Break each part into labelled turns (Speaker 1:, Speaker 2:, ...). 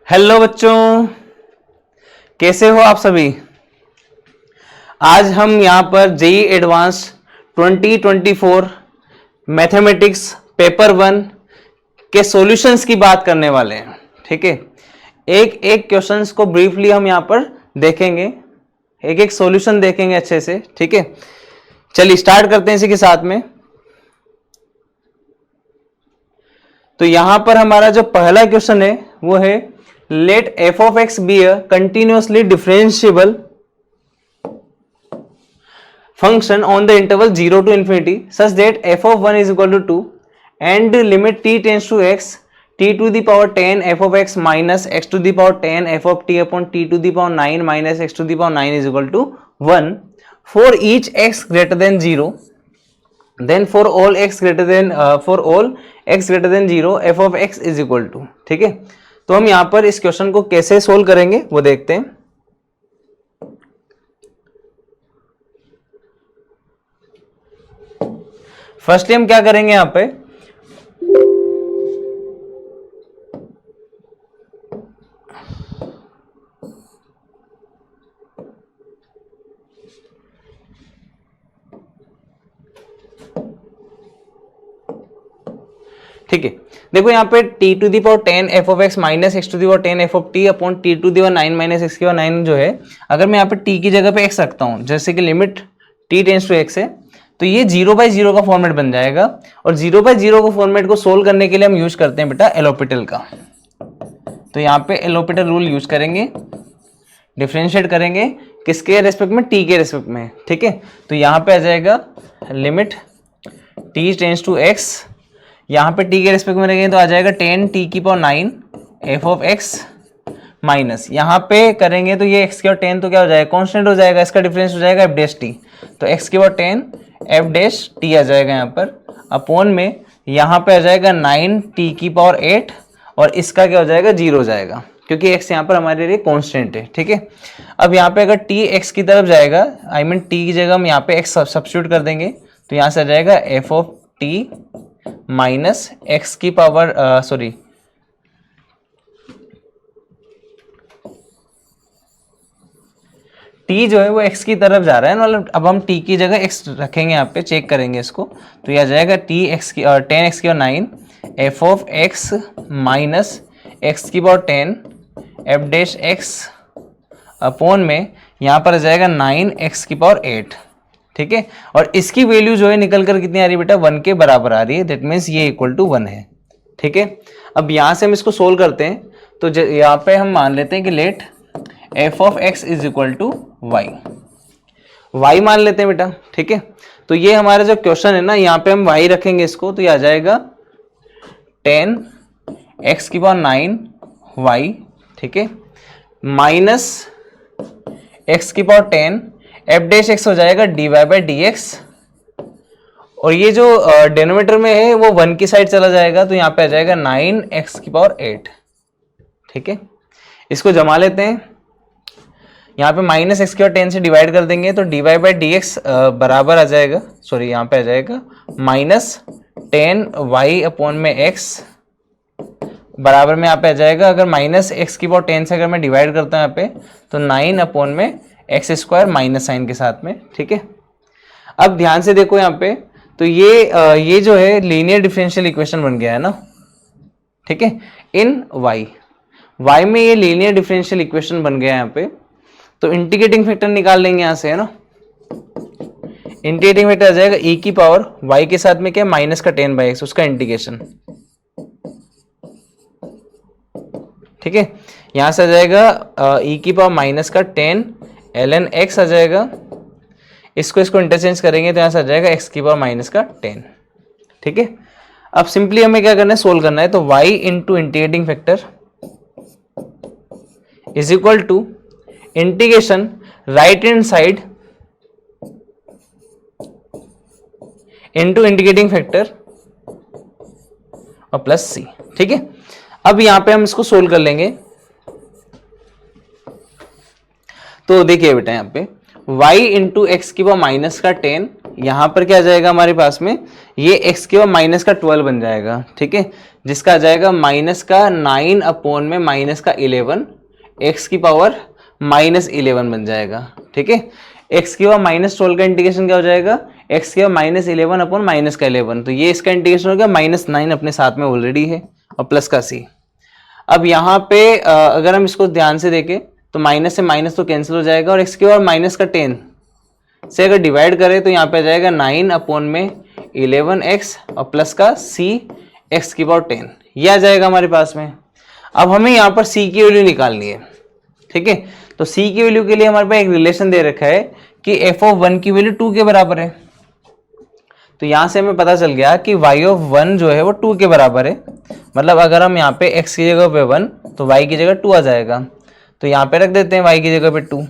Speaker 1: Hello बच्चों, कैसे हो आप सभी। आज हम यहाँ पर जेई एडवांस 2024 मैथमेटिक्स पेपर 1 के सॉल्यूशंस की बात करने वाले हैं। ठीक है, एक एक क्वेश्चंस को ब्रीफली हम यहाँ पर देखेंगे, एक एक सॉल्यूशन देखेंगे अच्छे से। ठीक है, चलिए स्टार्ट करते हैं इसी के साथ में। तो यहां पर हमारा जो पहला क्वेश्चन है वो है let F of X be a continuously differentiable function on the interval 0 to infinity such that f of 1 is equal to 2 and limit t tends to x t to the power 10 f of x minus x to the power 10 f of t upon t to the power 9 minus x to the power 9 is equal to 1 for each x greater than 0, then for all x greater than 0 f of x is equal to। ठीक है, तो हम यहां पर इस question को कैसे solve करेंगे वो देखते हैं। फर्स्टली हम क्या करेंगे यहां पे, ठीक है, देखो यहाँ पे t to the power 10 f of x minus X to the power 10 f of t upon t to the power 9 minus X की पावर 9 जो है, अगर मैं यहाँ पे t की जगह पे x रखता हूँ, जैसे कि limit t tends to x है, तो ये 0/0 का फॉर्मेट बन जाएगा। और 0/0 का फॉर्मेट को सोल्व करने के लिए हम यूज करते हैं बेटा एलोपिटल का। तो यहाँ पे एलोपिटल रूल यूज करेंगे, डिफ्रेंशिएट करेंगे किसके रेस्पेक्ट में, t के रेस्पेक्ट में। ठीक है, तो यहाँ पे आ जाएगा limit t tends to x, यहाँ पे t के रेस्पेक्ट में रहेंगे तो आ जाएगा 10 t की power 9 f of x minus, यहाँ पे करेंगे तो ये x की पावर 10 तो क्या हो जाएगा, कांस्टेंट हो जाएगा, इसका डिफरेंस हो जाएगा f डैश t, तो x की पावर 10 f डैश t आ जाएगा यहाँ पर, अपॉन में यहाँ पे आ जाएगा 9 t की पावर 8 और इसका क्या हो जाएगा 0 हो जाएगा, क्योंकि x यहाँ पर हमारे लिए कांस्टेंट है। ठीक है, अब यहाँ पे अगर t x की तरफ जाएगा, आई मीन t की जगह हम यहाँ पे x सब्स्टिट्यूट कर देंगे, तो यहाँ से आ जाएगा f of t minus X की पावर सॉरी t जो है वो x की तरफ जा रहा है, मतलब अब हम t की जगह x रखेंगे, यहाँ पे चेक करेंगे इसको, तो यह आ जाएगा t x की 10x की और 9 f of x minus x की power 10 f dash x upon में यहाँ पर आ जाएगा 9x की पावर 8। ठीक है, और इसकी वैल्यू जो है निकल कर कितनी आ रही है बेटा, 1 के बराबर आ रही है, दैट मीन्स ये इक्वल टू 1 है। ठीक है, अब यहां से हम इसको सोल्व करते हैं, तो यहाँ पे हम मान लेते हैं कि let f of x is equal to y मान लेते हैं बेटा। ठीक है, तो ये हमारा जो क्वेश्चन है ना, यहाँ पे हम y रखेंगे इसको, तो ये आ जाएगा 10 x की पावर 9 y, ठीक है, माइनस x की पावर 10 f डैश x हो जाएगा dy बाई डी एक्स, और ये जो डिनोमिनेटर में है वो 1 की साइड चला जाएगा, तो यहाँ पे आ जाएगा 9x की पावर 8। ठीक है, इसको जमा लेते हैं, यहाँ पे माइनस एक्स की पावर 10 से डिवाइड कर देंगे, तो dy बाई डी एक्स बराबर आ जाएगा, सॉरी यहाँ पे आ जाएगा माइनस 10y अपॉन में x बराबर में यहाँ पे आ जाएगा, अगर माइनस एक्स की पावर 10 से अगर मैं डिवाइड करता हूँ यहाँ पे, तो 9 अपॉन में एक्स स्क्वायर माइनस साइन के साथ में। ठीक है, अब ध्यान से देखो यहाँ पे, तो ये जो है लीनियर डिफरेंशियल इक्वेशन बन गया है ना। ठीक है, इन y में ये लीनियर डिफरेंशियल इक्वेशन बन गया है यहाँ पे, तो इंटीग्रेटिंग फैक्टर निकाल लेंगे यहाँ से, है ना। इंटीग्रेटिंग फैक्टर आ जाएगा e की पावर y के साथ में क्या माइनस का 10/x, उसका इंटीग्रेशन। ठीक है, यहां से आ जाएगा e की पावर माइनस का 10 ln x आ जाएगा, इसको इंटरचेंज करेंगे तो यहां से आ जाएगा x की पावर माइनस का 10। ठीक है, अब सिंपली हमें क्या करना है, सोल्व करना है, तो y into integrating factor is equal to integration right hand side into integrating factor और प्लस c। ठीक है, अब यहां पे हम इसको सोल्व कर लेंगे, तो देखिए बेटा यहाँ पे y इंटू एक्स की पावर माइनस का 10, यहाँ पर क्या आ जाएगा हमारे पास में, ये x की पावर माइनस का 12 बन जाएगा। ठीक है, जिसका आ जाएगा माइनस का 9 अपॉन में माइनस का 11, एक्स की पावर -11 बन जाएगा। ठीक है, एक्स की पावर -12 का इंटीग्रेशन क्या हो जाएगा, एक्स की पावर -11 अपॉन माइनस का 11, तो ये इसका इंटीग्रेशन हो गया -9 अपने साथ में ऑलरेडी है और प्लस का सी। अब यहाँ पे अगर हम इसको ध्यान से देखें तो माइनस से माइनस तो कैंसिल हो जाएगा और एक्स की पावर माइनस का 10 से अगर डिवाइड करें तो यहाँ पे आ जाएगा 9 अपॉन में 11x और प्लस का c x की पावर 10, ये आ जाएगा हमारे पास में। अब हमें यहाँ पर c की वैल्यू निकालनी है। ठीक है, तो c की वैल्यू के लिए हमारे पास एक रिलेशन दे रखा है कि f(1) की वैल्यू 2 के बराबर है। तो यहां से हमें पता चल गया कि y(1) जो है वो 2 के बराबर है। मतलब अगर हम यहाँ पे x की जगह पे 1 तो y की जगह 2 आ जाएगा, तो यहाँ पे रख देते हैं y की जगह पे 2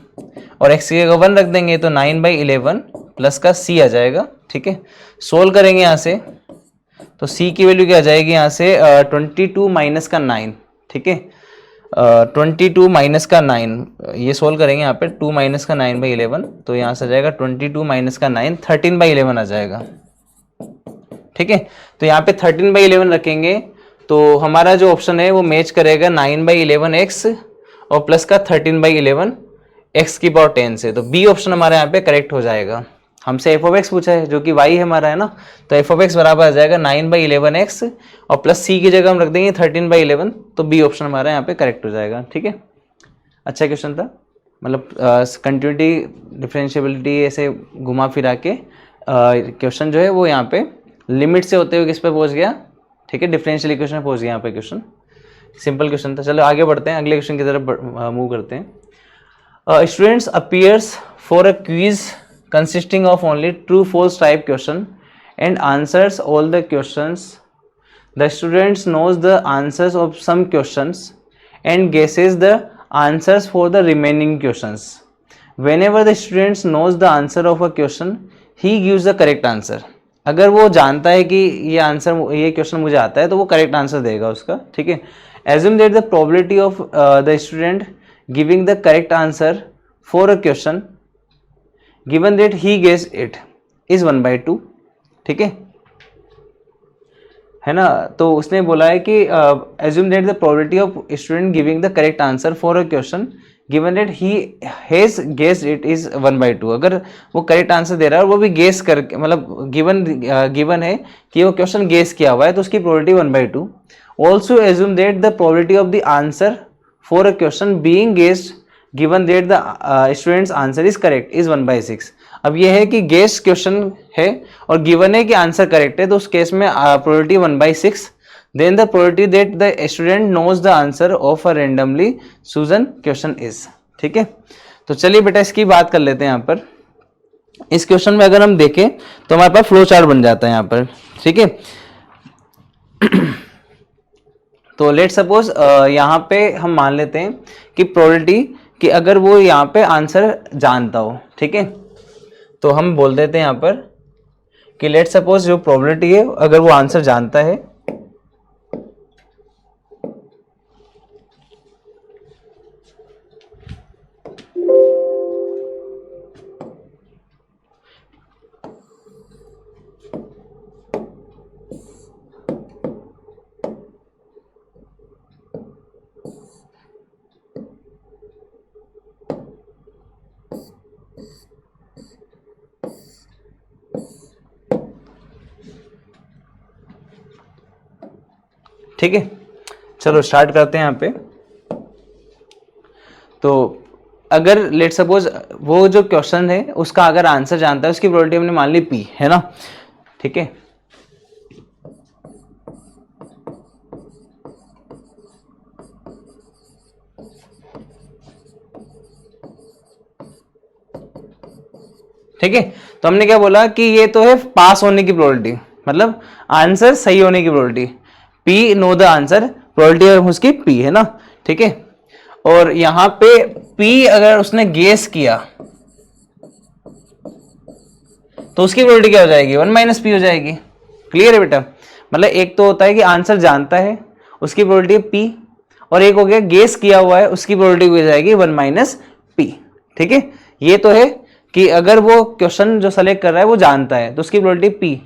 Speaker 1: और x की जगह 1 रख देंगे तो 9/11 प्लस का c आ जाएगा। ठीक है, सोल्व करेंगे यहाँ से तो c की वैल्यू क्या आ जाएगी यहाँ से 22 माइनस का 9। ठीक है, 22 माइनस का 9, ये सोल्व करेंगे यहाँ पे 2 माइनस का 9/11, तो यहाँ से आ जाएगा 22 माइनस का 9 13/11 आ जाएगा। ठीक है, तो यहाँ पे 13/11 रखेंगे तो हमारा जो ऑप्शन है वो मैच करेगा 9/11x और प्लस का 13/11 x की पावर 10 से, तो बी ऑप्शन हमारा यहाँ पे करेक्ट हो जाएगा। हमसे f(x) पूछा है जो कि y है हमारा, है ना, तो f(x) बराबर आ जाएगा 9/11x और प्लस c की जगह हम रख देंगे 13/11, तो बी ऑप्शन हमारा यहाँ पे करेक्ट हो जाएगा। ठीक है, अच्छा क्वेश्चन था, मतलब कंटिन्यूटी डिफरेंशिएबिलिटी ऐसे घुमा फिरा के क्वेश्चन जो है वो यहाँ पे लिमिट से होते हुए किस पे पहुंच गया। ठीक है, डिफरेंशियल इक्वेशन में पहुंच गया यहाँ पे क्वेश्चन, सिंपल क्वेश्चन था। चलो आगे बढ़ते हैं, अगले क्वेश्चन की तरफ मूव करते हैं। Students appears for a quiz consisting of only true false type question and answers all the questions. The students knows the answers of some questions and guesses the answers for the remaining questions. Whenever the students knows the answer of a question, he gives the correct answer. अगर वो जानता है कि ये answer, ये question मुझे आता है, तो वो करेक्ट आंसर देगा उसका। ठीक है, assume that the probability of the student giving the correct answer for a question given that he guessed it is 1/2। ठीक है ना, तो उसने बोला है कि assume that the probability of student giving the correct answer for a question given that he has guessed it is 1/2। अगर वो करेक्ट आंसर दे रहा है और वो भी गेस करके, मतलब गिवन है कि वो क्वेश्चन गेस किया हुआ है, तो उसकी probability 1/2। Also assume that the probability of the answer for a question being guessed given that the student's answer is correct is 1/6। अब ये है कि गेस क्वेश्चन है और गिवन है कि आंसर करेक्ट है, तो उस केस में probability 1/6। Then the probability that the student knows the answer of a randomly chosen question is. ठीक है, तो चलिए बेटा इसकी बात कर लेते हैं। यहाँ पर इस क्वेश्चन में अगर हम देखें तो हमारे पास फ्लो चार्ट बन जाता है यहाँ पर। ठीक है, तो लेट सपोज यहाँ पे हम मान लेते हैं कि प्रोबेबिलिटी कि अगर वो यहाँ पे आंसर जानता हो। ठीक है, तो हम बोल देते हैं यहाँ पर कि लेट सपोज जो प्रोबेबिलिटी है अगर वो आंसर जानता है, ठीक है, चलो स्टार्ट करते हैं यहाँ पे। तो अगर लेट सपोज वो जो क्वेश्चन है उसका अगर आंसर जानता है, उसकी प्रोबेबिलिटी हमने मान ली P, है ना। ठीक है, ठीक है, तो हमने क्या बोला कि ये तो है पास होने की प्रोबेबिलिटी, मतलब आंसर सही होने की probability. P know the answer, probability उसकी P है ना। ठीक है, और यहां पे P अगर उसने गेस किया तो उसकी प्रोबेबिलिटी क्या हो जाएगी, 1 - P हो जाएगी। क्लियर है बेटा, मतलब एक तो होता है कि आंसर जानता है उसकी प्रोबेबिलिटी P, और एक हो गया गेस किया हुआ है उसकी प्रोबेबिलिटी हो जाएगी 1 - P। ठीक है, ये तो है कि अगर वो क्वेश्चन जो सेलेक्ट कर रहा है वो जानता है तो उसकी प्रोबेबिलिटी P,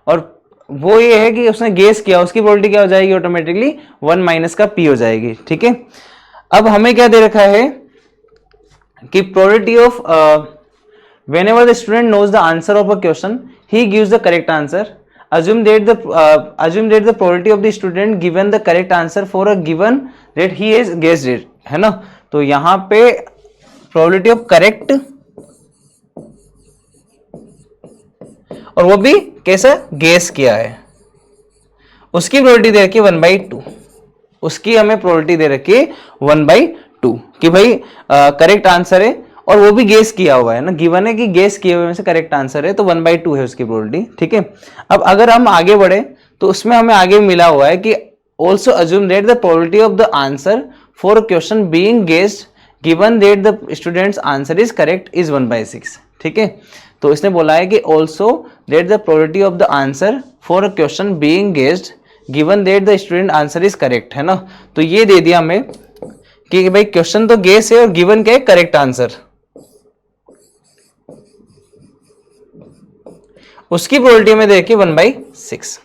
Speaker 1: और वो ये है कि उसने गेस किया, उसकी प्रोबेबिलिटी क्या हो जाएगी ऑटोमेटिकली 1 माइनस का p हो जाएगी, ठीक है। अब हमें क्या दे रखा है कि probability of whenever the student knows the answer of a question he gives the correct answer. Assume that the probability of the student given the correct answer for a given that he has guessed it, है ना। तो यहाँ पे probability of correct और वो भी कैसा guess किया है, उसकी प्रोबेबिलिटी दे रखी है 1/2, उसकी हमें प्रोबेबिलिटी दे रखी है 1/2 कि भाई करेक्ट आंसर है और वो भी गेस किया हुआ है ना, गिवन है कि गेस किए हुए में से करेक्ट आंसर है, तो 1/2 है उसकी प्रोबेबिलिटी, ठीक है। अब अगर हम आगे बढ़े तो उसमें हमें आगे मिला हुआ है कि also assume that the probability of the answer for a question being guessed given that the students answer is correct is 1/6, ठीक है। तो इसने बोला है कि also that the probability of the answer for a question being guessed given that the student answer is correct, है ना। तो ये दे दिया हमें कि भाई क्वेश्चन तो गेस है और गिवन क्या है करेक्ट आंसर, उसकी प्रोबेबिलिटी हमें दे रखी है 1/6,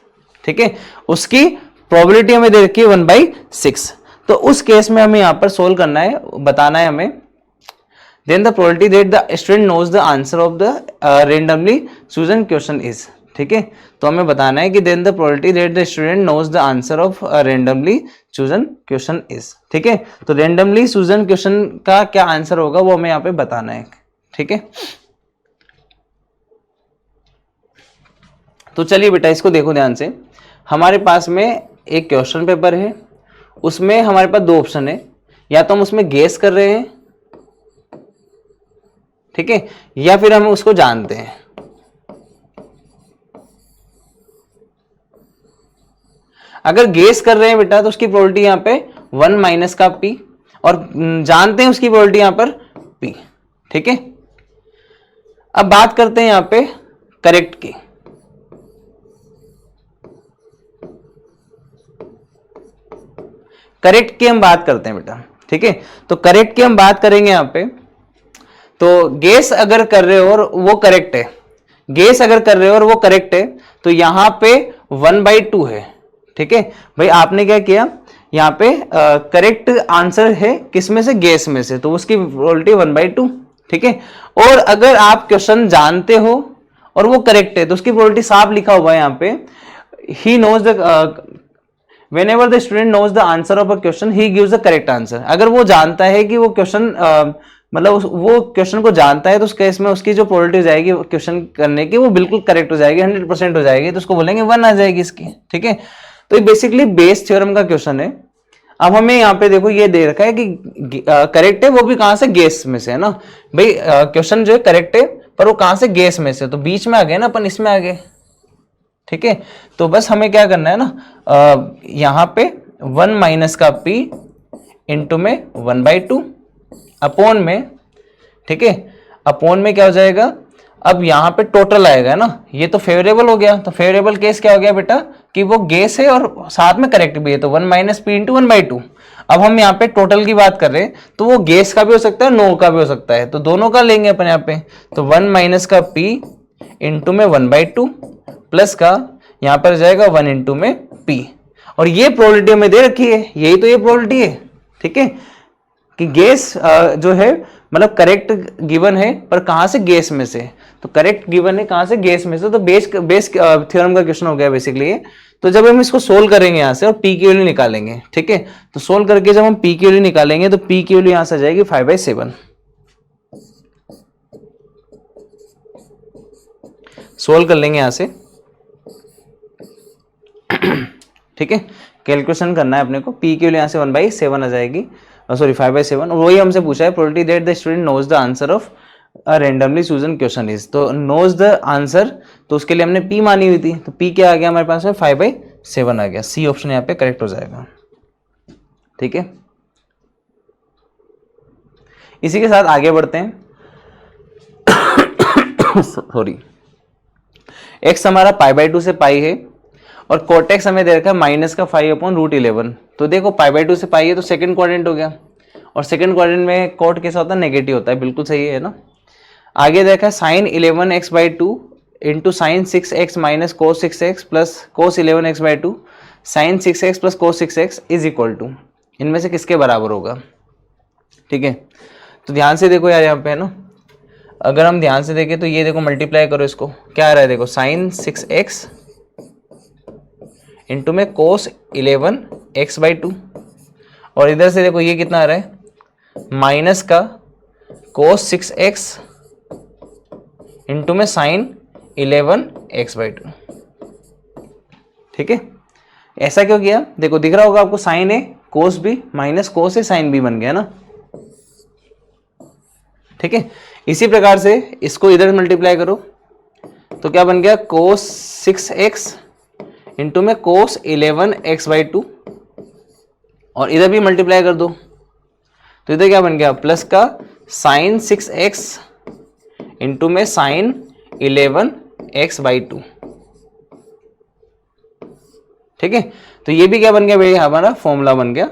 Speaker 1: ठीक है। उसकी प्रोबेबिलिटी हमें दे रखी है 1/6। तो उस केस में हमें यहां पर सोल्व करना है, बताना है हमें then the probability that the student knows the answer of the randomly chosen question is, ठीक है। तो हमें बताना है कि then the probability that the student knows the answer of randomly chosen question is, ठीक है। तो रेंडमली चूजन क्वेश्चन का क्या आंसर होगा वो हमें यहाँ पे बताना है, ठीक है। तो चलिए बेटा इसको देखो ध्यान से, हमारे पास में एक क्वेश्चन पेपर है, उसमें हमारे पास दो ऑप्शन है, या तो हम उसमें गेस कर रहे हैं, ठीक है, या फिर हम उसको जानते हैं। अगर गेस कर रहे हैं बेटा तो उसकी प्रोबेबिलिटी यहां पे 1 माइनस का p और जानते हैं उसकी प्रोबेबिलिटी यहां पर p, ठीक है। अब बात करते हैं यहां पे करेक्ट की। करेक्ट की हम बात करते हैं बेटा, ठीक है। तो करेक्ट की हम बात करेंगे यहां पे, तो गेस अगर कर रहे हो और वो करेक्ट है, गेस अगर कर रहे हो और वो करेक्ट है तो यहां पे 1/2 है, ठीक है। भाई आपने क्या किया यहाँ पे करेक्ट आंसर है किसमें से, गेस में से, तो उसकी प्रोबेबिलिटी 1/2, ठीक है। और अगर आप क्वेश्चन जानते हो और वो करेक्ट है तो उसकी प्रोबेबिलिटी साफ लिखा हुआ है यहाँ पे, he knows the whenever the student knows the answer of a question he gives the correct answer। अगर वो जानता है कि वो क्वेश्चन मतलब वो क्वेश्चन को जानता है तो उस केस में उसकी जो प्रोबेबिलिटी हो जाएगी क्वेश्चन करने की वो बिल्कुल करेक्ट हो जाएगी, 100% हो जाएगी, तो उसको बोलेंगे 1 आ जाएगी इसकी, ठीक है। तो ये बेसिकली बेस थ्योरम का क्वेश्चन है। अब हमें यहाँ पे देखो ये दे रखा है कि करेक्ट है, वो भी कहां से, गेस में से, है ना। भाई क्वेश्चन जो है करेक्ट है पर वो कहां से, गेस में से, तो बीच में आ गए ना अपन, इसमें आ गए, ठीक है। तो बस हमें क्या करना है ना, यहां पे 1 माइनस का p इंटू में 1/2 अपॉन में, ठीक है, अपॉन में क्या हो जाएगा, अब यहां पे टोटल आएगा ना, ये तो फेवरेबल हो गया, तो फेवरेबल केस क्या हो गया बेटा कि वो गेस है और साथ में करेक्ट भी है, तो 1 माइनस p इंटू 1/2। अब हम यहाँ पे टोटल की बात कर रहे हैं तो वो गेस का भी हो सकता है, नो का भी हो सकता है, तो दोनों का लेंगे अपन यहाँ पे, तो 1 माइनस का p इंटू में 1/2 प्लस का यहां पर जाएगा 1 इंटू में p, और ये प्रोबेबिलिटी हमें दे रखी है, यही तो ये प्रोबेबिलिटी है, ठीक है, कि गेस जो है मतलब करेक्ट गिवन है पर कहां से, गेस में से, तो करेक्ट गिवन है कहां से, गेस में से, तो बेस थ्योरम का क्वेश्चन हो गया बेसिकली ये। तो जब हम इसको सोल्व करेंगे यहां से और p की वैल्यू निकालेंगे, ठीक है, तो सोल्व करके जब हम p की वैल्यू निकालेंगे तो p की वैल्यू यहां से आ जाएगी 5/7। सोल्व कर लेंगे यहां से, ठीक है, कैलकुलेशन करना है अपने को, p के लिए यहां से 1/7 आ जाएगी, सॉरी 5/7। वही हमसे पूछा है probability that the student knows the answer of a randomly chosen question is, तो नोज द आंसर, तो उसके लिए हमने p मानी हुई थी, तो p क्या आ गया हमारे पास में 5/7 आ गया, सी ऑप्शन यहाँ पे करेक्ट हो जाएगा, ठीक है। इसी के साथ आगे बढ़ते हैं। सॉरी, x हमारा π/2 से पाई है और कोटेक्स हमें दे रखा है -5/√11। तो देखो π/2 से पाई है तो सेकंड क्वाड्रेंट हो गया, और सेकंड क्वाड्रेंट में कोट कैसा होता है, नेगेटिव होता है, बिल्कुल सही है ना। आगे देखा sin 11x/2 into sine 6x minus cos 6x plus cos 11x/2 sine 6x plus cos 6x is equal to, इनमें से किसके बराबर होगा? ठीक है, तो ध्यान से देखो यार यहाँ पे है ना, अगर हम ध्यान से देखें तो ये देखो मल्टीप्लाई करो इसको, क्या आ रहा है देखो, साइन 6x इंटू में कोस 11x/2 और इधर से देखो ये कितना आ रहा है माइनस का कोस 6x इंटू में साइन 11x/2। ठीक है, ऐसा क्यों किया? देखो दिख रहा होगा आपको, साइन ए कोस बी माइनस कोस ए साइन बी बन गया ना। ठीक है, इसी प्रकार से इसको इधर मल्टीप्लाई करो तो क्या बन गया, कोस 6x इंटू में कोस 11x/2 और इधर भी मल्टीप्लाई कर दो तो इधर क्या बन गया, प्लस का साइन 6x इंटू में साइन 11x/2। ठीक है, तो ये भी क्या बन गया भाई, हमारा फॉर्मूला बन गया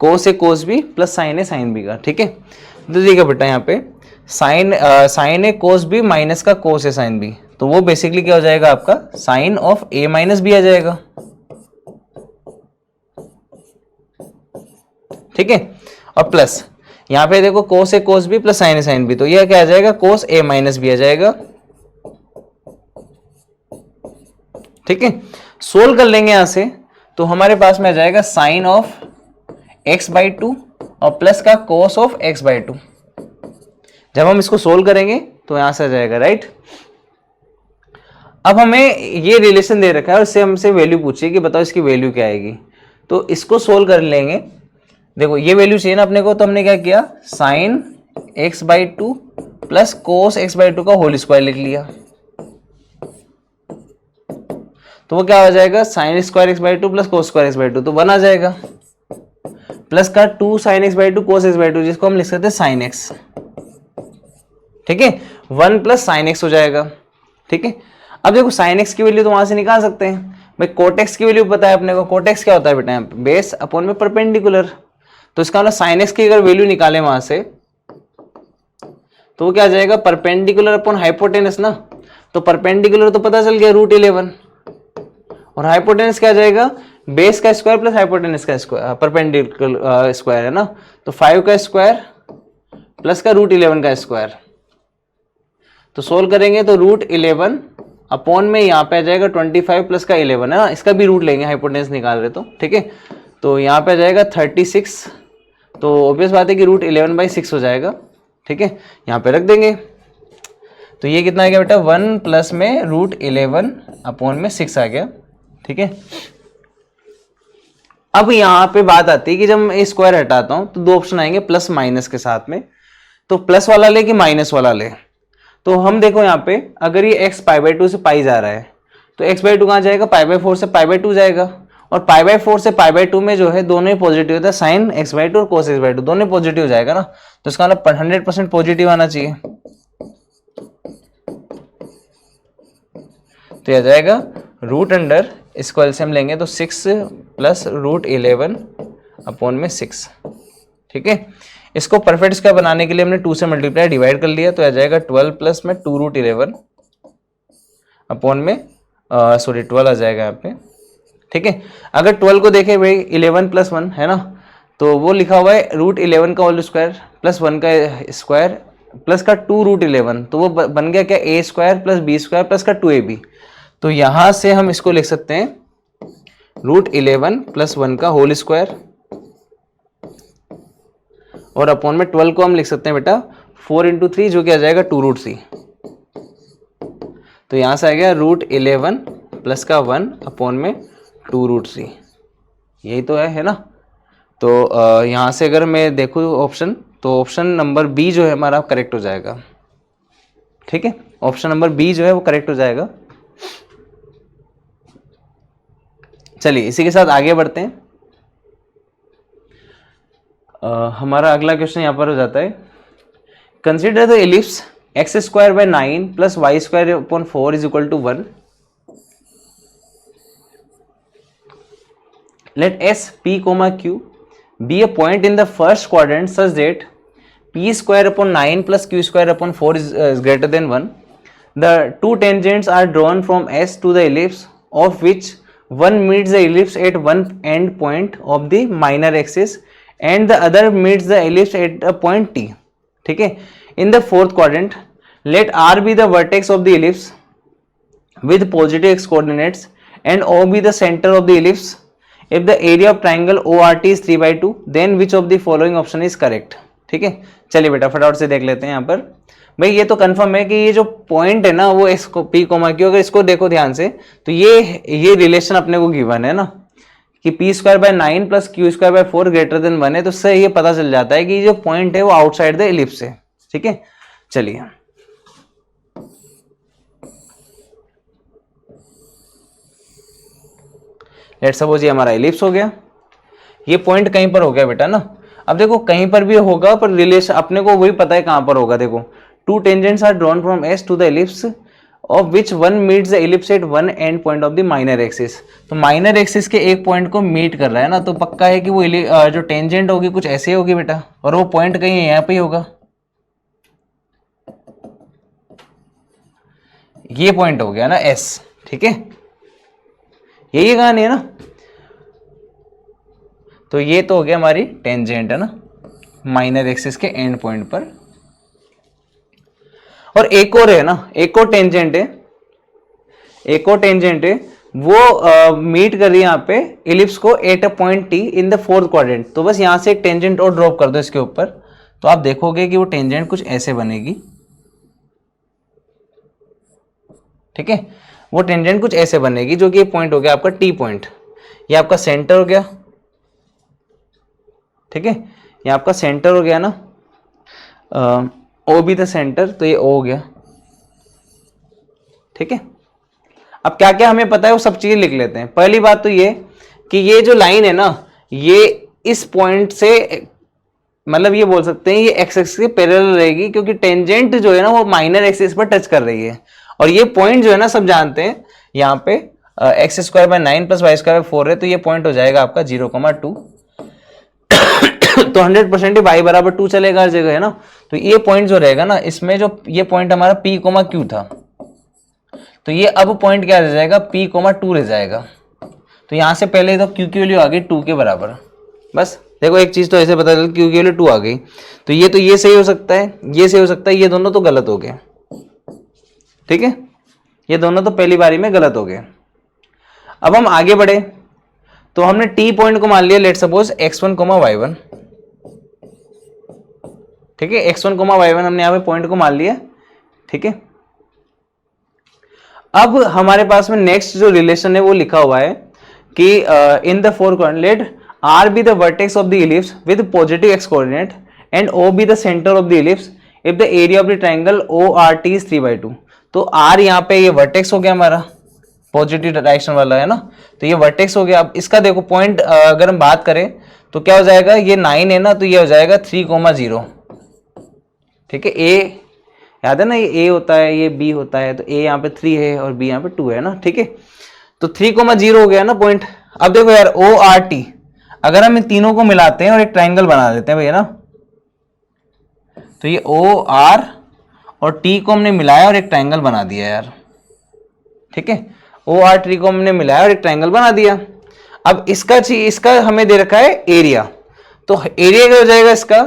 Speaker 1: कोस A cos B plus sine A sine B का। ठीक है, तो देखिए बेटा यहाँ पे साइन ए कोस बी माइनस का कोस ए साइन बी, तो वो बेसिकली क्या हो जाएगा आपका, sine of A minus B आ जाएगा। ठीक है, और प्लस यहाँ पे देखो cos A cos B plus sine A sine B, तो यह क्या आ जाएगा, कोस ए माइनस बी आ जाएगा। ठीक है, सोल्व कर लेंगे यहां से तो हमारे पास में आ जाएगा साइन ऑफ x/2 और प्लस का कोस ऑफ x/2। जब हम इसको सोल्व करेंगे तो यहां से आ जाएगा, राइट। अब हमें ये रिलेशन दे रखा है और इससे हमसे वैल्यू पूछी कि बताओ इसकी वैल्यू क्या आएगी, तो इसको सोल्व कर लेंगे। देखो ये वैल्यू चाहिए ना अपने को, तो हमने क्या किया, sign x/2 plus cos x/2 का होल स्क्वायर लिख लिया, तो वो क्या हो जाएगा, sine square x/2 plus cos square x/2, तो 1 आ जाएगा, प्लस का 2 साइन x/2 कोस x/2 जिसको हम लिख सकते हैं साइन x। ठीक है, 1 प्लस साइन x हो जाएगा। ठीक है, अब देखो साइन x की वैल्यू तो वहां से निकाल सकते हैं भाई, कोट x की वैल्यू पता है अपने को, कोट x क्या होता है बेटा, यहाँ पे बेस अपॉन में परपेंडिकुलर, तो इसका मतलब साइन x की अगर वैल्यू निकाले वहां से तो वो क्या आ जाएगा, परपेंडिकुलर अपॉन हाइपोटेनस ना, तो परपेंडिकुलर तो पता चल गया √11 और हाइपोटेनस क्या आ जाएगा, बेस का स्क्वायर प्लस हाइपोटेनस का स्क्वायर, परपेंडिकुलर स्क्वायर है ना, तो 5 का स्क्वायर प्लस का √11 का स्क्वायर, तो सोल्व करेंगे तो √11 अपॉन में यहाँ पे आ जाएगा 25 प्लस का 11 है ना, इसका भी रूट लेंगे हाइपोटेनस निकाल रहे तो। ठीक है, तो यहाँ पे आ जाएगा 36, तो ऑब्वियस बात है कि √11/6 हो जाएगा। ठीक है, यहाँ पे रख देंगे, तो ये कितना आ गया बेटा, 1 प्लस में √11 अपॉन में 6 आ गया। ठीक है, अब यहाँ पे बात आती है कि जब मैं स्क्वायर हटाता हूं तो दो ऑप्शन आएंगे प्लस माइनस के साथ में, तो प्लस वाला ले कि माइनस वाला ले, तो हम देखो यहाँ पे अगर ये x π/2 से पाई जा रहा है तो x/2 कहाँ जाएगा, π/4 से π/2 जाएगा, और π/4 से π/2 में जो है दोनों ही पॉजिटिव होता है, साइन x/2 और कोस x/2 दोनों पॉजिटिव जाएगा ना, तो इसका मतलब 100% पॉजिटिव आना चाहिए, तो यह जाएगा रूट अंडर, इसको एलसीएम लेंगे तो 6 प्लस √11 अपॉन में 6। ठीक है, इसको परफेक्ट स्क्वायर बनाने के लिए हमने 2 से मल्टीप्लाई डिवाइड कर लिया, तो आ जाएगा 12 प्लस में 2√11 अपॉन में 12 आ जाएगा यहाँ पे। ठीक है, अगर 12 को देखें भाई 11 प्लस 1 है ना, तो वो लिखा हुआ है √11 का होल स्क्वायर प्लस 1 का स्क्वायर प्लस का 2√11, तो वो बन गया क्या, a square plus b square plus का 2ab, तो यहां से हम इसको लिख सकते हैं √11 प्लस 1 का होल स्क्वायर और अपॉन में 12 को हम लिख सकते हैं बेटा 4 × 3 जो कि आ जाएगा 2√3, तो यहां से आ गया √11 प्लस का 1 अपॉन में 2√3, यही तो है ना। तो यहां से अगर मैं देखूँ ऑप्शन, तो ऑप्शन नंबर बी जो है हमारा करेक्ट हो जाएगा। ठीक है, ऑप्शन नंबर बी जो है वो करेक्ट हो जाएगा। चलिए इसी के साथ आगे बढ़ते हैं। हमारा अगला क्वेश्चन यहां पर हो जाता है, consider the ellipse x²/9 plus y²/4 is equal to 1। Let S P, Q be a point in the first quadrant such that P² / 9 plus Q² / 4 is greater than 1. The two tangents are drawn from S to the ellipse of which one meets the ellipse at one end point of the minor axis and the other meets the ellipse at a point t. ठीक है, in the fourth quadrant let r be the vertex of the ellipse with positive x coordinates and o be the center of the ellipse. If the area of triangle ORT is 3/2 then which of the following option is correct. ठीक है, चलिए बेटा फटाफट से देख लेते हैं यहाँ पर। भाई ये तो कंफर्म है कि ये जो पॉइंट है ना वो एस को पी कोमा क्यू, अगर इसको देखो ध्यान से तो ये रिलेशन अपने को गिवन है ना कि P square by 9 plus Q square by 4 greater than 1 है, तो उससे ये पता चल जाता है कि ये जो पॉइंट है वो आउटसाइड द इलिप्स है। ठीक है, चलिए लेट्स सपोज ये हमारा इलिप्स हो गया, ये पॉइंट कहीं पर हो गया बेटा ना। अब देखो कहीं पर भी होगा पर रिलेशन अपने को वही पता है कहां पर होगा। देखो two tangents are drawn from S to the ellipse of which one meets the ellipse at one end point of the minor axis. तो माइनर एक्सिस के एक पॉइंट को मीट कर रहा है ना, तो पक्का है कि वो जो टेंजेंट होगी कुछ ऐसे होगी बेटा, और वो पॉइंट कहीं यहाँ पे ही होगा। ये पॉइंट हो गया ना एस। ठीक है, यही कहानी है ना। तो ये तो हो गया हमारी टेंजेंट है ना माइनर एक्सिस के एंड पॉइंट पर। और एक और है ना, एक और टेंजेंट है, एक और टेंजेंट है वो मीट कर रही है यहाँ पे इलिप्स को at a point T in the fourth quadrant. तो बस यहां से एक टेंजेंट और ड्रॉप कर दो इसके ऊपर, तो आप देखोगे कि वो टेंजेंट कुछ ऐसे बनेगी। ठीक है, वो टेंजेंट कुछ ऐसे बनेगी जो कि ये पॉइंट हो गया आपका टी पॉइंट, ये आपका सेंटर हो गया। ठीक है, ये आपका सेंटर हो गया ना, ओ बी द सेंटर, तो ये ओ हो गया। ठीक है, अब क्या क्या हमें पता है वो सब चीजें लिख लेते हैं। पहली बात तो ये कि ये जो लाइन है ना ये इस पॉइंट से मतलब ये बोल सकते हैं ये एक्स एक्सिस के पैरेलल रहेगी, क्योंकि टेंजेंट जो है ना वो माइनर एक्सिस पर टच कर रही है। और ये पॉइंट जो है ना सब जानते हैं यहाँ पे X square by 9 plus Y square by 4 है, तो ये पॉइंट हो जाएगा आपका 0,2। तो 100% y बराबर 2 चलेगा हर जगह है ना। तो ये पॉइंट जो रहेगा ना इसमें जो ये पॉइंट हमारा p कोमा q था, तो ये अब पॉइंट क्या रह जाएगा p कोमा 2 रह जाएगा। तो यहां से पहले तो q की वैल्यू आ गई 2 के बराबर। बस देखो एक चीज तो ऐसे पता चल q की वैल्यू 2 आ गई, तो ये सही हो सकता है, ये सही हो सकता है, ये दोनों तो गलत हो गए। ठीक है, ये दोनों तो पहली बारी में गलत हो गए। अब हम आगे बढ़े तो हमने टी पॉइंट को मान लिया लेट सपोज x1, y1। ठीक है, x1, y1 हमने यहां पे पॉइंट को मान लिया। ठीक है, अब हमारे पास में नेक्स्ट जो रिलेशन है वो लिखा हुआ है कि in the four coordinate let r be the vertex of the ellipse with positive x coordinate and o be the centre of the ellipse if the area of the triangle ORT is 3/2। तो r यहाँ पे ये vertex हो गया हमारा, positive direction वाला है ना, तो ये वर्टेक्स हो गया। अब इसका देखो पॉइंट अगर हम बात करें तो क्या हो जाएगा, ये 9 है ना, तो ये हो जाएगा 3,0। ठीक है, ए याद है ना, ये ए होता है, ये बी होता है, तो ए यहाँ पे 3 है और बी यहाँ पे 2 है ना। ठीक है, तो 3,0 हो गया ना पॉइंट। अब देखो यार ORT अगर हम इन तीनों को मिलाते हैं और एक ट्राइंगल बना देते हैं भैया ना, तो ये OR और T को हमने मिलाया और एक ट्राइंगल बना दिया यार। ठीक है, ORT को हमने मिलाया और एक ट्राइंगल बना दिया। अब इसका हमें दे रखा है एरिया, तो एरिया क्या हो जाएगा इसका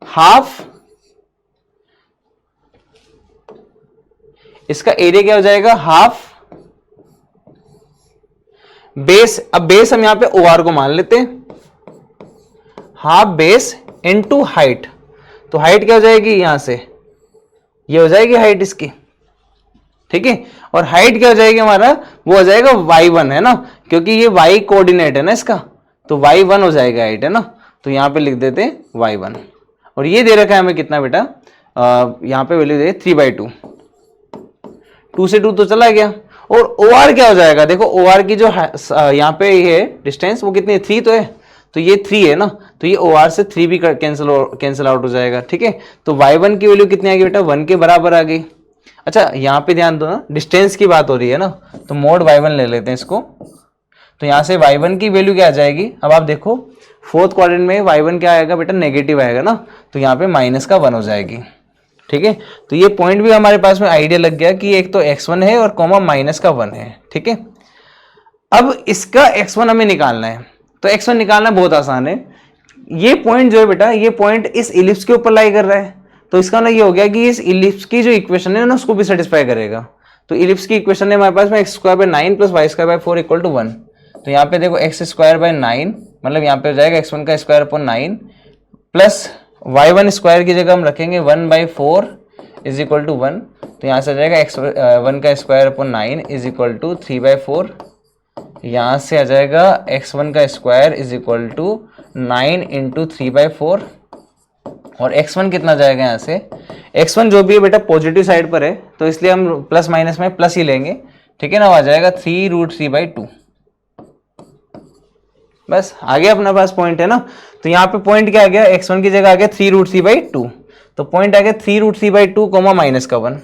Speaker 1: हाफ, इसका एरिया क्या हो जाएगा हाफ बेस। अब बेस हम यहां पे OR को मान लेते हैं, हाफ बेस इनटू हाइट। तो हाइट क्या हो जाएगी यहां से, ये हो जाएगी हाइट इसकी। ठीक है, और हाइट क्या हो जाएगी हमारा, वो हो जाएगा y1 है ना, क्योंकि ये y कोऑर्डिनेट है ना इसका, तो y1 हो जाएगा हाइट है ना। तो यहां पे लिख देते हैं y1, और ये दे रखा है हमें कितना बेटा, यहां पे वैल्यू दे 3/2, 2 से 2 तो चला गया। और OR क्या हो जाएगा, देखो OR की जो यहाँ पे ये डिस्टेंस वो कितनी है, 3 तो है, तो ये 3 है ना, तो ये OR से 3 भी कैंसिल आउट हो जाएगा। ठीक है, तो y1 की वैल्यू कितनी आ गई बेटा, 1 के बराबर आ गई। अच्छा यहाँ पे ध्यान दो ना, डिस्टेंस की बात हो रही है ना, तो मोड y1 ले लेते हैं इसको। तो यहाँ से y1 की वैल्यू क्या आ जाएगी, अब आप देखो फोर्थ क्वाड्रेंट में y1 क्या आएगा बेटा, नेगेटिव आएगा ना, तो यहाँ पे -1 हो जाएगी। ठीक है, तो ये पॉइंट भी हमारे पास में आइडिया लग गया कि एक तो x1 है और कॉमा माइनस का 1 है। ठीक है, अब इसका x1 हमें निकालना है, तो x1 निकालना बहुत आसान है। ये पॉइंट जो है बेटा, ये पॉइंट इस इलिप्स के ऊपर लाई कर रहा है, तो इसका ना ये हो गया कि इस इलिप्स की जो इक्वेशन है ना उसको भी सेटिस्फाई करेगा। तो इलिप्स की इक्वेशन है हमारे पास में x² 9 + y² 4 = 1। तो यहाँ पे देखो x² 9 मतलब यहाँ पे हो जाएगा x1 का square upon 9 plus y1 square की जगह हम रखेंगे 1/4 = 1। तो यहाँ से आ जाएगा x1 का स्क्वायर अपॉन 9 = 3/4। यहाँ से आ जाएगा x1 का स्क्वायर = 9 × 3/4 और x1 कितना जाएगा यहाँ से, x1 जो भी है बेटा पॉजिटिव साइड पर है तो इसलिए हम प्लस माइनस में प्लस ही लेंगे। ठीक है ना, आ जाएगा 3√3/2। बस आ गया अपना पास पॉइंट है ना। तो यहाँ पे पॉइंट क्या आ गया, x1 की जगह आ गया 3√3/2, तो पॉइंट आ गया 3√3/2 कॉमा माइनस का 1।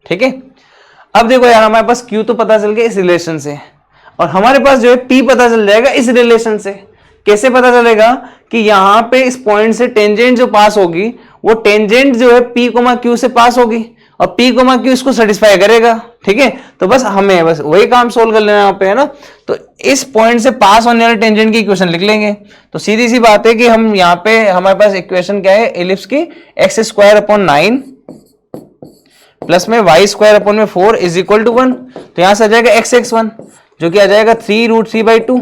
Speaker 1: ठीक है, अब देखो यार हमारे पास q तो पता चल गया इस रिलेशन से, और हमारे पास जो है p पता चल जाएगा इस रिलेशन से। कैसे पता चलेगा कि यहाँ पे इस पॉइंट से टेंजेंट जो पास होगी वो टेंजेंट जो है p, q से पास होगी और p, q इसको सेटिस्फाई करेगा। ठीक है, तो बस हमें बस वही काम सोल्व कर लेना यहाँ पे है ना। तो इस पॉइंट से पास होने वाले टेंजेंट की इक्वेशन लिख लेंगे। तो सीधी सी बात है कि हम यहाँ पे हमारे पास इक्वेशन क्या है, इलिप्स की x² अपॉन 9 प्लस में y² अपॉन में 4 = 1। तो यहां से आ जाएगा x(x1) जो कि आ जाएगा 3√3/2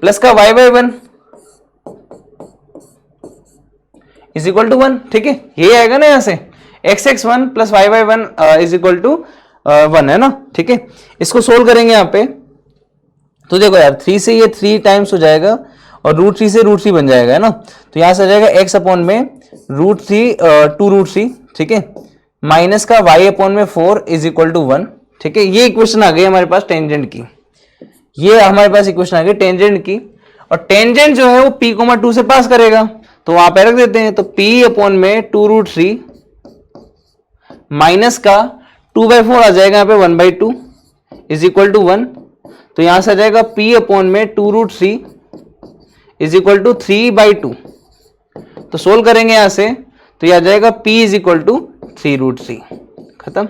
Speaker 1: प्लस का y/1 = 1। ठीक है, ये आएगा ना यहाँ से x(x1) प्लस y/1 = 1 है ना। ठीक है, इसको सोल्व करेंगे यहाँ पे, तो देखो यार 3 से ये 3 टाइम्स हो जाएगा और √3 से √3 बन जाएगा है ना। तो यहां से आ जाएगा x अपॉन में √3 2√3। ठीक है, माइनस का y अपॉन में 4 = 1। ठीक है, ये इक्वेशन आ गई हमारे पास टेंजेंट की, ये हमारे पास इक्वेशन आ गई टेंजेंट की। और टेंजेंट जो है वो p, 2 से पास करेगा, तो वहां पे रख देते हैं। तो p अपॉन में 2√3 माइनस का 2/4 आ जाएगा यहाँ पे 1/2 = 1। तो यहां से आ जाएगा p अपॉन में 2√3 = 3/2। तो सोल्व करेंगे यहां से, तो यह आ जाएगा p = 3√3। खत्म।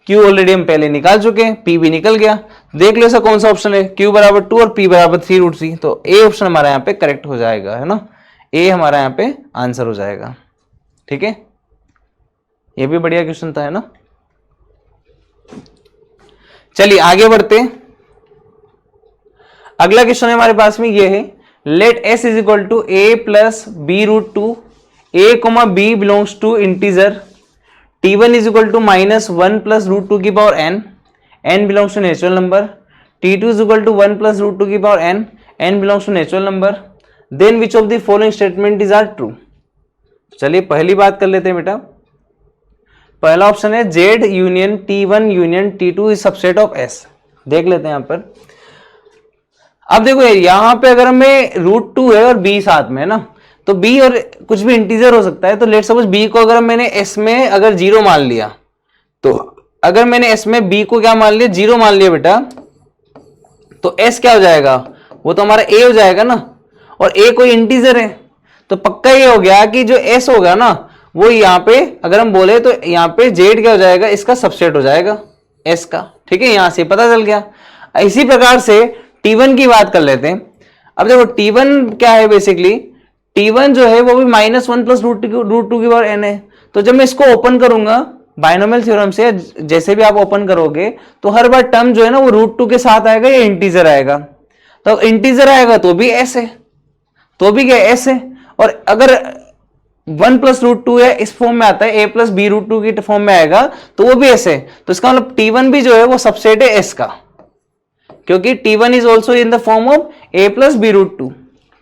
Speaker 1: q ऑलरेडी हम पहले निकाल चुके हैं, p भी निकल गया। देख लो ऐसा कौन सा ऑप्शन है, q = 2 और p = 3√3। तो a ऑप्शन हमारा यहाँ पे करेक्ट हो जाएगा है ना, a हमारा यहाँ पे आंसर हो जाएगा। ठीक है, ये भी बढ़िया क्वेश्चन था है ना। चलिए आगे बढ़ते हैं। अगला क्वेश्चन हमारे पास में ये है, late s = a + b√2 a, b belongs to integer t1 = -1 + √2n, n belongs to natural number, t2 = 1 + √2n, n belongs to natural number, then which of the following statement is are true। चलिए पहली बात कर लेते हैं बेटा। पहला option है z union t1 union t2 is subset of s। देख लेते हैं यहां पर। अब देखो यहां पे अगर हमें √2 है और b साथ में है ना, तो b और कुछ भी इंटीजर हो सकता है। तो लेट सपोज b को अगर मैंने s में अगर 0 मान लिया, तो अगर मैंने s में b को क्या मान लिया, 0 मान लिया बेटा, तो s क्या हो जाएगा, वो तो हमारा a हो जाएगा ना, और a कोई इंटीजर है। तो पक्का ये हो गया कि जो s होगा ना वो यहाँ पे अगर हम बोले तो यहाँ पे z क्या हो जाएगा, इसका सबसेट हो जाएगा s का। ठीक है, यहां से पता चल गया। इसी प्रकार से t1 की बात कर लेते हैं। अब देखो t1 क्या है, बेसिकली t1 जो है वो भी -1 + √2n है। तो जब मैं इसको ओपन करूंगा बाइनोमियल थ्योरम से, जैसे भी आप ओपन करोगे तो हर बार टर्म जो है ना वो √2 के साथ आएगा या इंटीजर आएगा। तो इंटीजर आएगा तो भी s है, तो भी क्या s है। और अगर 1 + √2 है इस फॉर्म में आता है, a + b√2 की फॉर्म में आएगा तो वो भी s है। तो इसका मतलब t1 भी जो है वो सबसेट है s का, क्योंकि t1 is also in the form of a + b√2।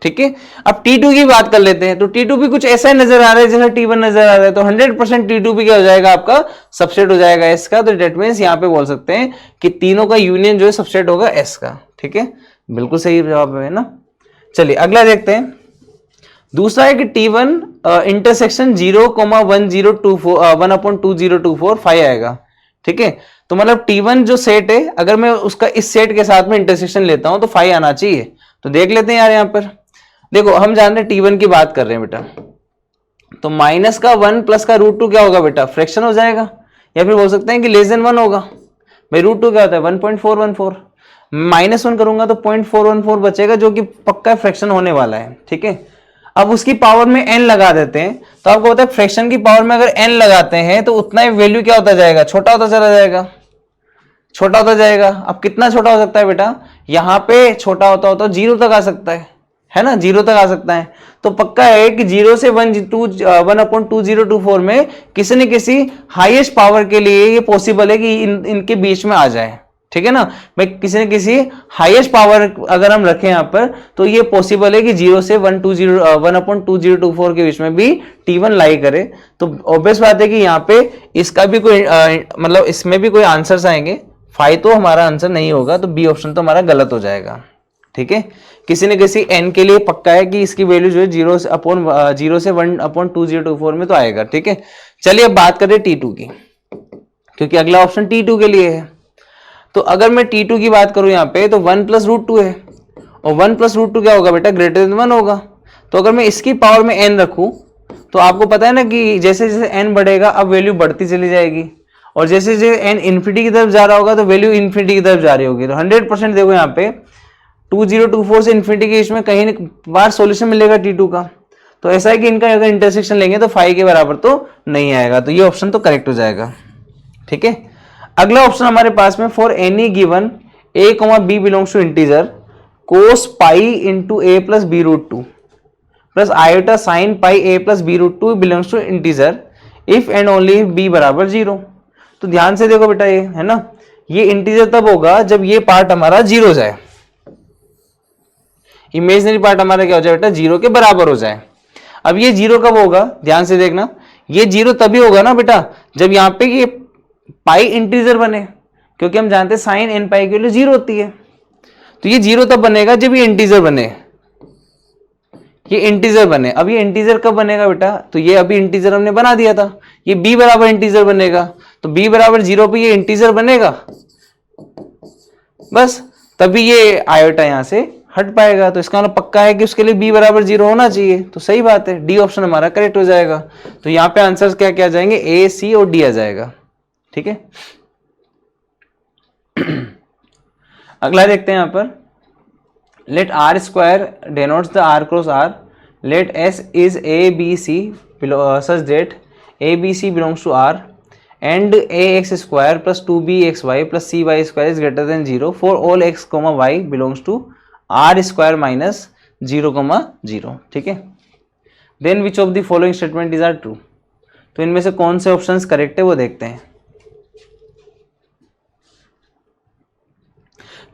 Speaker 1: ठीक है, अब t2 की बात कर लेते हैं। तो t2 भी कुछ ऐसा नजर आ रहा है जैसा t1 नजर आ रहा है, तो 100% t2 भी क्या हो जाएगा, आपका सबसेट हो जाएगा s का। तो डेट मींस यहाँ पे बोल सकते हैं कि तीनों का यूनियन जो है सबसेट होगा s का। ठीक है, बिल्कुल सही जवाब है ना। चलिए अगला देखते हैं। दूसरा है कि t1 इंटरसेक्शन 0,1024 1/2024 5 आएगा। ठीक है, तो मतलब t1 जो सेट है अगर मैं उसका इस सेट के साथ में इंटरसेक्शन लेता हूं तो 5 आना चाहिए। तो देख लेते हैं यार यहाँ पर, देखो हम जान रहे T1 की बात कर रहे हैं बेटा, तो माइनस का 1 प्लस का √2 क्या होगा बेटा, फ्रैक्शन हो जाएगा, या फिर बोल सकते हैं कि लेस देन 1 होगा। भाई √2 क्या होता है 1.414, -1 करूंगा तो 0.414 बचेगा, जो कि पक्का फ्रैक्शन होने वाला है। ठीक है, अब उसकी पावर में n लगा देते हैं, तो आपको पता है फ्रैक्शन की पावर में अगर n लगाते हैं तो उतना ही वैल्यू क्या होता जाएगा, छोटा होता चला जाएगा, छोटा होता जाएगा। अब कितना छोटा हो सकता है बेटा, यहाँ पे छोटा होता होता 0 तक आ सकता है ना, 0 तक आ सकता है। तो पक्का है कि 0 से 1/2024 में किसी न किसी हाईएस्ट पावर के लिए ये पॉसिबल है कि इनके बीच में आ जाए। ठीक है ना भाई, किसी न किसी हाईएस्ट पावर अगर हम रखें यहाँ पर, तो ये पॉसिबल है कि 0 से 1/2024 के बीच में भी T1 लाई करे। तो ऑब्वियस बात है कि यहाँ पे इसका भी कोई मतलब इसमें भी कोई आंसर्स आएंगे, 5 तो हमारा आंसर नहीं होगा, तो बी ऑप्शन तो हमारा गलत हो जाएगा। ठीक है, किसी न किसी n के लिए पक्का है कि इसकी वैल्यू जो है 0 से 1/2024 में तो आएगा। ठीक है, चलिए अब बात करें T2 की, क्योंकि अगला ऑप्शन T2 के लिए है। तो अगर मैं T2 की बात करूं यहाँ पे, तो 1 प्लस √2 है, और 1 प्लस √2 क्या होगा बेटा, ग्रेटर देन 1 होगा। तो अगर मैं इसकी पावर में n रखूं, तो आपको पता है ना कि जैसे जैसे n बढ़ेगा अब वैल्यू बढ़ती चली जाएगी, और जैसे जैसे n इन्फिनिटी की तरफ जा रहा होगा तो वैल्यू इन्फिनिटी की तरफ जा रही होगी। तो 100% देखो यहाँ पे 2024 से इन्फिनिटी के इसमें कहीं बार सॉल्यूशन मिलेगा T2 का। तो ऐसा है कि इनका अगर इंटरसेक्शन लेंगे तो 5 के बराबर तो नहीं आएगा, तो ये ऑप्शन तो करेक्ट हो जाएगा। ठीक है, अगला ऑप्शन हमारे पास में for any given a, b belongs to integer cos pi into a plus b √2 plus iota sine pi a plus b √2 belongs to integer if and only b बराबर 0। तो ध्यान से देखो बेटा, ये है ना, ये इंटीजर तब होगा जब ये पार्ट हमारा 0 जाए, इमेजिनरी पार्ट हमारा क्या हो जाए बेटा, 0 के बराबर हो जाए। अब ये 0 कब होगा, ध्यान से देखना, ये 0 तभी होगा ना बेटा जब यहाँ पे ये पाई इंटीजर बने, क्योंकि हम जानते हैं साइन n पाई की वैल्यू 0 होती है। तो ये 0 तब बनेगा जब ये इंटीजर बने, ये इंटीजर बने। अब ये इंटीजर कब बनेगा बेटा, तो ये अभी इंटीजर हमने बना दिया था, ये b बराबर इंटीजर बनेगा, तो b बराबर 0 पे ये इंटीजर बनेगा, बस तभी ये आयोटा यहां से हट पाएगा। तो इसका मतलब पक्का है कि उसके लिए b बराबर 0 होना चाहिए। तो सही बात है, डी ऑप्शन हमारा करेक्ट हो जाएगा। तो यहाँ पे आंसर क्या क्या आ जाएंगे, a, c और d आ जाएगा। ठीक है, अगला देखते हैं यहाँ पर, let r square denotes the r cross r, let s is a b c such that a b c belongs to r and ax square plus 2bxy plus cy square is greater than 0 for all x, y belongs to r square minus 0, 0। ठीक है, then which of the following statement is are true. तो इनमें से कौन से options correct है वो देखते हैं।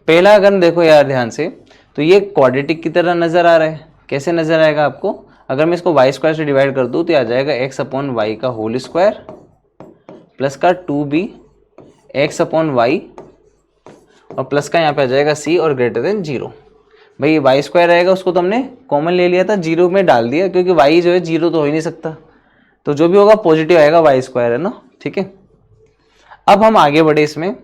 Speaker 1: पहला अगर देखो यार ध्यान से, तो ये क्वाड्रेटिक की तरह नजर आ रहा है। कैसे नजर आएगा आपको, अगर मैं इसको y स्क्वायर से डिवाइड कर दूं तो आ जाएगा x/y का होल स्क्वायर प्लस का 2b x/y और प्लस का यहाँ पे आ जाएगा c और ग्रेटर देन 0। भाई ये y स्क्वायर रहेगा, उसको तो हमने कॉमन ले लिया था, 0 में डाल दिया, क्योंकि y जो है 0 तो हो ही नहीं सकता, तो जो भी होगा पॉजिटिव आएगा, y स्क्वायर है ना। ठीक है, अब हम आगे बढ़े इसमें,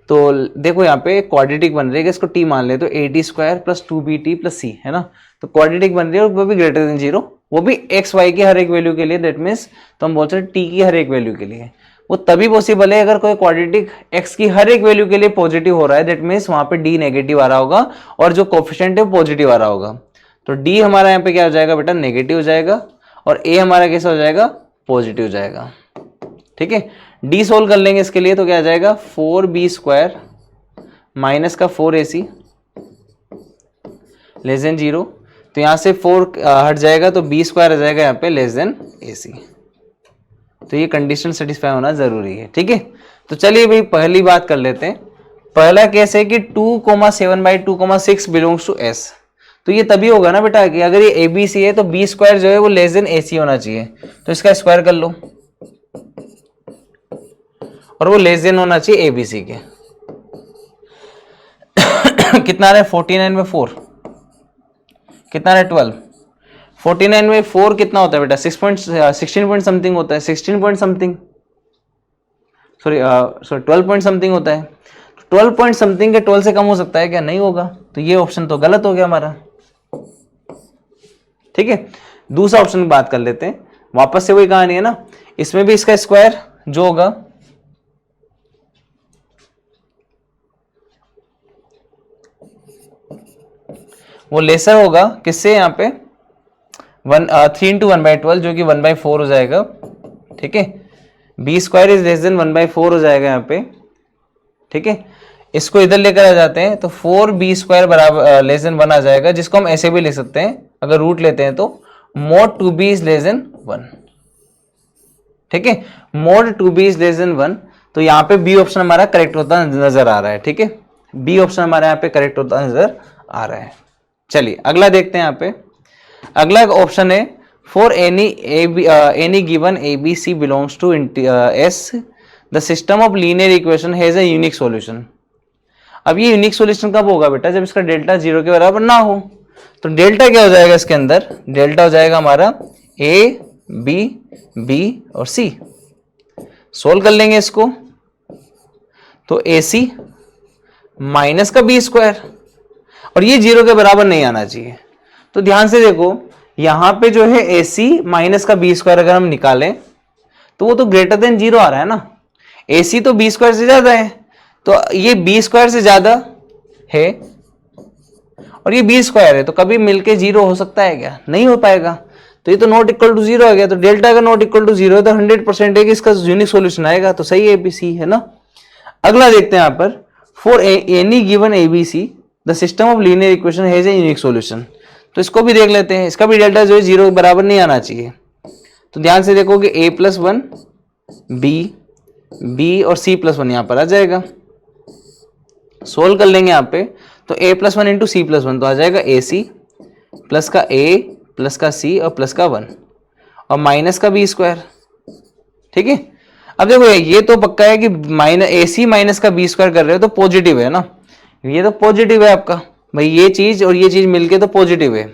Speaker 1: तो देखो यहाँ पे क्वाड्रेटिक बन रही है, इसको t मान ले तो ad square plus 2bt plus c है ना। तो क्वाड्रेटिक बन रही है और वो भी ग्रेटर देन 0, वो भी x y की हर एक वैल्यू के लिए, दैट मीन्स तो हम बोलते हैं t की हर एक वैल्यू के लिए। वो तभी पॉसिबल है अगर कोई क्वाड्रेटिक x की हर एक वैल्यू के लिए पॉजिटिव हो रहा है, दैट मीन्स वहां पे d नेगेटिव आ रहा होगा और जो कोफिशिएंट है पॉजिटिव आ रहा होगा। तो d हमारा यहाँ पे क्या हो जाएगा बेटा, नेगेटिव हो जाएगा, और a हमारा कैसा हो जाएगा, पॉजिटिव हो जाएगा। ठीक है, d सोल्व कर लेंगे इसके लिए, तो क्या आ जाएगा 4b स्क्वायर माइनस का 4ac लेस देन 0। तो यहाँ से 4 हट जाएगा तो b स्क्वायर आ जाएगा यहाँ पे लेस देन ac। तो ये कंडीशन सेटिस्फाई होना जरूरी है। ठीक है, तो चलिए भाई पहली बात कर लेते हैं। पहला केस है कि 2,7/2,6 बिलोंग्स टू s। तो ये तभी होगा ना बेटा कि अगर ये abc है तो b स्क्वायर जो है वो लेस देन ac होना चाहिए, तो इसका स्क्वायर कर लो और वो लेस देन होना चाहिए abc के। कितना रहा है 49 में 4, कितना रहा है 12, 49 में 4 कितना होता है बेटा 16 पॉइंट समथिंग होता है, 16 point something, sorry 12 point something होता है। 12 पॉइंट समथिंग के 12 से कम हो सकता है क्या? नहीं होगा, तो ये ऑप्शन तो गलत हो गया हमारा। ठीक है, दूसरा ऑप्शन की बात कर लेते हैं, वापस से वही कहानी है ना, इसमें भी इसका स्क्वायर जो होगा वो लेसर होगा किससे, यहाँ पे 3 इंटू 1/12 जो कि 1/4 हो जाएगा। ठीक है, B square is less than 1/4 हो जाएगा यहाँ पे। ठीक है, इसको इधर लेकर आ जाते हैं तो 4b² बराबर लेस देन 1 आ जाएगा, जिसको हम ऐसे भी लिख सकते हैं अगर रूट लेते हैं तो mod 2b is less then 1। ठीक है, mod 2b is less then 1, तो यहाँ पे बी ऑप्शन हमारा करेक्ट होता नजर आ रहा है। ठीक है, बी ऑप्शन हमारा यहाँ पे करेक्ट होता नजर आ रहा है। चलिए अगला देखते हैं। यहाँ पे अगला ऑप्शन है for any given A B C belongs to S the system of linear equation has a unique solution. अब ये यूनिक सॉल्यूशन कब होगा बेटा? जब इसका डेल्टा 0 के बराबर ना हो। तो डेल्टा क्या हो जाएगा इसके अंदर? डेल्टा हो जाएगा हमारा ए बी बी और सी। सोल्व कर लेंगे इसको तो ए सी माइनस का बी स्क्वायर, और ये 0 के बराबर नहीं आना चाहिए। तो ध्यान से देखो, यहां पे जो है ए सी माइनस का बी स्क्वायर अगर हम निकालें तो वो तो ग्रेटर देन 0 आ रहा है ना। ए सी तो बी स्क्वायर से ज्यादा है, तो ये बी स्क्वायर से ज्यादा है और ये बी स्क्वायर है, तो कभी मिलके 0 हो सकता है क्या? नहीं हो पाएगा। तो ये तो नॉट इक्वल टू 0 आ गया। तो डेल्टा अगर नॉट इक्वल टू 0 है तो 100% है कि इसका यूनिक सॉल्यूशन आएगा। तो सही है, ABC है ना। अगला देखते हैं यहाँ पर, for any given ABC the system of linear equation has a unique solution. तो इसको भी देख लेते हैं, इसका भी डेल्टा जो है 0 के बराबर नहीं आना चाहिए। तो ध्यान से देखो कि a+1 b और c+1 यहाँ पर आ जाएगा। सोल्व कर लेंगे यहाँ पे तो a+1 इंटू c+1 तो आ जाएगा AC प्लस का a प्लस का c और प्लस का 1 और माइनस का b स्क्वायर। ठीक है, अब देखो ये तो पक्का है कि AC माइनस का b स्क्वायर कर रहे हो तो पॉजिटिव है ना, ये तो पॉजिटिव है आपका भाई, ये चीज और ये चीज मिलके तो पॉजिटिव है।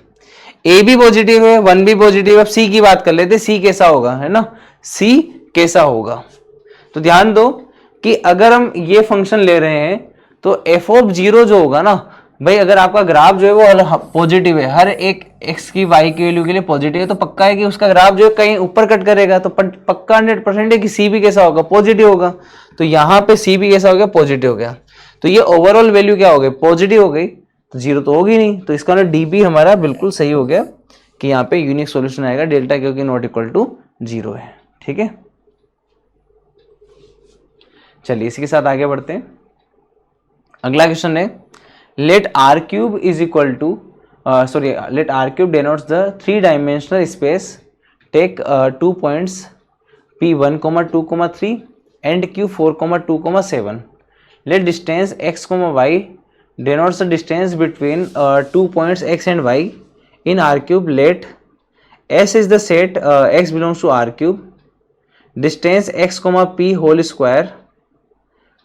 Speaker 1: a भी पॉजिटिव है, 1 भी पॉजिटिव है। अब c की बात कर लेते हैं, c कैसा होगा, है ना, c कैसा होगा। तो ध्यान दो कि अगर हम ये फंक्शन ले रहे हैं तो f(0) जो होगा ना भाई, अगर आपका ग्राफ जो है वो पॉजिटिव है, हर एक x की y की वैल्यू के लिए पॉजिटिव है, तो पक्का है कि उसका ग्राफ जो है कहीं ऊपर कट करेगा। तो पक्का 100% है कि c भी कैसा होगा, पॉजिटिव होगा। तो यहाँ पे c भी कैसा हो गया, पॉजिटिव हो गया। तो ये ओवरऑल वैल्यू क्या हो गई, पॉजिटिव हो गई, तो 0 तो होगी नहीं। तो इसका ना DB हमारा बिल्कुल सही हो गया कि यहाँ पे यूनिक सॉल्यूशन आएगा डेल्टा, क्योंकि नॉट इक्वल टू 0 है। ठीक है, चलिए इसी के साथ आगे बढ़ते हैं। अगला क्वेश्चन है, let R³ is equal to let R³ denotes the 3-dimensional space. Take 2 points P1, 2, 3 and Q4, 2, 7. Let distance x, y denotes the distance between 2 points x and y in R³. Let S is the set x belongs to R³. Distance x, p whole square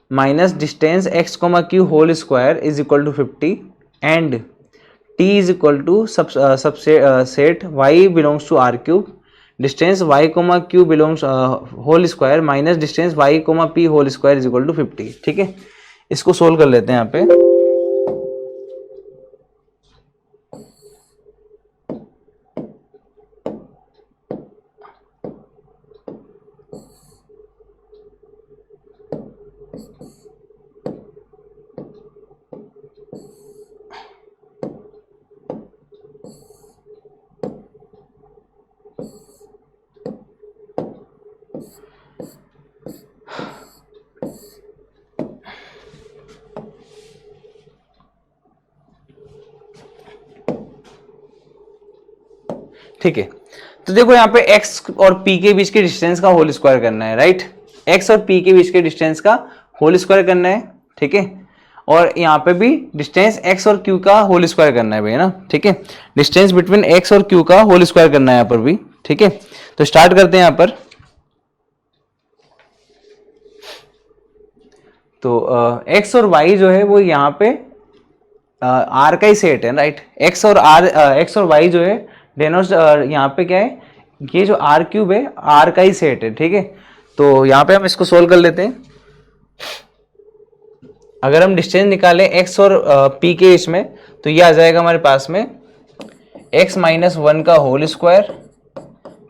Speaker 1: minus distance x, q whole square is equal to 50 and t is equal to subset y belongs to R³. Distance y, q belongs whole square minus distance y, p whole square is equal to 50. ठीक है, इसको solve कर लेते हैं यहाँ पे। ठीक है, तो देखो यहाँ पे x और p के बीच के डिस्टेंस का होल स्क्वायर करना है, राइट। x और p के बीच के डिस्टेंस का होल स्क्वायर करना है। ठीक है, और यहाँ पे भी डिस्टेंस x और q का होल स्क्वायर करना है भाई, है ना। ठीक है, डिस्टेंस बिटवीन x और q का होल स्क्वायर करना है यहाँ पर भी। ठीक है, तो स्टार्ट करते हैं यहाँ पर। तो x और y जो है वो यहाँ पे r का ही सेट है, राइट। x और y जो है डेनोस यहाँ पे क्या है, ये जो R³ है R का ही सेट है। ठीक है, तो यहाँ पे हम इसको सोल्व कर लेते हैं। अगर हम डिस्टेंस निकालें x और p के बीच में, तो ये आ जाएगा हमारे पास में x माइनस 1 का whole square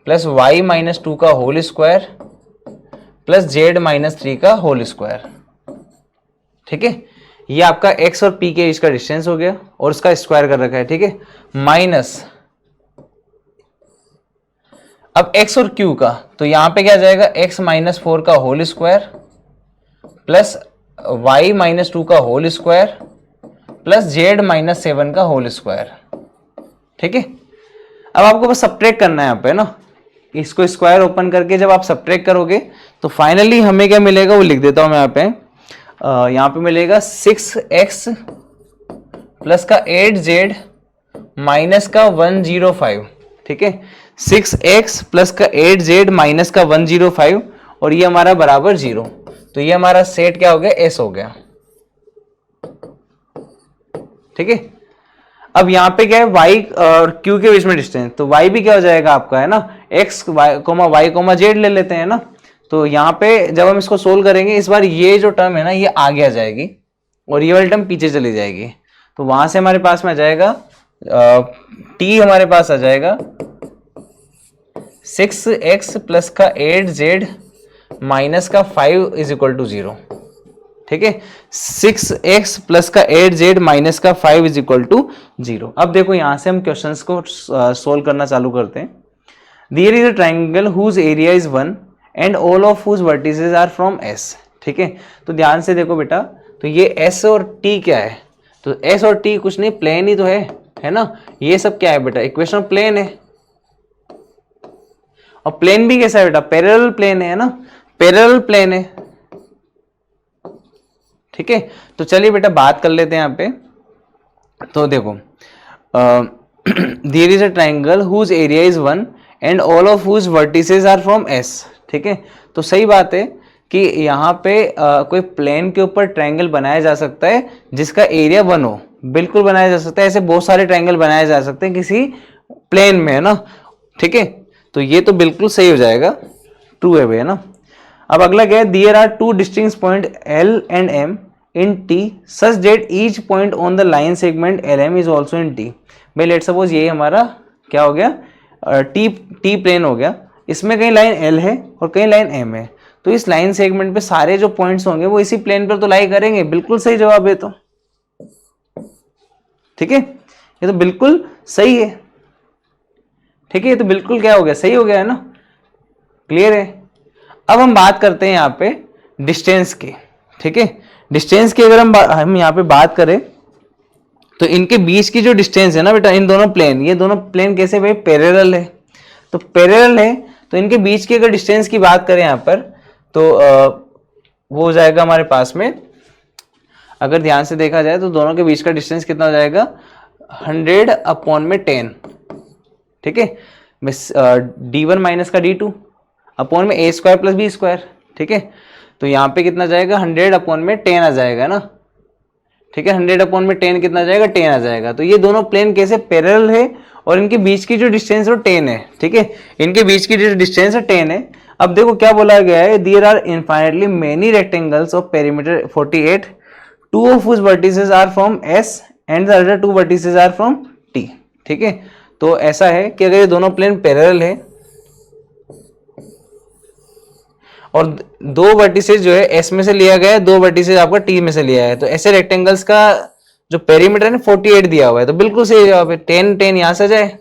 Speaker 1: plus y minus 2 का whole square plus z minus 3 का होल स्क्वायर। ठीक है, ये आपका x और p के बीच का डिस्टेंस हो गया और उसका स्क्वायर कर रखा है। ठीक है, माइनस अब x और q का, तो यहां पे क्या आ जाएगा x माइनस 4 का whole square plus y minus 2 का whole square plus z minus 7 का होल स्क्वायर। ठीक है, अब आपको बस सब्ट्रैक्ट करना है यहाँ पे ना, इसको स्क्वायर ओपन करके जब आप सब्ट्रैक्ट करोगे तो फाइनली हमें क्या मिलेगा वो लिख देता हूं मैं यहाँ पे मिलेगा 6x प्लस का 8z माइनस का 105। ठीक है, 6x प्लस का 8z माइनस का 105 और ये हमारा बराबर 0। तो ये हमारा सेट क्या हो गया, S हो गया। ठीक है, अब यहाँ पे क्या है, y और q के बीच में डिस्टेंस, तो y भी क्या हो जाएगा आपका, है ना, x y z ले लेते हैं ना। तो यहाँ पे जब हम इसको सोल्व करेंगे, इस बार ये जो टर्म है ना ये आगे आ जाएगी और ये वाली टर्म पीछे चली जाएगी। तो वहां से हमारे पास में आ जाएगा t हमारे पास आ जाएगा 6x प्लस का 8z माइनस का 5 इज इक्वल टू 0। ठीक है, 6x प्लस का 8z माइनस का 5 इज इक्वल टू 0। अब देखो यहां से हम क्वेश्चंस को सोल्व करना चालू करते हैं। There is a triangle whose area is 1 and all of whose vertices are from S। ठीक है, तो ध्यान से देखो बेटा, तो ये S और T क्या है, तो S और T कुछ नहीं, प्लेन ही तो है ना। ये सब क्या है बेटा, इक्वेशन प्लेन है। और प्लेन भी कैसा है बेटा, पैरेलल प्लेन है ना, पैरेलल प्लेन है। ठीक है, तो चलिए बेटा बात कर लेते हैं यहाँ पे। तो देखो there is a triangle whose area is 1 and all of whose vertices are from S। ठीक है, तो सही बात है कि यहाँ पे कोई प्लेन के ऊपर ट्राइंगल बनाया जा सकता है जिसका एरिया 1 हो, बिल्कुल बनाया जा सकता है। ऐसे बहुत सारे ट्राइंगल बनाए जा सकते हैं किसी प्लेन में, है ना। ठीक है, तो ये तो बिल्कुल सही हो जाएगा, ट्रू है ना। अब अगला क्या है, there are two distinct point L and M in T such that each point on the line segment LM is also in T। भाई लेट सपोज ये हमारा क्या हो गया, T प्लेन हो गया, इसमें कहीं लाइन L है और कहीं लाइन M है, तो इस लाइन सेगमेंट पे सारे जो पॉइंट्स होंगे वो इसी प्लेन पर तो लाई करेंगे। बिल्कुल सही जवाब है तो। ठीक है, ये तो बिल्कुल सही है। ठीक है, ये तो बिल्कुल क्या हो गया, सही हो गया है ना, क्लियर है। अब हम बात करते हैं यहाँ पे डिस्टेंस की। ठीक है, डिस्टेंस की अगर हम यहाँ पे बात करें तो इनके बीच की जो डिस्टेंस है ना बेटा, इन दोनों प्लेन, ये दोनों प्लेन कैसे भाई, पैरेलल है। तो पैरेलल है तो इनके बीच की अगर डिस्टेंस की बात करें यहाँ पर, तो वो हो जाएगा हमारे पास में, अगर ध्यान से देखा जाए तो दोनों के बीच का डिस्टेंस कितना हो जाएगा, 100 अपॉन में 10। ठीक है, d1 माइनस का d2 अपॉन में a square plus b square. ठीक है, तो यहाँ पे कितना जाएगा, 100 अपॉन में 10 आ जाएगा ना। ठीक है, 100 अपॉन में 10 कितना जाएगा, 10 आ जाएगा। तो ये दोनों प्लेन कैसे, पैरेलल है और इनके बीच की जो डिस्टेंस है वो 10 है। ठीक है, इनके बीच की जो डिस्टेंस है 10 है। अब देखो क्या बोला गया है, there are infinitely many rectangles of perimeter 48, two of whose vertices are from S and the other two vertices are from T। ठीक है, तो ऐसा है कि अगर ये दोनों प्लेन पैरेलल है और दो वर्टिसेस जो है S में से लिया गया है, दो वर्टिसेस आपका T में से लिया है, तो ऐसे रेक्टेंगल्स का जो पेरीमीटर है 48 दिया हुआ है, तो बिल्कुल सही जवाब है। 10 यहां से आ जाए।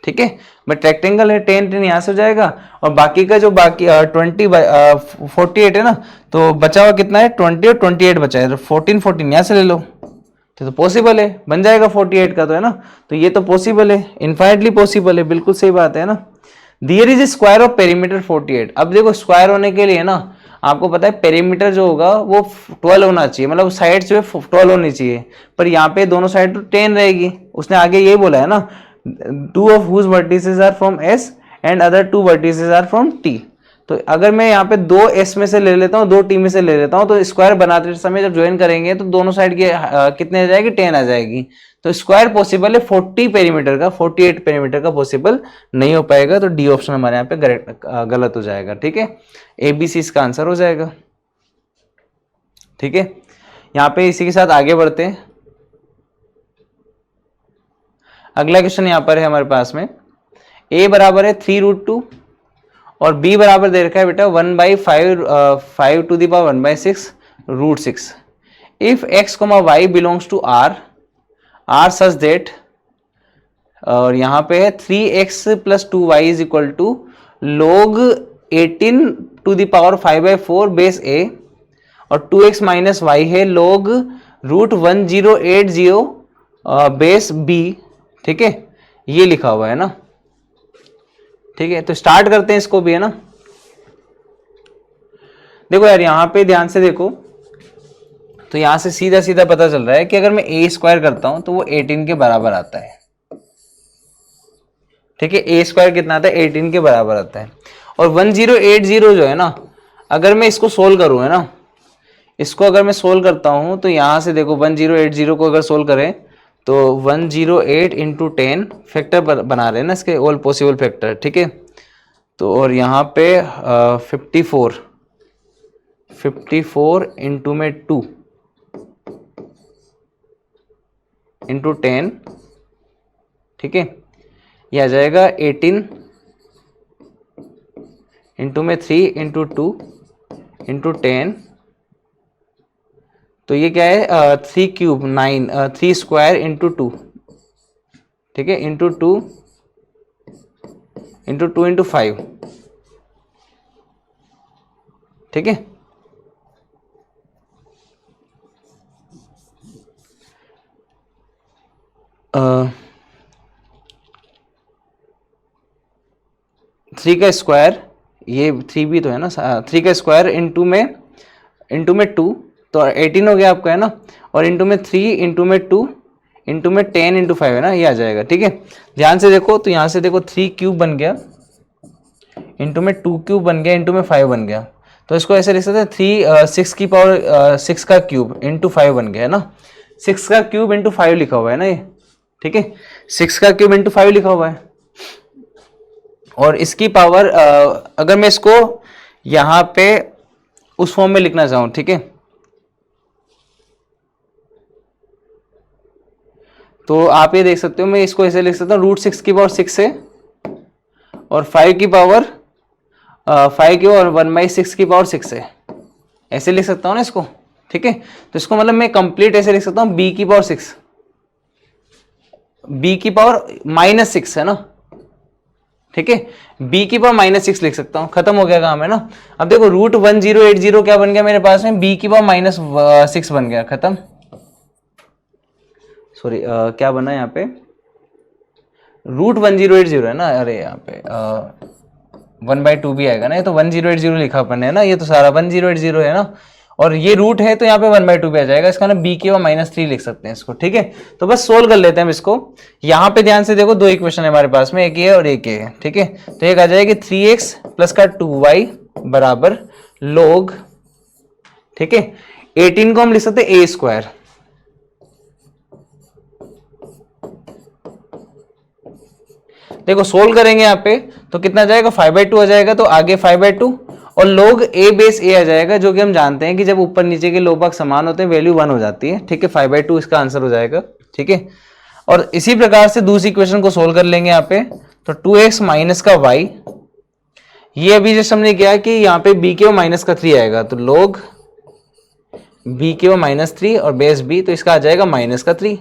Speaker 1: ठीक है, बट रेक्टेंगल है, 10 यहां से हो जाएगा और बाकी का जो बाकी 48 है ना, तो बचा हुआ कितना है, 20 और 28 बचा है, तो 14 यहां से ले लो, तो पॉसिबल है, बन जाएगा 48 का, तो है ना। तो ये तो पॉसिबल है, इनफाइनाइटली पॉसिबल है, बिल्कुल सही बात है ना। There is square of perimeter 48। अब देखो स्क्वायर होने के लिए ना आपको पता है पेरीमीटर जो होगा वो 12 होना चाहिए, मतलब साइड जो है 12 होनी चाहिए, पर यहाँ पे दोनों साइड तो 10 रहेगी। उसने आगे ये बोला है ना, two of whose vertices are from S and other two vertices are from T। तो अगर मैं यहाँ पे दो S में से ले लेता हूँ, दो T में से ले लेता हूँ, तो स्क्वायर बनाते समय जब ज्वाइन करेंगे तो दोनों साइड के कितने आ जाएगी, 10 आ जाएगी। तो स्क्वायर पॉसिबल है 40 पेरीमीटर का, 48 पेरीमीटर का पॉसिबल नहीं हो पाएगा। तो डी ऑप्शन हमारे यहाँ पे गलत हो जाएगा। ठीक है, ABC इसका आंसर हो जाएगा। ठीक है, यहाँ पे इसी के साथ आगे बढ़ते हैं। अगला क्वेश्चन यहाँ पर है हमारे पास में, a बराबर है 3√2 और b बराबर दे रखा है बेटा 1/5 to the power 1/6 √6। If x, y belongs to r such that, और यहाँ पे है 3x + 2y is equal to log 18 to the power 5/4 base a, और 2x - y है log √1080 बेस b। ठीक है, ये लिखा हुआ है ना। ठीक है, तो स्टार्ट करते हैं इसको भी, है ना। देखो यार यहाँ पे ध्यान से देखो, तो यहां से सीधा सीधा पता चल रहा है कि अगर मैं a² करता हूं तो वो 18 के बराबर आता है। ठीक है, a² कितना आता है, 18 के बराबर आता है। और 1080 जो है ना, अगर मैं इसको सोल्व करूं, है ना, इसको अगर मैं सोल्व करता हूं तो यहां से देखो 1080 को अगर सोल्व करें तो 108 इंटू 10 फैक्टर बना रहे हैं ना इसके, ऑल पॉसिबल फैक्टर। ठीक है, तो और यहाँ पे 54 इंटू में 2 इंटू 10। ठीक है, यह आ जाएगा 18 इंटू में 3 इंटू 2 इंटू 10। तो ये क्या है 3³ 9, 3² इंटू 2। ठीक है, इंटू 2 इंटू 2 इंटू 5। ठीक है, थ्री का स्क्वायर, ये 3 भी तो है ना, 3 का स्क्वायर इंटू में 2, तो 18 हो गया आपका, है ना। और इंटू में 3 इंटू में 2 इंटू में 10 इंटू 5, है ना, ये आ जाएगा। ठीक है, ध्यान से देखो, तो यहाँ से देखो 3³ बन गया, इंटू में 2³ बन गया, इंटू में 5 बन गया। तो इसको ऐसे लिख सकते हैं 6 की पावर 6 का क्यूब इंटू 5 बन गया, है ना। 6 का क्यूब इंटू 5 लिखा हुआ है ना ये। ठीक है, 6 का क्यूब इंटू 5 लिखा हुआ है। और इसकी पावर अगर मैं इसको यहां पे उस फॉर्म में लिखना चाहूं, ठीक है, तो आप ये देख सकते हो, मैं इसको ऐसे लिख सकता हूँ √6 की पावर 6 है और 5 की पावर 1/6 की पावर 6 है, ऐसे लिख सकता हूँ ना इसको। ठीक है, तो इसको मतलब मैं कंप्लीट ऐसे लिख सकता हूँ b की पावर 6, b की पावर -6 है ना। ठीक है, b की पावर -6 लिख सकता हूं, खत्म हो गया काम, है ना। अब देखो √1080 क्या बन गया मेरे पास में, b की पावर -6 बन गया, खत्म। सॉरी, क्या बना यहाँ पे, √1080 है ना, अरे यहाँ पे 1/2 भी आएगा ना, ये तो 1080 लिखा अपन है ना, ये तो सारा 1080 है ना, और ये रूट है तो यहाँ पे 1/2 पे आ जाएगा, इसका ना b की पावर -3 लिख सकते हैं इसको। ठीक है, तो बस सोल्व कर लेते हैं हम इसको। यहाँ पे ध्यान से देखो, दो इक्वेशन है हमारे पास में, एक ये और एक ये है। ठीक है, तो एक आ जाएगी 3x प्लस का 2y बराबर log, ठीक है, 18 को हम लिख सकते हैं a²। देखो सोल्व करेंगे यहाँ पे तो कितना आ जाएगा, 5/2 आ जाएगा, तो आगे 5/2 और log a बेस a आ जाएगा, जो कि हम जानते हैं कि जब ऊपर नीचे के लोग भाग समान होते हैं वैल्यू 1 हो जाती है। ठीक है, 5/2 इसका आंसर हो जाएगा। ठीक है, और इसी प्रकार से दूसरी इक्वेशन को सोल्व कर लेंगे यहाँ पे, तो 2x माइनस का y, ये अभी जैसे हमने किया कि यहाँ पे b के -3 आएगा, तो log b के -3 और बेस b, तो इसका आ जाएगा -3।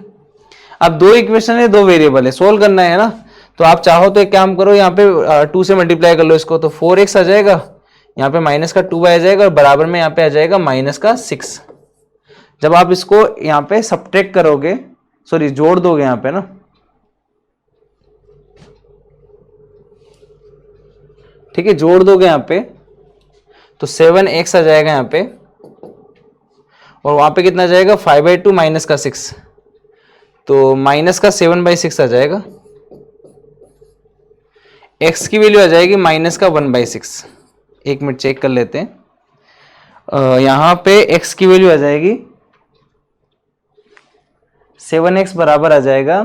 Speaker 1: अब दो इक्वेशन है, दो वेरिएबल है, सोल्व करना है ना, तो आप चाहो तो एक काम करो, यहाँ पे 2 से मल्टीप्लाई कर लो इसको, तो 4x आ जाएगा, यहाँ पे -2y आ जाएगा, और बराबर में यहाँ पे आ जाएगा -6। जब आप इसको यहाँ पे सब्ट्रैक्ट करोगे, सॉरी जोड़ दोगे यहाँ पे ना, ठीक है, जोड़ दोगे यहाँ पे तो 7x आ जाएगा यहाँ पे, और वहां पे कितना आ जाएगा 5/2 माइनस का 6, तो माइनस का 7/6 आ जाएगा। x की वैल्यू आ जाएगी -1/6। एक मिनट चेक कर लेते हैं, यहां पे x की वैल्यू आ जाएगी 7x बराबर आ जाएगा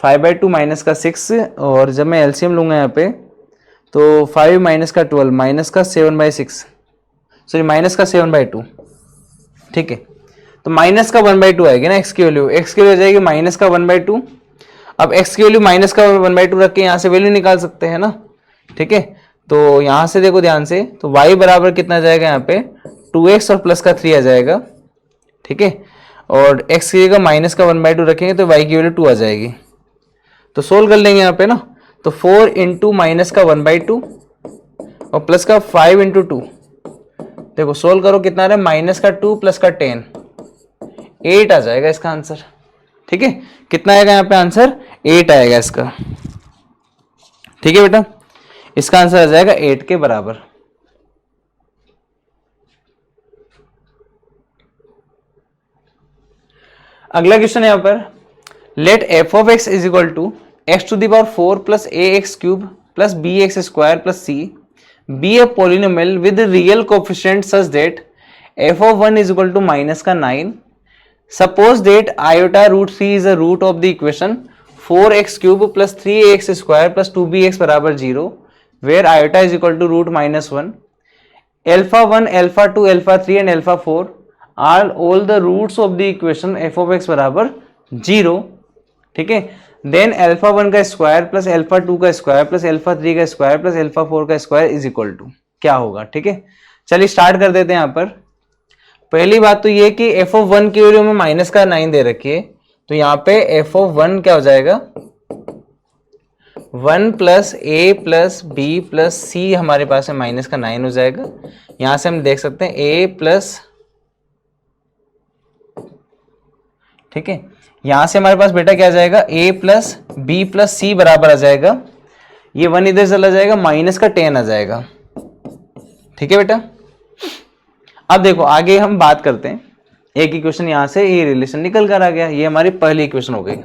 Speaker 1: 5/2 माइनस का 6, और जब मैं एलसीएम लूंगा यहाँ पे तो 5 माइनस का 12 माइनस का 7/6, सॉरी माइनस का 7/2। ठीक है, तो माइनस का 1/2 आएगी ना x की वैल्यू, x की वैल्यू आ जाएगी माइनस का 1/2। अब x की वैल्यू माइनस का 1/2 रख के यहाँ से वैल्यू निकाल सकते हैं ना, ठीक है। तो यहाँ से देखो ध्यान से, तो y बराबर कितना जाएगा यहाँ पे 2x और प्लस का 3 आ जाएगा, ठीक है। और x की जगह माइनस का 1/2 रखेंगे तो y की वैल्यू 2 आ जाएगी। तो सोल्व कर लेंगे यहाँ पे ना, तो 4 इंटू माइनस का 1/2 और प्लस का 5 इंटू 2, देखो सोल्व करो कितना आ रहा है, माइनस का 2 प्लस का 10, 8 आ जाएगा इसका आंसर, ठीक है। कितना आएगा यहाँ पे आंसर, 8 आएगा इसका, ठीक है बेटा। इसका आंसर आ जाएगा 8 के बराबर। अगला क्वेश्चन यहाँ पर, let F of X is equal to X to the power 4 plus A X cube plus B X square plus C B A polynomial with real coefficient such that F of 1 is equal to minus का 9। Suppose that iota root 3 is a root of the equation 4x cube plus 3ax square plus 2bx बराबर 0 where iota is equal to root -1। Alpha 1, alpha 2, alpha 3 and alpha 4 are all the roots of the equation F of X बराबर 0, ठीक है। Then alpha 1 का square plus alpha 2 का square plus alpha 3 का square plus alpha 4 का square is equal to क्या होगा, ठीक है। चलिए स्टार्ट कर देते हैं यहाँ पर। पहली बात तो ये कि एफ ऑफ 1 की वैल्यू में माइनस का 9 दे रखी है, तो यहाँ पे एफ ऑफ 1 क्या हो जाएगा, 1 प्लस ए प्लस बी प्लस सी हमारे पास में माइनस का 9 हो जाएगा। यहां से हम देख सकते हैं ए प्लस, ठीक है। यहां से हमारे पास बेटा क्या आ जाएगा, ए प्लस बी प्लस सी बराबर आ जाएगा, ये 1 इधर चला जाएगा, माइनस का 10 आ जाएगा, ठीक है बेटा। अब देखो आगे हम बात करते हैं, एक इक्वेशन यहां से ये रिलेशन निकल कर आ गया, ये हमारी पहली इक्वेशन हो गई।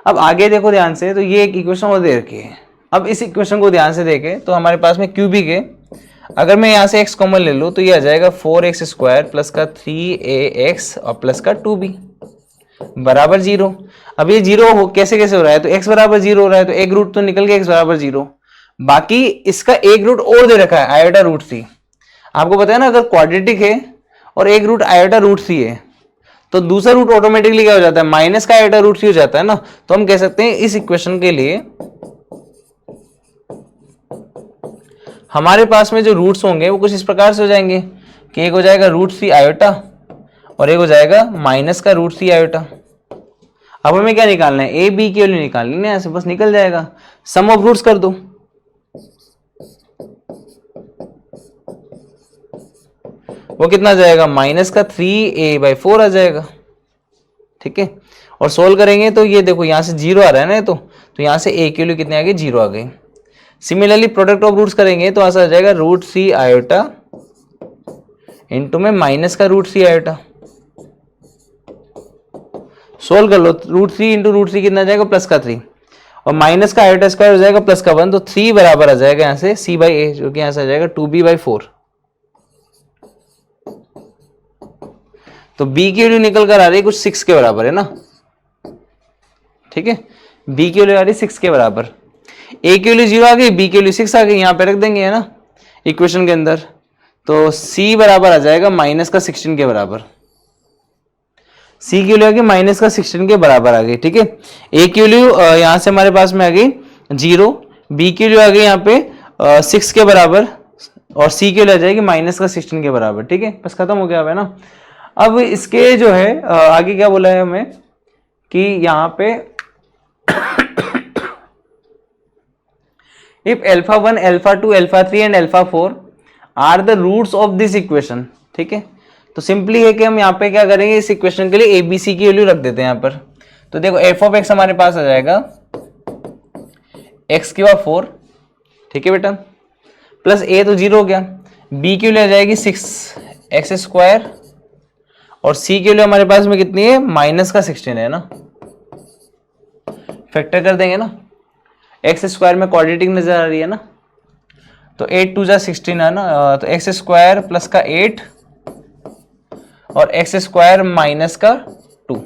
Speaker 1: अब आगे देखो ध्यान से, तो ये एक इक्वेशन और दे रखी है। अब इस इक्वेशन को ध्यान से देखें तो हमारे पास में क्यूबिक है, अगर मैं यहाँ से x कॉमन ले लूँ तो ये आ जाएगा 4x स्क्वायर प्लस का 3ax और प्लस का 2b बराबर 0। अब ये 0 हो कैसे कैसे हो रहा है, तो x बराबर 0 हो रहा है, तो एक रूट तो निकल गया x बराबर 0, बाकी इसका एक रूट और दे रखा है आयोटा रूट 3। आपको पता है ना, अगर क्वाड्रेटिक है और एक रूट आयोटा रूट 3 है तो दूसरा रूट ऑटोमेटिकली क्या हो जाता है, माइनस का आयोटा रूट 3 हो जाता है ना। तो हम कह सकते हैं इस इक्वेशन के लिए हमारे पास में जो रूट्स होंगे वो कुछ इस प्रकार से हो जाएंगे कि एक हो जाएगा रूट 3 आयोटा और एक हो जाएगा माइनस का रूट 3 आयोटा। अब हमें क्या निकालना है, ए बी की वैल्यू निकालनी है, ऐसे बस निकल जाएगा, सम ऑफ रूट्स कर दो। वो कितना जाएगा, माइनस का 3a/4 आ जाएगा, ठीक है। और सोल्व करेंगे तो ये देखो यहाँ से 0 आ रहा है ना, तो यहाँ से a की वैल्यू कितनी आ गई, 0 आ गई। सिमिलरली प्रोडक्ट ऑफ रूट्स करेंगे तो ऐसा आ जाएगा रूट 3 आयोटा इंटू में माइनस का रूट 3 आयोटा। सोल्व कर लो, रूट 3 इंटू रूट 3 कितना आ जाएगा, प्लस का 3 और माइनस का आयोटा स्क्वायर हो जाएगा प्लस का 1, तो 3 बराबर आ जाएगा यहाँ से c/a, जो कि यहाँ से आ जाएगा 2b/4। तो b की वैल्यू निकल कर आ रही है कुछ 6 के बराबर है ना, ठीक है। b की वैल्यू आ रही है 6 के बराबर, a की वैल्यू 0 आ गई, b की वैल्यू 6 आ गई, यहाँ पे रख देंगे है ना इक्वेशन के अंदर। तो c बराबर आ जाएगा माइनस का 16 के बराबर, c की वैल्यू आ गई माइनस का 16 के बराबर आ गई, ठीक है। a की वैल्यू यहाँ से हमारे पास में आ गई 0, b की वैल्यू आ गई यहाँ पे 6 के बराबर और c की वैल्यू आ जाएगी माइनस का 16 के बराबर, ठीक है। बस खत्म हो गया है ना। अब इसके जो है आगे क्या बोला है हमें कि यहाँ पे if alpha 1, alpha 2, alpha 3 and alpha 4 are the roots of this equation, ठीक है। तो सिंपली है कि हम यहाँ पे क्या करेंगे, इस इक्वेशन के लिए ABC की वैल्यू रख देते हैं यहाँ पर। तो देखो एफ ऑफ एक्स हमारे पास आ जाएगा x की पावर 4, ठीक है बेटा, प्लस a तो 0 हो गया, b की वैल्यू आ जाएगी 6x स्क्वायर और c की वैल्यू हमारे पास में कितनी है, माइनस का 16 है ना। फैक्टर कर देंगे ना, एक्स स्क्वायर में क्वाड्रेटिक नजर आ रही है ना, तो 8 2 जा 16 है ना, तो एक्स स्क्वायर प्लस का 8 और एक्स स्क्वायर माइनस का 2,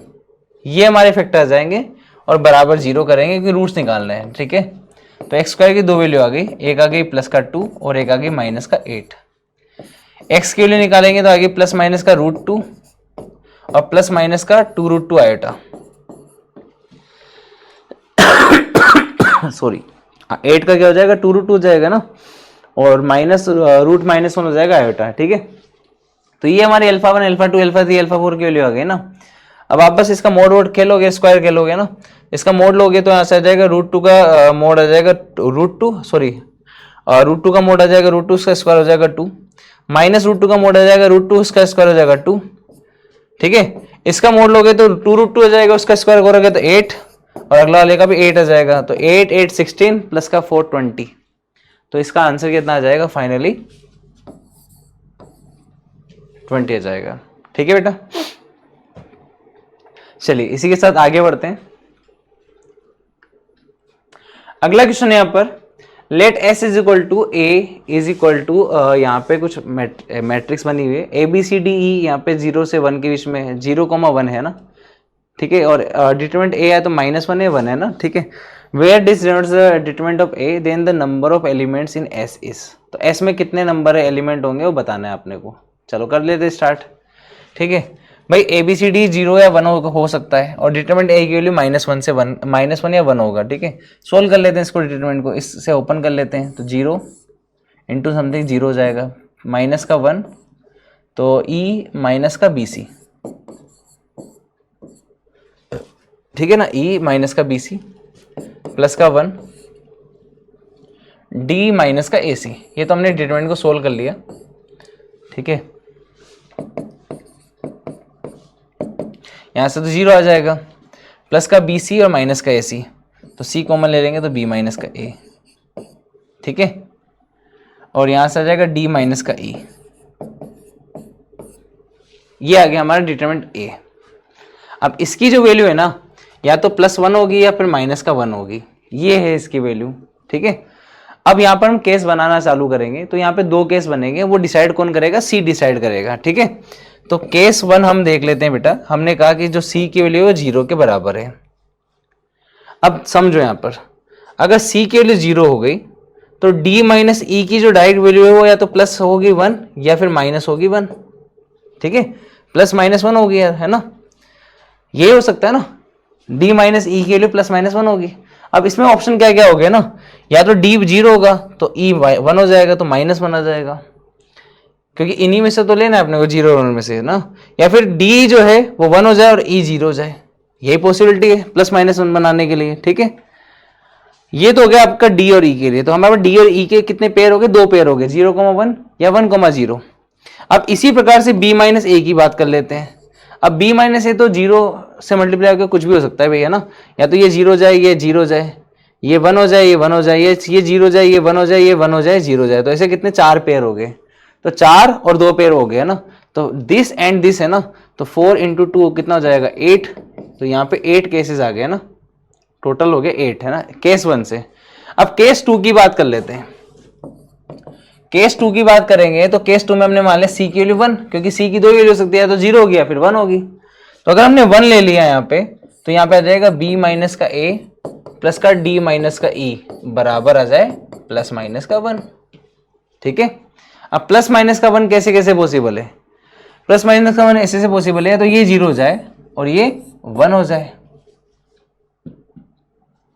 Speaker 1: ये हमारे फैक्टर आ जाएंगे और बराबर 0 करेंगे क्योंकि रूट्स निकालने हैं, ठीक है। तो एक्स स्क्वायर की दो वैल्यू आ गई, एक आ गई प्लस का 2 और एक आ गई माइनस का 8। x के वैल्यू निकालेंगे तो आगे प्लस माइनस का √2 और प्लस माइनस का 2√2 आएगा, सॉरी 8 का क्या हो जाएगा 2√2 हो जाएगा ना, और माइनस रूट माइनस 1 हो जाएगा आयोटा, ठीक है। तो ये हमारे अल्फा 1 अल्फा 2 अल्फा 3 अल्फा 4 की वैल्यू आ गई ना। अब आप बस इसका मोड वोड खेलोगे, स्क्वायर खेलोगे ना, इसका मोड लोगे तो यहाँ से आ जाएगा √2 का मोड आ जाएगा √2 का मोड आ जाएगा √2 उसका स्क्वायर हो जाएगा 2, माइनस √2 का मोड आ जाएगा √2 उसका स्क्वायर हो जाएगा 2, ठीक है। इसका मोड लोगे तो 2√2 हो जाएगा, उसका स्क्वायर करोगे तो 8, और अगला वाले का भी 8 आ जाएगा, तो 8 8 16 प्लस का 4 20। तो इसका आंसर कितना आ जाएगा फाइनली 20 आ जाएगा, ठीक है बेटा। चलिए इसी के साथ आगे बढ़ते हैं। अगला क्वेश्चन यहाँ पर let s is equal to a is equal to, यहाँ पे कुछ मैट्रिक्स बनी हुई है ABCDE, यहाँ पे 0 से 1 के बीच में है, 0,1 है ना, ठीक है। और डिटरमिनेंट a है तो -1 है 1 है ना, ठीक है। Where this denotes the determinant of a then the number of elements in s is, तो s में कितने नंबर एलिमेंट होंगे वो बताना है अपने को। चलो कर लेते स्टार्ट, ठीक है भाई। ABCD 0 या 1 हो सकता है, और डिटरमिनेंट a की वैल्यू -1 या 1 होगा, ठीक है। सोल्व कर लेते हैं इसको, डिटरमिनेंट को इससे ओपन कर लेते हैं, तो 0 इंटू समथिंग 0 हो जाएगा, माइनस का 1 तो e माइनस का BC, ठीक है ना, e माइनस का BC प्लस का 1 d माइनस का AC। ये तो हमने डिटरमिनेंट को सोल्व कर लिया, ठीक है। यहां से तो 0 आ जाएगा, प्लस का BC और माइनस का AC, तो C कॉमन ले लेंगे तो B माइनस का A, ठीक है। और यहां से आ जाएगा D माइनस का E, ये आ गया हमारा डिटरमिनेंट A। अब इसकी जो वैल्यू है ना, या तो +1 होगी या फिर -1 होगी, ये है इसकी वैल्यू, ठीक है। अब यहाँ पर हम केस बनाना चालू करेंगे, तो यहाँ पे 2 केस बनेंगे, वो डिसाइड कौन करेगा, C डिसाइड करेगा, ठीक है। तो केस 1 हम देख लेते हैं बेटा। हमने कहा कि जो C की वैल्यू है 0 के बराबर है। अब समझो यहाँ पर अगर C की वैल्यू 0 हो गई तो D माइनस E की जो डायरेक्ट वैल्यू है वो या तो प्लस होगी 1 या फिर माइनस होगी 1, ठीक है। +-1 होगी यार, है ना, ये हो सकता है ना, D माइनस E की वैल्यू +-1 होगी। अब इसमें ऑप्शन क्या क्या हो गया ना, या तो D 0 होगा तो E 1 हो जाएगा, तो -1 आ जाएगा, क्योंकि इन्हीं में से तो लेना है अपने को 0 में से ना, या फिर D जो है वो 1 हो जाए और E 0 हो जाए, यही पॉसिबिलिटी है +-1 बनाने के लिए, ठीक है। ये तो हो गया आपका D और E के लिए। तो हमारे पास D और E के कितने पेयर हो गए, 2 पेयर हो गए, 0,1 या 1,0। अब इसी प्रकार से B माइनस A की बात कर लेते हैं। अब B माइनस A तो 0 से मल्टीप्लाई होकर कुछ भी हो सकता है भैया ना, या तो ये 0 जाए, ये 0 जाए, ये 1 हो जाए, ये 1 हो जाए, ये 0 जाए, ये 1 हो जाए, ये 1 हो जाए, 0 जाए। तो ऐसे कितने 4 पेयर हो गए, तो 4 और 2 पेयर हो गए ना। तो दिस एंड दिस है ना, तो 4 × 2 कितना हो जाएगा 8। तो यहाँ पे 8 केसेस आ गए ना, टोटल हो गए 8, है ना, केस 1 से। अब केस 2 की बात कर लेते हैं। केस 2 की बात करेंगे तो केस 2 में हमने मान लिया C की वैल्यू 1, क्योंकि C की 2 वैल्यू हो सकती है, तो 0 होगी या फिर 1 होगी। तो अगर हमने 1 ले लिया यहाँ पे, तो यहाँ पे आ जाएगा B माइनस का A प्लस का D माइनस का E बराबर आ जाए +-1, ठीक है। अब +-1 कैसे कैसे पॉसिबल है, +-1 ऐसे से पॉसिबल है, तो ये 0 हो जाए और ये 1 हो जाए,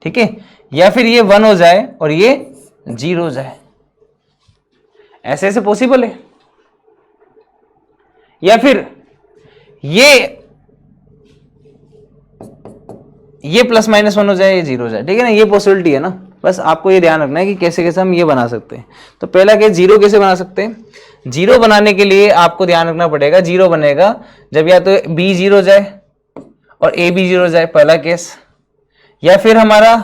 Speaker 1: ठीक है, या फिर ये 1 हो जाए और ये 0 हो जाए, ऐसे ऐसे पॉसिबल है। या फिर ये +-1 हो जाए, ये 0 हो जाए, ठीक है ना, ये पॉसिबिलिटी है ना। बस आपको ये ध्यान रखना है कि कैसे कैसे हम ये बना सकते हैं। तो पहला केस 0 कैसे बना सकते हैं, 0 बनाने के लिए आपको ध्यान रखना पड़ेगा, 0 बनेगा जब या तो B 0 जाए और A भी 0 जाए, पहला केस, या फिर हमारा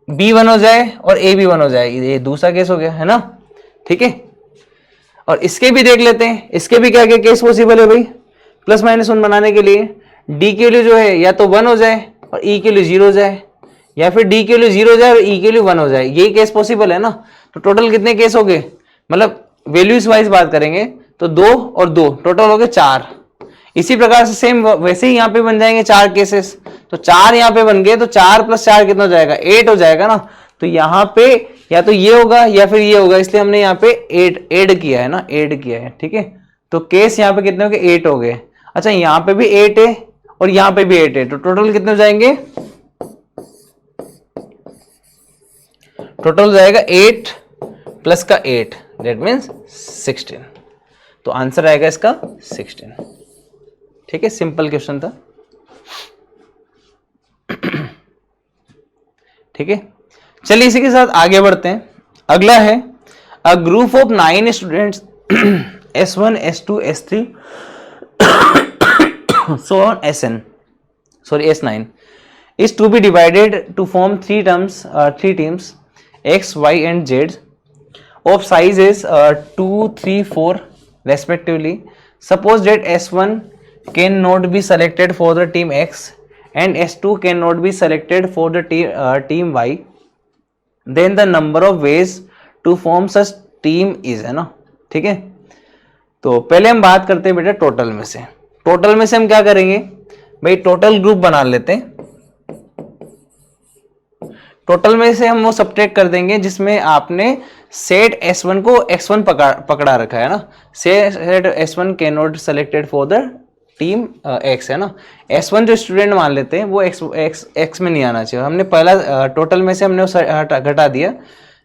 Speaker 1: B 1 हो जाए और A भी 1 हो जाए, ये दूसरा केस हो गया, है ना, ठीक है। और इसके भी देख लेते हैं, इसके भी क्या क्या केस पॉसिबल है भाई। +-1 बनाने के लिए D के लिए जो है या तो 1 हो जाए और E के लिए 0 हो जाए, या फिर D के लिए 0 हो जाए और E के लिए 1 हो जाए, यही केस पॉसिबल है ना। तो टोटल कितने केस हो गए, मतलब वैल्यूज वाइज बात करेंगे तो 2 और 2 टोटल हो गए 4। इसी प्रकार से सेम वैसे ही यहाँ पे बन जाएंगे 4 केसेस, तो 4 यहाँ पे बन गए, तो 4 + 4 कितना हो जाएगा 8 हो जाएगा ना। तो यहाँ पे या तो ये होगा या फिर ये होगा, इसलिए हमने यहाँ पे ऐड किया है ना, ऐड किया है, ठीक है। तो केस यहाँ पे कितने हो गए, 8 हो गए। अच्छा यहाँ पे भी 8 है और यहाँ पे भी 8 है, तो टोटल कितने हो जाएंगे, टोटल हो जाएगा 8 प्लस का 8, दैट मीन्स 16। तो आंसर आएगा इसका 16, ठीक है। सिंपल क्वेश्चन था, ठीक है। चलिए इसी के साथ आगे बढ़ते हैं। अगला है a group of 9 students S1 S2 S3 so on S9 is to be divided to form three teams X, Y and Z of sizes 2, 3, 4 respectively. Suppose that S1 cannot be selected for the team X and S2 cannot be selected for the team Y. Then the number of ways to form such team is, है ना, ठीक है। तो पहले हम बात करते हैं बेटा टोटल में से। टोटल में से हम क्या करेंगे भाई, टोटल ग्रुप बना लेते हैं। टोटल में से हम वो सब्ट्रैक्ट कर देंगे जिसमें आपने सेट S1 को X1 पकड़ा रखा है ना। Set S1 can not selected for the team X, है ना। S1 जो स्टूडेंट मान लेते हैं वो X में नहीं आना चाहिए। हमने पहला टोटल में से हमने घटा दिया,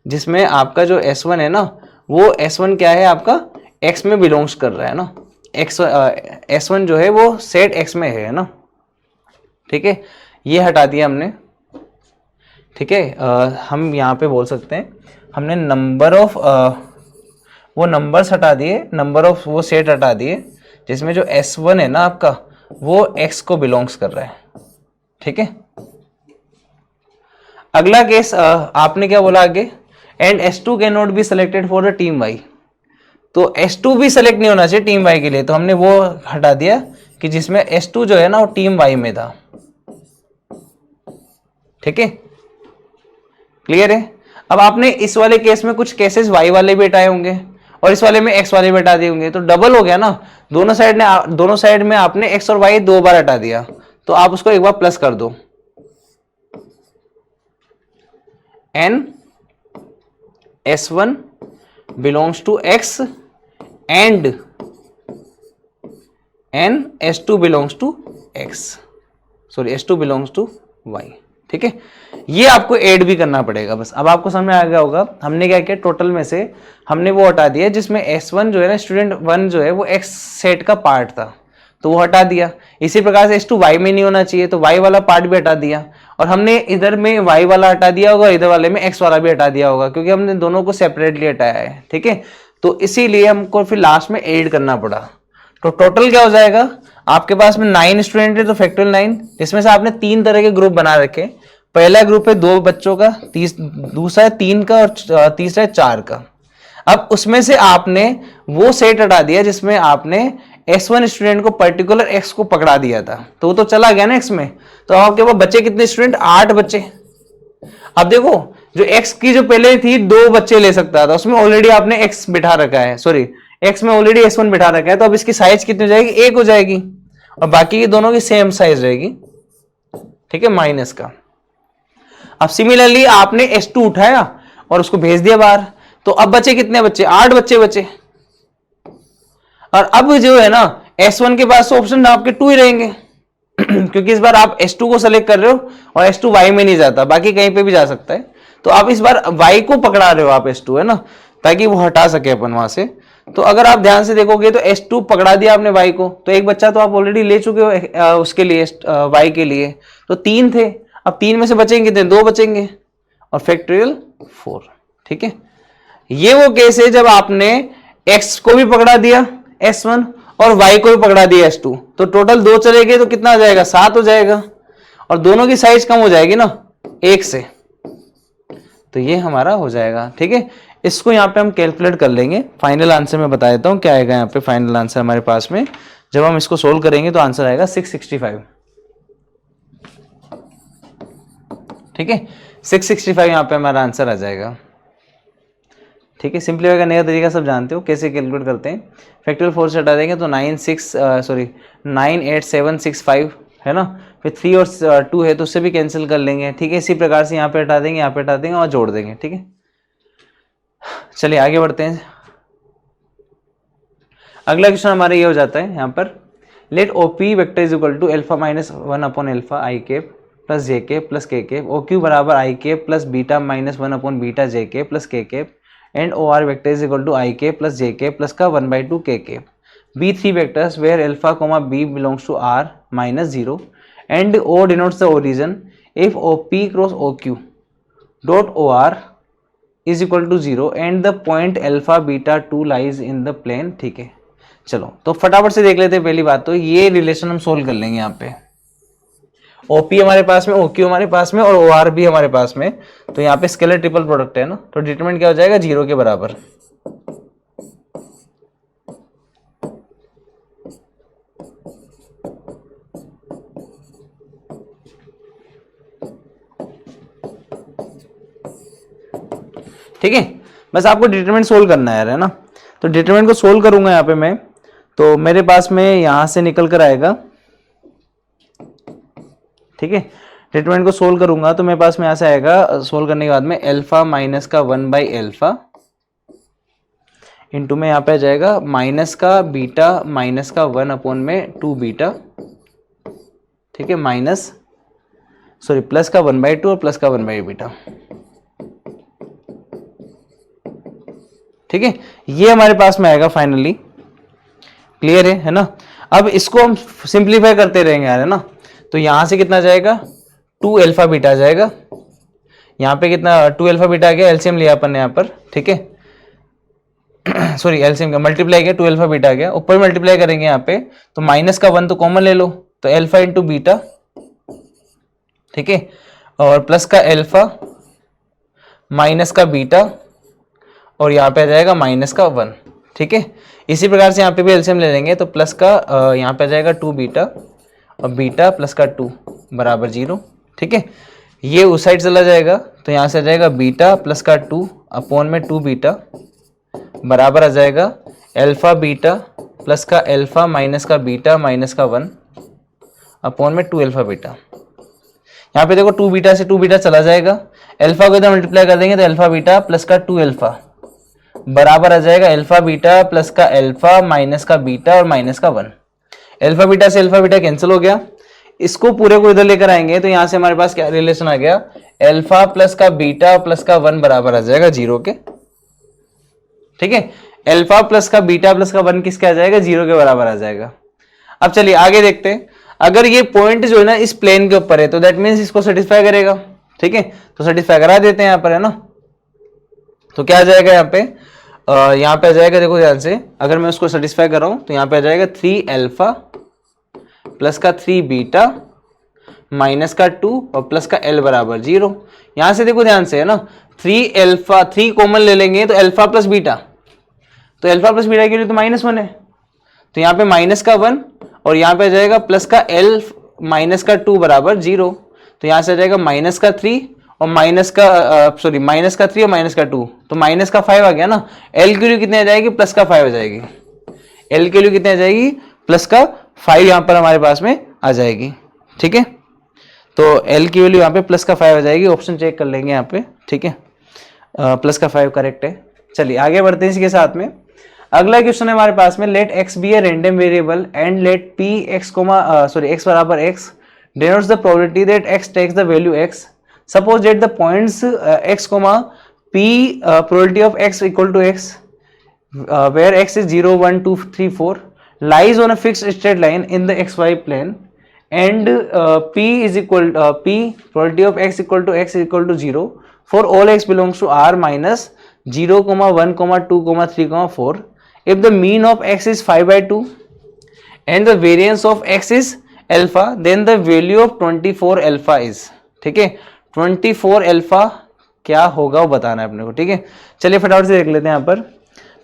Speaker 1: जिसमें आपका जो S1 है ना, वो S1 क्या है आपका, X में बिलोंग्स कर रहा है ना। S1 जो है वो सेट X में है ना, ठीक है। ये हटा दिया हमने, ठीक है। हम यहाँ पे बोल सकते हैं हमने नंबर ऑफ वो नंबर्स हटा दिए, नंबर ऑफ वो सेट हटा दिए जिसमें जो S1 है ना आपका वो X को बिलोंग्स कर रहा है, ठीक है। अगला केस आपने क्या बोला आगे, and S2 can not be selected for the team Y। तो S2 भी सेलेक्ट नहीं होना चाहिए टीम Y के लिए, तो हमने वो हटा दिया कि जिसमें S2 जो है ना वो टीम Y में था, ठीक है। क्लियर है। अब आपने इस वाले केस में कुछ केसेस Y वाले भी हटाए होंगे और इस वाले में X वाले भी हटा दिए होंगे, तो डबल हो गया ना। दोनों साइड में आपने X और Y 2 बार हटा दिया, तो आप उसको एक बार प्लस कर दो। N S1 belongs to X and N S2 belongs to X, sorry S2 belongs to Y, ठीक है। ये आपको ऐड भी करना पड़ेगा बस। अब आपको समझ में आ गया होगा हमने क्या किया, टोटल में से हमने वो हटा दिया जिसमें S1 जो है ना, स्टूडेंट 1 जो है वो X सेट का पार्ट था, तो वो हटा दिया। इसी प्रकार से S2 Y में नहीं होना चाहिए, तो Y वाला पार्ट भी हटा दिया। और हमने इधर में Y वाला हटा दिया होगा, इधर वाले में X वाला भी हटा दिया होगा, क्योंकि हमने दोनों को सेपरेटली हटाया है, ठीक है। तो इसीलिए हमको फिर लास्ट में ऐड करना पड़ा। तो टोटल क्या हो जाएगा, आपके पास में 9 स्टूडेंट है तो फैक्टोरियल 9, जिसमें से आपने 3 तरह के ग्रुप बना रखे। पहला ग्रुप है 2 बच्चों का, दूसरा है 3 का और तीसरा है 4 का। अब उसमें से आपने वो सेट हटा दिया जिसमें आपने S1 स्टूडेंट को पर्टिकुलर X को पकड़ा दिया था, तो वो तो चला गया ना X में। तो आपके पास बच्चे कितने स्टूडेंट, 8 बच्चे। अब देखो जो X की जो पहले थी 2 बच्चे ले सकता था, उसमें ऑलरेडी आपने X बिठा रखा है, सॉरी X में ऑलरेडी S1 बिठा रखा है, तो अब इसकी साइज कितनी हो जाएगी, 1 हो जाएगी, और बाकी के दोनों की सेम साइज रहेगी, ठीक है, माइनस का। अब सिमिलरली आपने S2 उठाया और उसको भेज दिया बाहर, तो अब बचे कितने बच्चे, 8 बच्चे बचे। और अब जो है ना S1 के पास ऑप्शन आपके 2 ही रहेंगे क्योंकि इस बार आप S2 को सेलेक्ट कर रहे हो और S2 Y में नहीं जाता, बाकी कहीं पे भी जा सकता है। तो आप इस बार Y को पकड़ा रहे हो आप S2, है ना, ताकि वो हटा सके अपन वहां से। तो अगर आप ध्यान से देखोगे तो S2 पकड़ा दिया आपने Y को, तो एक बच्चा तो आप ऑलरेडी ले चुके हो उसके लिए, Y के लिए, तो 3 थे। अब 3 में से बचेंगे कितने, 2 बचेंगे और फैक्टोरियल 4, ठीक है। ये वो केस है जब आपने X को भी पकड़ा दिया S1 और Y को भी पकड़ा दिया S2, तो टोटल 2 चले गए तो कितना आ जाएगा, 7 हो जाएगा, और दोनों की साइज कम हो जाएगी ना 1 से, तो ये हमारा हो जाएगा, ठीक है। इसको यहाँ पे हम कैलकुलेट कर लेंगे। फाइनल आंसर मैं बता देता हूँ क्या आएगा यहाँ पे। फाइनल आंसर हमारे पास में जब हम इसको सोल्व करेंगे तो आंसर आएगा 665, ठीक है। 665 यहाँ पे हमारा आंसर आ जाएगा, ठीक है। सिंपलीफाई का नया तरीका सब जानते हो कैसे कैलकुलेट करते हैं। फैक्टोरियल 4 से हटा देंगे तो 98765 है ना, फिर 3 और 2 है तो उससे भी कैंसिल कर लेंगे, ठीक है। इसी प्रकार से यहाँ पे हटा देंगे, यहाँ पे हटा देंगे और जोड़ देंगे, ठीक है। चलिए आगे बढ़ते हैं। अगला क्वेश्चन हमारा ये हो जाता है यहाँ पर, let OP vector is equal to alpha minus 1 upon alpha I cap plus J cap plus K cap, O Q बराबर I cap plus beta minus 1 upon beta J cap plus K cap, and O R vector is equal to I cap plus J cap plus का 1/2 K cap. Be 3 vectors where alpha comma B belongs to R minus 0 and O denotes the origin if O P cross O Q dot O R is equal to 0 and the point alpha beta 2 lies in the plane, ठीक है। चलो तो फटाफट से देख लेते हैं। पहली बात तो ये रिलेशन हम सोल्व कर लेंगे। यहाँ पे ओपी हमारे पास में, ओक्यू हमारे पास में और ओ आर भी हमारे पास में, तो यहाँ पे स्केलर ट्रिपल प्रोडक्ट है ना, तो डिटरमिनेंट क्या हो जाएगा 0 के बराबर। ठीक है, बस आपको डिटरमिनेंट सोल्व करना है, ना। तो डिटरमिनेंट को सोल्व करूंगा यहाँ पे मैं, तो मेरे पास में यहां से निकल कर आएगा, ठीक है। डिटरमिनेंट को सोल्व करूंगा तो मेरे पास में यहां से आएगा, सोल्व करने के बाद में अल्फा माइनस का 1/अल्फा इंटू में यहाँ पे आ जाएगा माइनस का बीटा माइनस का 1 अपॉन में 2 बीटा, ठीक है, माइनस सॉरी प्लस का 1/2 और प्लस का 1 बीटा, ठीक है। ये हमारे पास में आएगा फाइनली। क्लियर है ना। अब इसको हम सिंप्लीफाई करते रहेंगे यार, है ना। तो यहां से कितना जाएगा 2 अल्फा बीटा जाएगा, यहाँ पे कितना 2 अल्फा बीटा आ गया, एलसीएम लिया अपन ने यहाँ पर, ठीक है। सॉरी एलसीएम का मल्टीप्लाई किया, 2 अल्फा बीटा आ गया, ऊपर मल्टीप्लाई करेंगे यहाँ पे तो माइनस का 1 तो कॉमन ले लो, तो अल्फा इंटू बीटा, ठीक है, और प्लस का अल्फा माइनस का बीटा और यहाँ पे आ जाएगा माइनस का 1, ठीक है। इसी प्रकार से यहाँ पे भी एलसीएम ले लेंगे तो प्लस का यहाँ पे आ जाएगा 2 बीटा और बीटा प्लस का 2 बराबर 0, ठीक है। ये उस साइड चला जाएगा तो यहाँ से आ जाएगा बीटा प्लस का 2 अपॉन में 2 बीटा बराबर आ जाएगा अल्फा बीटा प्लस का अल्फा माइनस का बीटा माइनस का 1 अपॉन में 2 अल्फा बीटा। यहाँ पे देखो 2 बीटा से 2 बीटा चला जाएगा, अल्फा को इधर मल्टीप्लाई कर देंगे तो अल्फा बीटा प्लस का 2 अल्फा बराबर आ जाएगा अल्फा बीटा प्लस का अल्फा माइनस का बीटा और माइनस का 1। अल्फा बीटा से अल्फा बीटा कैंसिल हो गया, इसको पूरे को इधर लेकर आएंगे तो यहां से हमारे पास क्या रिलेशन आ गया, अल्फा प्लस का बीटा प्लस का 1 बराबर आ जाएगा 0 के, ठीक है। अल्फा प्लस का बीटा प्लस का 1 किसके आ जाएगा 0 के बराबर आ जाएगा। अब चलिए आगे देखते हैं, अगर ये पॉइंट जो है ना इस प्लेन के ऊपर है तो दैट मीन्स इसको सेटिस्फाई करेगा, ठीक है। तो सेटिस्फाई करा देते हैं यहाँ पर, है ना। तो क्या आ जाएगा यहाँ पे आ जाएगा, देखो ध्यान से, अगर मैं उसको सेटिस्फाई कर रहा हूं तो यहाँ पे आ जाएगा 3 अल्फा प्लस का 3 बीटा माइनस का 2 और प्लस का L बराबर 0। यहां से देखो ध्यान से, है ना, 3 अल्फा 3 कॉमन ले लेंगे तो अल्फा प्लस बीटा, तो अल्फा प्लस बीटा के लिए तो -1 है, तो यहाँ पे माइनस का 1 और यहाँ पे आ जाएगा प्लस का L माइनस का 2 बराबर 0, तो यहाँ से आ जाएगा माइनस का 3 और माइनस का 3 और माइनस का 2, तो माइनस का 5 आ गया ना। L के लिए कितने आ जाएगी, प्लस का 5 आ जाएगी, L के लिए कितने आ जाएगी, प्लस का 5 यहाँ पर हमारे पास में आ जाएगी, ठीक है। तो L की वैल्यू यहाँ पे प्लस का 5 आ जाएगी, ऑप्शन चेक कर लेंगे यहाँ पे, ठीक है। प्लस का 5 करेक्ट है। चलिए आगे बढ़ते हैं इसके साथ में। अगला क्वेश्चन है हमारे पास में, let x be a random variable and let p x x बराबर x denotes the probability that x takes the value x. Suppose that the points x p probability of x equal to x where x is 0 1 2 3 4 lies on a fixed straight line in the xy plane and p probability of x equal to 0 for all x belongs to R minus 0 1 2 3 4 if the mean of x is 5/2 and the variance of x is alpha then the value of 24 alpha is, ठीक है। 24 alpha क्या होगा वो बताना है अपने को, ठीक है। चलिए फटाफट से देख लेते हैं यहाँ पर।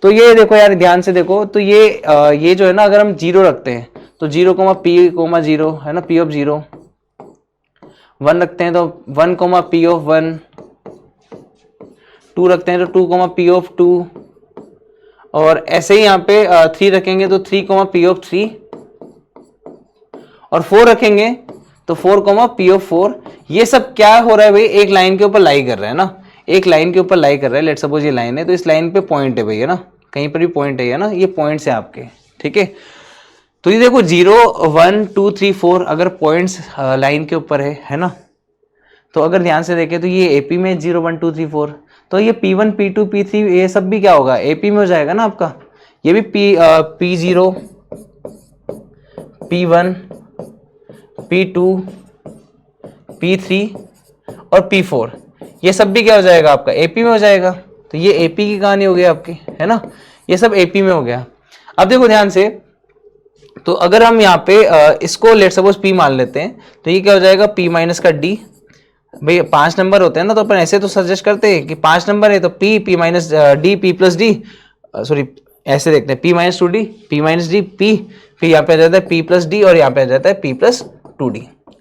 Speaker 1: तो ये देखो यार ध्यान से देखो, तो ये जो है ना, अगर हम 0 रखते हैं तो 0 p 0 है ना, p ऑफ 0, 1 रखते हैं तो 1 p ऑफ 1, 2 रखते हैं तो 2 p ऑफ 2, और ऐसे ही यहाँ पे 3 रखेंगे तो 3 p ऑफ 3, और 4 रखेंगे तो 4, पी ऑफ 4, ये सब क्या हो रहा है भाई, एक लाइन के ऊपर लाई कर रहा है ना, एक लाइन के ऊपर लाई कर रहा है। लेट सपोज ये लाइन है, तो इस लाइन पे पॉइंट है भैया ना, कहीं पर भी पॉइंट है ना, ये पॉइंट्स है आपके, ठीक है। तो ये देखो 0 1 2 3 4 अगर पॉइंट्स लाइन के ऊपर है ना, तो अगर ध्यान से देखें तो ये एपी में 0 1 2 3 4, तो ये P1 P2 P3 ये सब भी क्या होगा, एपी में हो जाएगा ना आपका। ये भी P0 P1 P2 P3 और P4 ये सब भी क्या हो जाएगा आपका, एपी में हो जाएगा। तो ये एपी की कहानी हो गई आपकी, है ना, ये सब एपी में हो गया। अब देखो ध्यान से, तो अगर हम यहाँ पे इसको लेट सपोज P मान लेते हैं, तो ये क्या हो जाएगा, P माइनस का D। भाई 5 नंबर होते हैं ना, तो अपन ऐसे तो सजेस्ट करते हैं कि 5 नंबर है तो P minus D, P plus D, sorry ऐसे देखते हैं P minus 2D, P minus D, P, फिर यहाँ पे आ जाता है P प्लस D और यहाँ पे आ जाता है P प्लस 2D।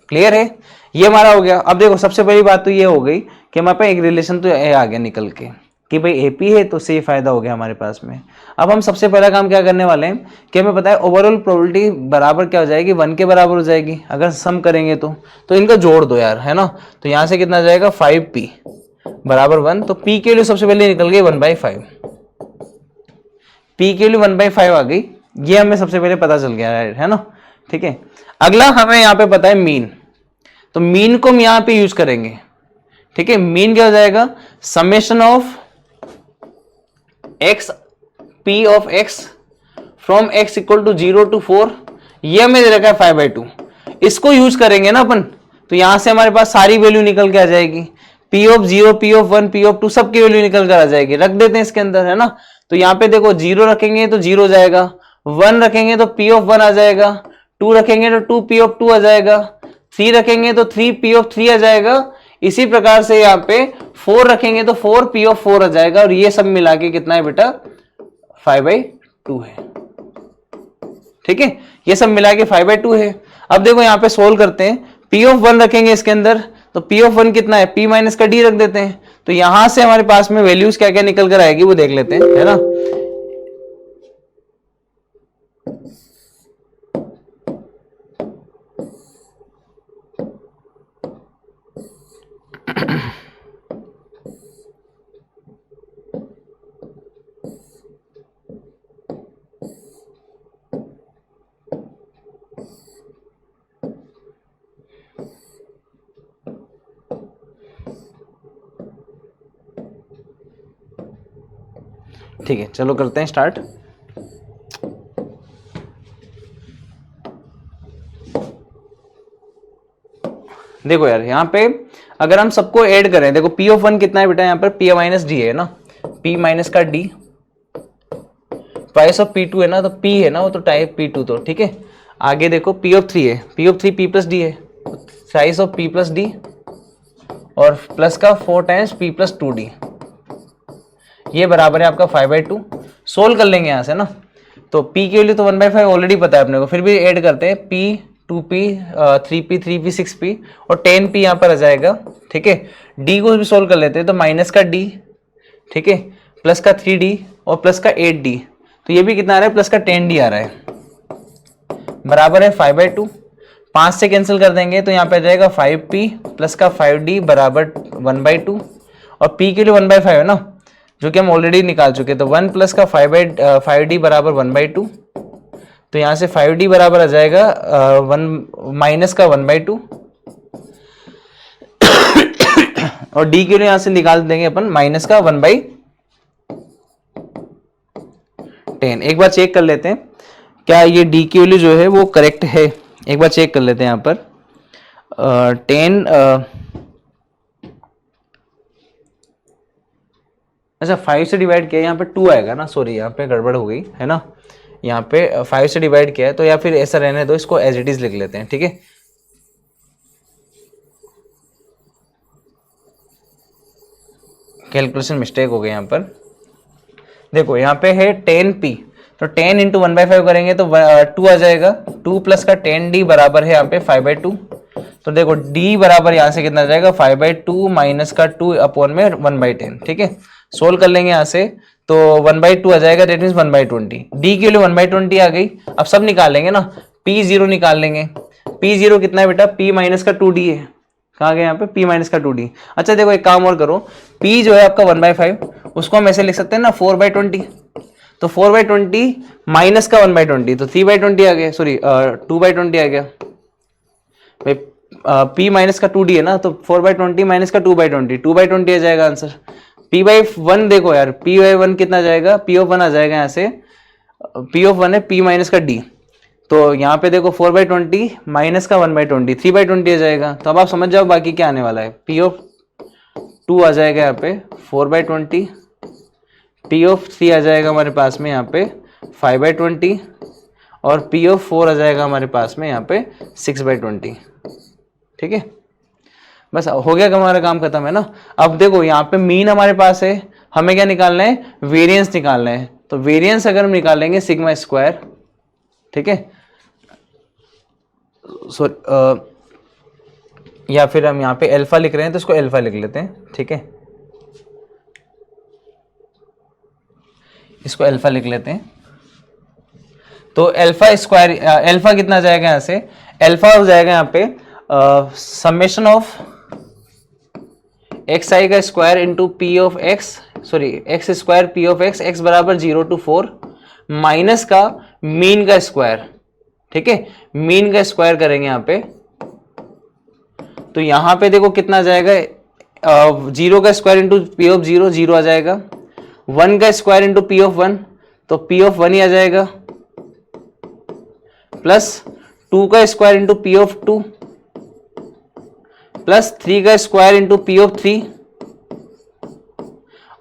Speaker 1: क्लियर है, ये हमारा हो गया। अब देखो सबसे बड़ी बात तो ये हो गई कि हमारे पास एक रिलेशन तो आ गया निकल के कि भाई एपी है, तो से फायदा हो गया हमारे पास में। अब हम सबसे पहला काम क्या करने वाले हैं कि हमें पता है ओवरऑल प्रोबेबिलिटी बराबर क्या हो जाएगी, 1 के बराबर हो जाएगी अगर सम करेंगे तो इनका जोड़ दो यार, है ना। तो यहाँ से कितना आ जाएगा 5p बराबर 1, तो p के लिए सबसे पहले निकल गई 1/5, p के लिए 1/5 आ गई, ये हमें सबसे पहले पता चल गया है ना, ठीक है। अगला हमें यहाँ पे पता है मीन, तो मीन को हम यहाँ पे यूज करेंगे, ठीक है। मीन क्या हो जाएगा, summation of x p of x from x equal to 0 to 4, ये हमें दे रखा है 5/2, इसको यूज करेंगे ना अपन, तो यहां से हमारे पास सारी वैल्यू निकल के आ जाएगी, p of 0, p of 1, p of 2 सबकी वैल्यू निकल कर आ जाएगी। रख देते हैं इसके अंदर, है ना। तो यहाँ पे देखो 0 रखेंगे तो 0 जाएगा, 1 रखेंगे तो p ऑफ 1 आ जाएगा, 2 रखेंगे तो 2p ऑफ 2 आ जाएगा, 3 रखेंगे तो 3p ऑफ 3 आ जाएगा। इसी प्रकार से यहाँ पे 4 रखेंगे तो 4p ऑफ 4 आ जाएगा, और ये सब मिला के कितना है बेटा 5/2 है, ठीक है। ये सब मिला के 5/2 है। अब देखो यहाँ पे सोल्व करते हैं, p ऑफ 1 रखेंगे इसके अंदर, तो p ऑफ 1 कितना है, p माइनस का d रख देते हैं, तो यहां से हमारे पास में वैल्यूज क्या क्या निकल कर आएगी वो देख लेते हैं, है ना। ठीक है, चलो करते हैं स्टार्ट। देखो यार यहाँ पे अगर हम सबको ऐड करें, देखो p ऑफ 1 कितना है बेटा, यहाँ पर p माइनस डी है ना, p माइनस का d ट्वाइस ऑफ p2 है ना, तो p है ना वो तो टाइप p2, तो ठीक है। आगे देखो p ऑफ 3 है, p of 3 p plus d है, twice of p plus d और प्लस का 4 टाइम्स p प्लस 2d, ये बराबर है आपका 5/2। सोल्व कर लेंगे यहाँ से ना, तो p के लिए तो 1/5 ऑलरेडी पता है अपने को, फिर भी ऐड करते हैं p 2p 3p 3p 6p और 10p यहाँ पर आ जाएगा, ठीक है। d को भी सोल्व कर लेते हैं, तो माइनस का d, ठीक है, प्लस का 3d और प्लस का 8d, तो ये भी कितना आ रहा है, प्लस का 10d आ रहा है, बराबर है 5/2। 5 से कैंसिल कर देंगे तो यहाँ पे आ जाएगा 5p प्लस का 5d बराबर 1/2, और p के लिए 1/5 है ना, जो कि हम ऑलरेडी निकाल चुके, तो 1 प्लस का 5d बराबर 1/2, तो यहाँ से 5d बराबर आ जाएगा 1 माइनस का 1/2 और d के लिए यहाँ से निकाल देंगे अपन माइनस का 1/10। एक बार चेक कर लेते हैं क्या ये d की वैल्यू जो है वो करेक्ट है, एक बार चेक कर लेते हैं यहाँ पर 10 अच्छा 5 से डिवाइड किया, यहाँ पे 2 आएगा ना, सॉरी यहाँ पे गड़बड़ हो गई है ना, यहाँ पे 5 से डिवाइड किया है, तो या फिर ऐसा रहने दो, इसको एज इट इज लिख लेते हैं, ठीक है। कैलकुलेशन मिस्टेक हो गई यहाँ पर, देखो यहाँ पे है 10p, तो 10 इंटू 1/5 करेंगे तो 2 आ जाएगा, 2 प्लस का 10d बराबर है यहाँ पे 5/2, तो देखो d बराबर यहाँ से कितना आ जाएगा 5/2 माइनस का 2 अपॉन में 1/10, ठीक है। सोल्व कर लेंगे यहाँ से, तो 1/2 आ जाएगा, दैट मीन्स 1/20, d के लिए 1/20 आ गई। अब सब निकाल लेंगे ना, p 0 निकाल लेंगे, पी जीरो कितना है बेटा, पी माइनस का 2d है, कहाँ गया यहाँ पे, पी माइनस का 2d। अच्छा देखो एक काम और करो, पी जो है आपका 1/5, उसको हम ऐसे लिख सकते हैं ना 4/20, तो 4/20 माइनस का 1/20, तो 3/20 आ गया, सॉरी 2/20 आ गया भाई। पी माइनस का 2d है ना, तो 4/20 माइनस का 2/20, 2/20 आ जाएगा आंसर। p/1 देखो यार, p/1 कितना जाएगा, p ऑफ 1 आ जाएगा यहाँ से, p ऑफ 1 है p माइनस का d, तो यहाँ पे देखो 4/20 माइनस का 1/20, 3/20 आ जाएगा। तो अब आप समझ जाओ बाकी क्या आने वाला है, p ऑफ 2 आ जाएगा यहाँ पे 4/20, p ऑफ 3 आ जाएगा हमारे पास में यहाँ पे 5/20, और p ऑफ 4 आ जाएगा हमारे पास में यहाँ पे 6/20। ठीक है, बस हो गया, हमारा काम खत्म है ना। अब देखो यहाँ पे मीन हमारे पास है, हमें क्या निकालना है, वेरिएंस निकालना है। तो वेरिएंस अगर हम निकालेंगे सिग्मा स्क्वायर, ठीक है, सो या फिर हम यहाँ पे अल्फा लिख रहे हैं तो इसको अल्फा लिख लेते हैं, ठीक है, इसको अल्फा लिख लेते हैं। तो अल्फा स्क्वायर, अल्फा कितना जाएगा यहाँ से, अल्फा हो जाएगा यहाँ पे समेशन ऑफ एक्स आई का square into P of x, sorry x square P of x, x बराबर 0 to 4 माइनस का मीन का स्क्वायर, ठीक है, मीन का स्क्वायर करेंगे यहाँ पे। तो यहाँ पे देखो कितना जाएगा, 0 का स्क्वायर इंटू पी ऑफ 0, 0 आ जाएगा, 1 का स्क्वायर इंटू पी ऑफ 1, तो पी ऑफ 1 ही आ जाएगा, प्लस 2 का square into P of 2, plus 3 का स्क्वायर इंटू पी ऑफ 3,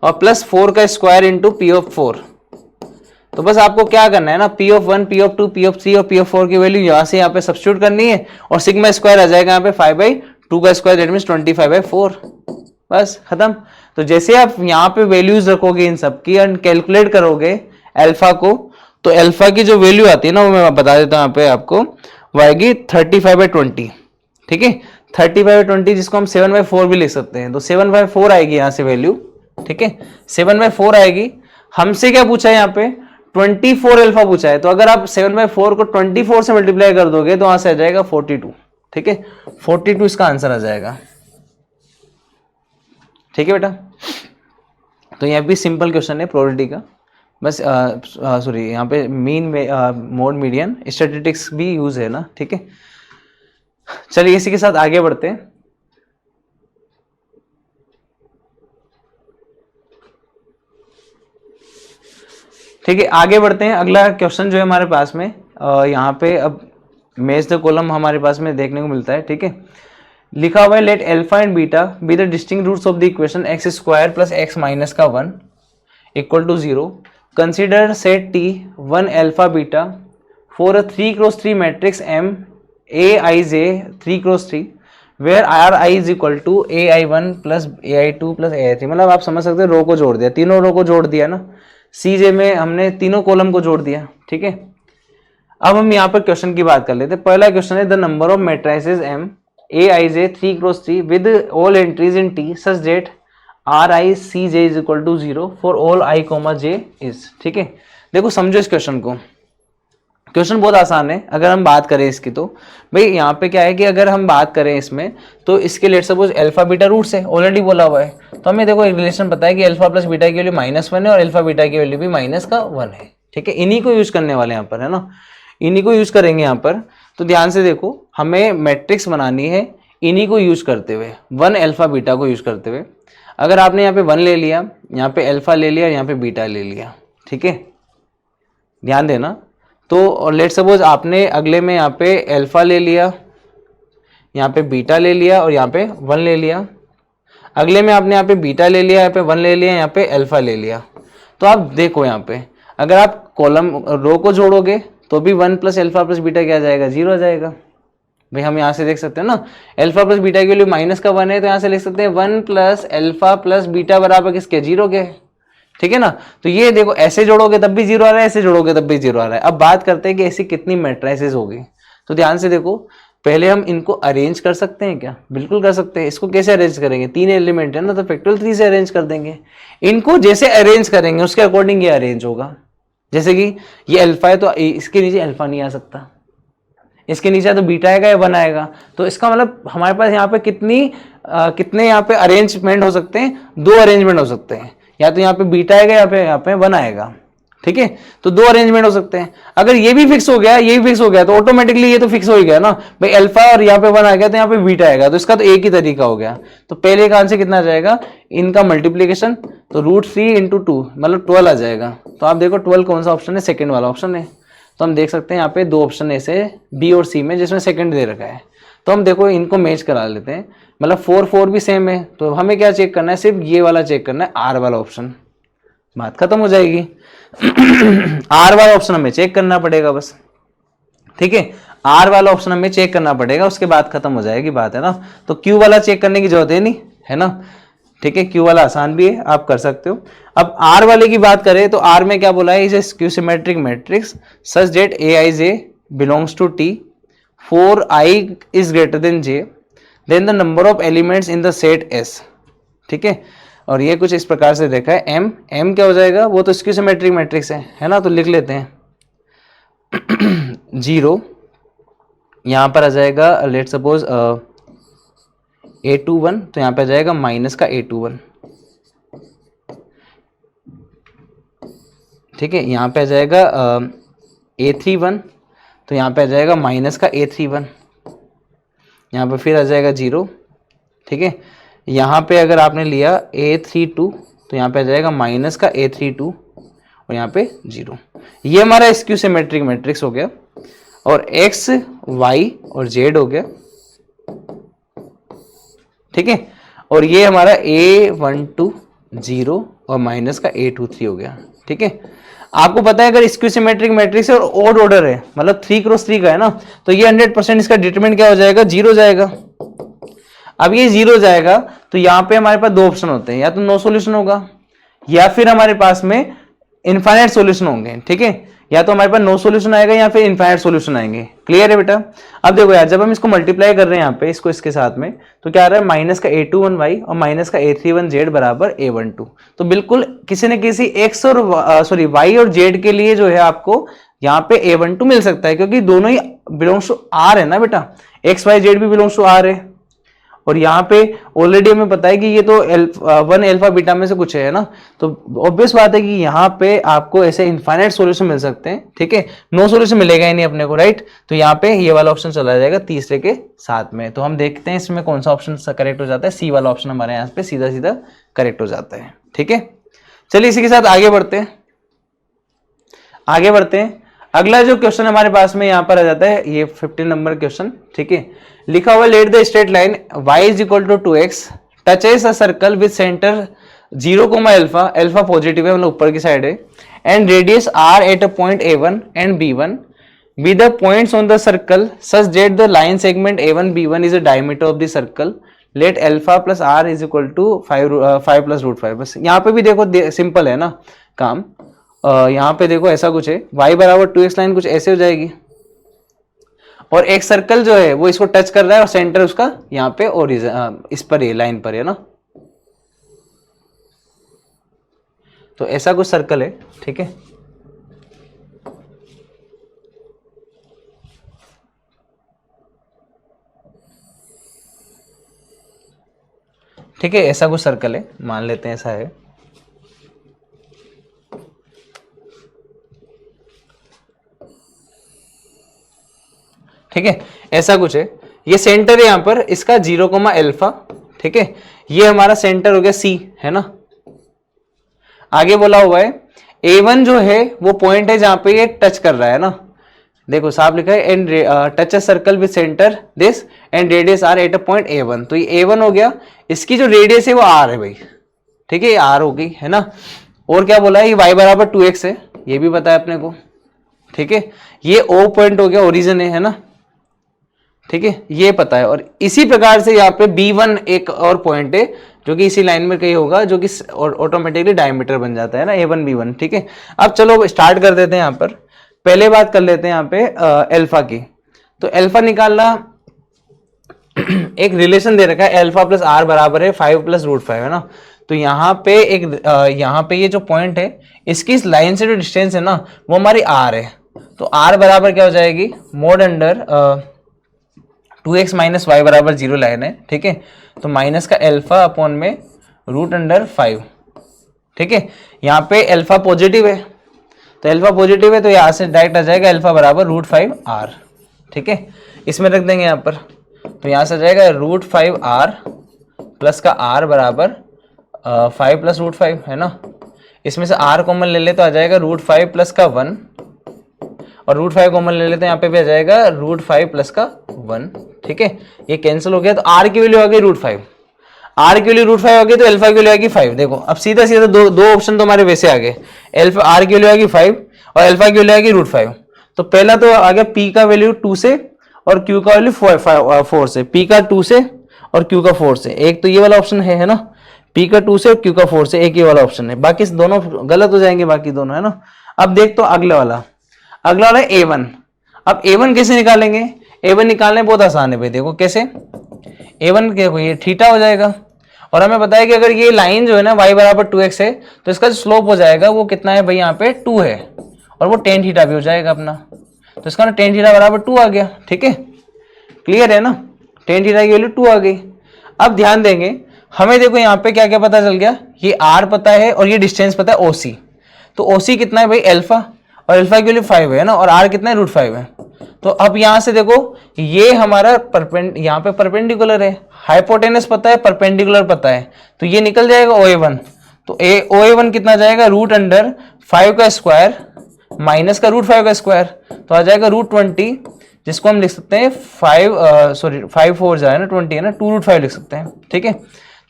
Speaker 1: और प्लस 4 का स्क्वायर इंटू पी ऑफ 4। तो बस आपको क्या करना है ना, P of 1, P of 2, P of 3 और पी ऑफ 4 की वैल्यू यहां से यहाँ पे सब्स्टिट्यूट करनी है, और सिग्मा स्क्वायर आ जाएगा यहाँ पे 5/2 का स्क्वायर, दैट मींस 25/4, बस खत्म। तो जैसे आप यहाँ पे वैल्यूज रखोगे इन सब की एंड कैलकुलेट करोगे अल्फा को, तो अल्फा की जो वैल्यू आती है ना, वो मैं बता देता हूँ यहाँ पे आपको, वो आएगी 35/20, ठीक है, 35/20, जिसको हम 7/4 भी लिख सकते हैं। तो 7/4 आएगी यहाँ से वैल्यू, ठीक है, 7/4 आएगी। हमसे क्या पूछा है यहाँ पे, 24 अल्फा पूछा है। तो अगर आप 7/4 को 24 से मल्टीप्लाई कर दोगे तो वहां से आ जाएगा 42, ठीक है, 42 इसका आंसर आ जाएगा, ठीक है बेटा। तो यहाँ भी सिंपल क्वेश्चन है प्रोबेबिलिटी का, बस सॉरी यहाँ पे मीन मोड मीडियन स्टैटिस्टिक्स भी यूज है ना, ठीक है। चलिए इसी के साथ आगे बढ़ते हैं। ठीक है, आगे बढ़ते हैं। अगला क्वेश्चन जो है हमारे पास में यहाँ पे अब मैच द कॉलम हमारे पास में देखने को मिलता है, ठीक है। लिखा हुआ है let alpha and beta be the distinct roots of the equation X square plus X minus का 1 equal to 0। Consider set T 1 alpha beta for a 3x3 matrix M A I J 3x3 where R I is equal to A I 1 plus A I 2 plus A I 3। मतलब आप समझ सकते हैं रो को जोड़ दिया, तीनों रो को जोड़ दिया ना, सी जे में हमने तीनों कॉलम को जोड़ दिया, ठीक है। अब हम यहाँ पर क्वेश्चन की बात कर लेते हैं। पहला क्वेश्चन है the number of matrices M A I J 3x3 with all entries in T such that R I C J is equal to 0 for all I comma J is, ठीक है। देखो समझो इस क्वेश्चन को, question बहुत आसान है। अगर हम बात करें इसकी, तो भाई यहाँ पे क्या है कि अगर हम बात करें इसमें, तो इसके let suppose alpha beta roots है, ऑलरेडी बोला हुआ है। तो हमें देखो एक रिलेशन पता है कि अल्फा प्लस बीटा की वैल्यू -1 है और अल्फा बीटा की वैल्यू भी -1 है, ठीक है। इन्हीं को यूज करने वाले यहाँ पर, है ना, इन्हीं को यूज करेंगे यहाँ पर। तो ध्यान से देखो, हमें मैट्रिक्स बनानी है इन्हीं को यूज करते हुए, 1 अल्फा बीटा को यूज करते हुए। अगर आपने यहाँ पे 1 ले लिया, यहाँ पे अल्फा ले लिया, यहाँ पे बीटा ले लिया, ठीक है, ध्यान देना। तो लेट सपोज आपने अगले में यहाँ पे अल्फा ले लिया, यहाँ पे बीटा ले लिया और यहाँ पे 1 ले लिया। अगले में आपने यहाँ पे बीटा ले लिया, यहाँ पे 1 ले लिया, यहाँ पे अल्फा ले लिया। तो आप देखो यहाँ पे अगर आप कॉलम रो को जोड़ोगे तो भी 1 प्लस अल्फा प्लस बीटा क्या आ जाएगा, 0 आ जाएगा। भाई हम यहाँ से देख सकते हैं ना, अल्फा प्लस बीटा की वैल्यू -1 है, तो यहाँ से लिख सकते हैं 1 प्लस अल्फा प्लस बीटा बराबर किसके, 0 के, ठीक है ना। तो ये देखो ऐसे जोड़ोगे तब भी 0 आ रहा है, ऐसे जोड़ोगे तब भी 0 आ रहा है। अब बात करते हैं कि ऐसी कितनी मैट्रिसेस होगी। तो ध्यान से देखो, पहले हम इनको अरेंज कर सकते हैं क्या, बिल्कुल कर सकते हैं। इसको कैसे अरेंज करेंगे, 3 एलिमेंट है ना, तो फैक्टोरियल 3 से अरेंज कर देंगे। इनको जैसे अरेंज करेंगे उसके अकॉर्डिंग ये अरेंज होगा। जैसे कि ये अल्फा है तो इसके नीचे अल्फा नहीं आ सकता, इसके नीचे तो बीटा आएगा या 1 आएगा। तो इसका मतलब हमारे पास यहाँ पे कितने यहाँ पे अरेंजमेंट हो सकते हैं, 2 अरेंजमेंट हो सकते हैं, या तो यहाँ पे बीटा आएगा या यहाँ पे 1 आएगा। ठीक है, तो 2 अरेंजमेंट हो सकते हैं। अगर ये भी फिक्स हो गया, ये भी फिक्स हो गया, तो ऑटोमेटिकली ये तो फिक्स हो ही गया ना भाई, अल्फा और यहाँ पे 1 आ गया तो यहाँ पे बीटा आएगा, तो इसका तो एक ही तरीका हो गया। तो पहले का आंसर कितना आ जाएगा, इनका मल्टीप्लीकेशन, तो √3 × 2 मतलब 12 आ जाएगा। तो आप देखो 12 कौन सा ऑप्शन है, सेकेंड वाला ऑप्शन है। तो हम देख सकते हैं यहाँ पे 2 ऑप्शन ऐसे बी और सी में, जिसमें सेकंड दे रखा है। तो हम देखो इनको मैच करा लेते हैं, मतलब 4 4 भी सेम है। तो हमें क्या चेक करना है, सिर्फ ये वाला चेक करना है, आर वाला ऑप्शन, बात खत्म हो जाएगी। आर वाला ऑप्शन हमें चेक करना पड़ेगा बस। ठीक है, आर वाला ऑप्शन हमें चेक करना पड़ेगा, उसके बाद खत्म हो जाएगी बात, है ना। तो क्यू वाला चेक करने की जरूरत है नहीं, है ना। ठीक है, क्यू वाला आसान भी है, आप कर सकते हो। अब आर वाले की बात करें तो आर में क्या बोला है, is a skew symmetric matrix such that aij belongs to T, 4i is greater than j, then the number of elements in the set S। ठीक है, और ये कुछ इस प्रकार से देखा है। m क्या हो जाएगा, वो तो स्क्यू सिमेट्रिक मैट्रिक्स है ना, तो लिख लेते हैं 0, यहाँ पर आ जाएगा लेट सपोज a21, तो यहाँ पे आ जाएगा माइनस का a21। ठीक है, यहाँ पे आ जाएगा a31, तो यहाँ पे आ जाएगा माइनस का a31, यहाँ पे फिर आ जाएगा 0। ठीक है, यहाँ पे अगर आपने लिया a32, तो यहाँ पे आ जाएगा माइनस का a32 और यहाँ पे 0। ये हमारा स्क्यू सिमेट्रिक मैट्रिक्स हो गया, और x y और z हो गया। ठीक है, और ये हमारा a12 0 और माइनस का a23 हो गया। ठीक है, आपको पता है अगर स्क्यू सिमेट्रिक मैट्रिक्स है और ऑड ऑर्डर है, मतलब 3 × 3 का है ना, तो ये 100% इसका डिटरमिनेंट क्या हो जाएगा, 0 जाएगा। अब ये 0 जाएगा तो यहाँ पे हमारे पास 2 ऑप्शन होते हैं, या तो नो सॉल्यूशन होगा या फिर हमारे पास में इनफाइनाइट सॉल्यूशन होंगे। ठीक है, या तो हमारे पास नो सॉल्यूशन आएगा या फिर इनफाइनाइट सॉल्यूशन आएंगे। क्लियर है बेटा। अब देखो यार, जब हम इसको मल्टीप्लाई कर रहे हैं यहाँ पे इसको इसके साथ में, तो क्या आ रहा है, माइनस का a21y और माइनस का a31z बराबर a12। तो बिल्कुल किसी न किसी x और y और z के लिए जो है आपको यहाँ पे a12 मिल सकता है, क्योंकि दोनों ही बिलोंग्स टू r है ना बेटा, x y z भी बिलोंग्स टू r है। और यहाँ पे ऑलरेडी हमें पता है कि ये तो 1 अल्फा बीटा में से कुछ है ना, तो ऑब्वियस बात है कि यहाँ पे आपको ऐसे इनफाइनाइट सॉल्यूशन मिल सकते हैं। ठीक है, नो सॉल्यूशन मिलेगा ही नहीं अपने को, राइट। तो यहाँ पे ये वाला ऑप्शन चला जाएगा तीसरे के साथ में। तो हम देखते हैं इसमें कौन सा ऑप्शन करेक्ट हो जाता है, सी वाला ऑप्शन हमारे यहाँ पे सीधा सीधा करेक्ट हो जाता है। ठीक है, चलिए इसी के साथ आगे बढ़ते हैं। अगला जो क्वेश्चन हमारे पास में यहाँ पर आ जाता है, ये 15 नंबर क्वेश्चन। ठीक है, लिखा हुआ let the straight line y = 2x touches a circle with centre 0, alpha, alpha positive है मतलब ऊपर की साइड है, and radius r at a point a1 and b1 with the points on the circle such that the line segment a1 b1 is the diameter of the circle, let alpha plus r is equal to 5 plus √5। बस यहाँ पे भी देखो simple है ना काम। यहाँ पे देखो ऐसा कुछ है, y बराबर 2x लाइन कुछ ऐसे हो जाएगी, और एक सर्कल जो है वो इसको टच कर रहा है और सेंटर उसका यहाँ पे और इस पर है, लाइन पर है ना। तो ऐसा कुछ सर्कल है। ठीक है, ठीक है, ऐसा कुछ सर्कल है, मान लेते हैं ऐसा है। ठीक है, ऐसा कुछ है, ये सेंटर है यहाँ पर इसका 0, अल्फा। ठीक है, ये हमारा सेंटर हो गया सी, है ना। आगे बोला हुआ है a1 जो है वो पॉइंट है जहां पे ये टच कर रहा है ना, देखो साफ लिखा है, and touch a circle with centre this and radius r at a point a1। तो ये a1 हो गया, इसकी जो रेडियस है वो r है भाई। ठीक है, ये r हो गई, है ना। और क्या बोला है, ये y बराबर 2x है, ये भी पता है अपने को। ठीक है, ये o पॉइंट हो गया, ओरिजिन है ना। ठीक है, ये पता है। और इसी प्रकार से यहाँ पे b1 एक और पॉइंट है जो कि इसी लाइन में कहीं होगा, जो कि ऑटोमेटिकली डायमीटर बन जाता है ना a1 b1। ठीक है, अब चलो स्टार्ट कर देते हैं। यहाँ पर पहले बात कर लेते हैं यहाँ पे अल्फा की। तो अल्फा निकालना, एक रिलेशन दे रखा है अल्फा प्लस r बराबर है 5 + √5, है ना। तो यहाँ पे एक यहाँ पे ये जो पॉइंट है इसकी इस लाइन से जो डिस्टेंस है ना वो हमारी r है। तो r बराबर क्या हो जाएगी, mode under 2x minus Y बराबर 0 लाइन है, ठीक है। तो माइनस का एल्फा अपॉन में रूट अंडर 5, ठीक है। यहाँ पे एल्फा पॉजिटिव है, तो एल्फा पॉजिटिव है तो यहाँ से डायरेक्ट आ जाएगा एल्फा बराबर रूट 5 आर, ठीक है। इसमें रख देंगे यहाँ पर, तो यहाँ से आ जाएगा रूट 5 आर प्लस का आर बराबर 5 प्लस रूट 5 है ना। इसमें से आर कॉमन ले ले तो आ जाएगा रूट 5 प्लस का 1, और रूट 5 कॉमन ले लेते हैं, यहाँ पे भी आ जाएगा रूट 5 प्लस का 1, ठीक है। ये कैंसिल हो गया, तो आर की वैल्यू आ गई रूट 5, आर की वैल्यू रूट 5 आ गई, तो एल्फा की वैल्यू आ गई 5। देखो अब सीधा सीधा दो ऑप्शन तो हमारे वैसे आ गए, एल्फा आर की वैल्यू आ गई 5 और एल्फा की वैल्यू आ गई रूट 5। तो पहला तो आ गया पी का वैल्यू 2 से और क्यू का वैल्यू 4 से, पी का 2 से और क्यू का 4 से। एक तो ये वाला ऑप्शन है ना, पी का 2 से और क्यू का 4 से, एक ये वाला ऑप्शन है, बाकी दोनों गलत हो जाएंगे बाकी दोनों, है ना। अब देख तो अगले वाला, अगला वाला A1। अब A1 कैसे निकालेंगे, A1 निकालने बहुत आसान है भाई, देखो कैसे। A1 देखो ये थीटा हो जाएगा, और हमें बताया कि अगर ये लाइन जो है ना y बराबर 2x है, तो इसका जो स्लोप हो जाएगा वो कितना है भाई, यहाँ पे 2 है, और वो टेन थीटा भी हो जाएगा अपना। तो इसका ना टेन थीटा बराबर 2 आ गया, ठीक है, क्लियर है ना। टेन थीटा की वैल्यू 2 आ गई। अब ध्यान देंगे, हमें देखो यहाँ पे क्या क्या पता चल गया, ये r पता है और ये डिस्टेंस पता है OC। तो OC कितना है भाई, एल्फा, और एल्फा की वैल्यू 5 है ना, और r कितना है, रूट 5 है। तो अब यहां से देखो ये हमारा यहाँ पे परपेंडिकुलर है, हाइपोटेनस पता है, परपेंडिकुलर पता है, तो ये निकल जाएगा OA1। तो OA1 कितना जाएगा, रूट अंडर 5 का स्क्वायर माइनस का रूट 5 का स्क्वायर, तो आ जाएगा रूट 20, जिसको हम लिख सकते हैं 5 4 जाए ना 20 है ना, 2 रूट 5 लिख सकते हैं, ठीक है।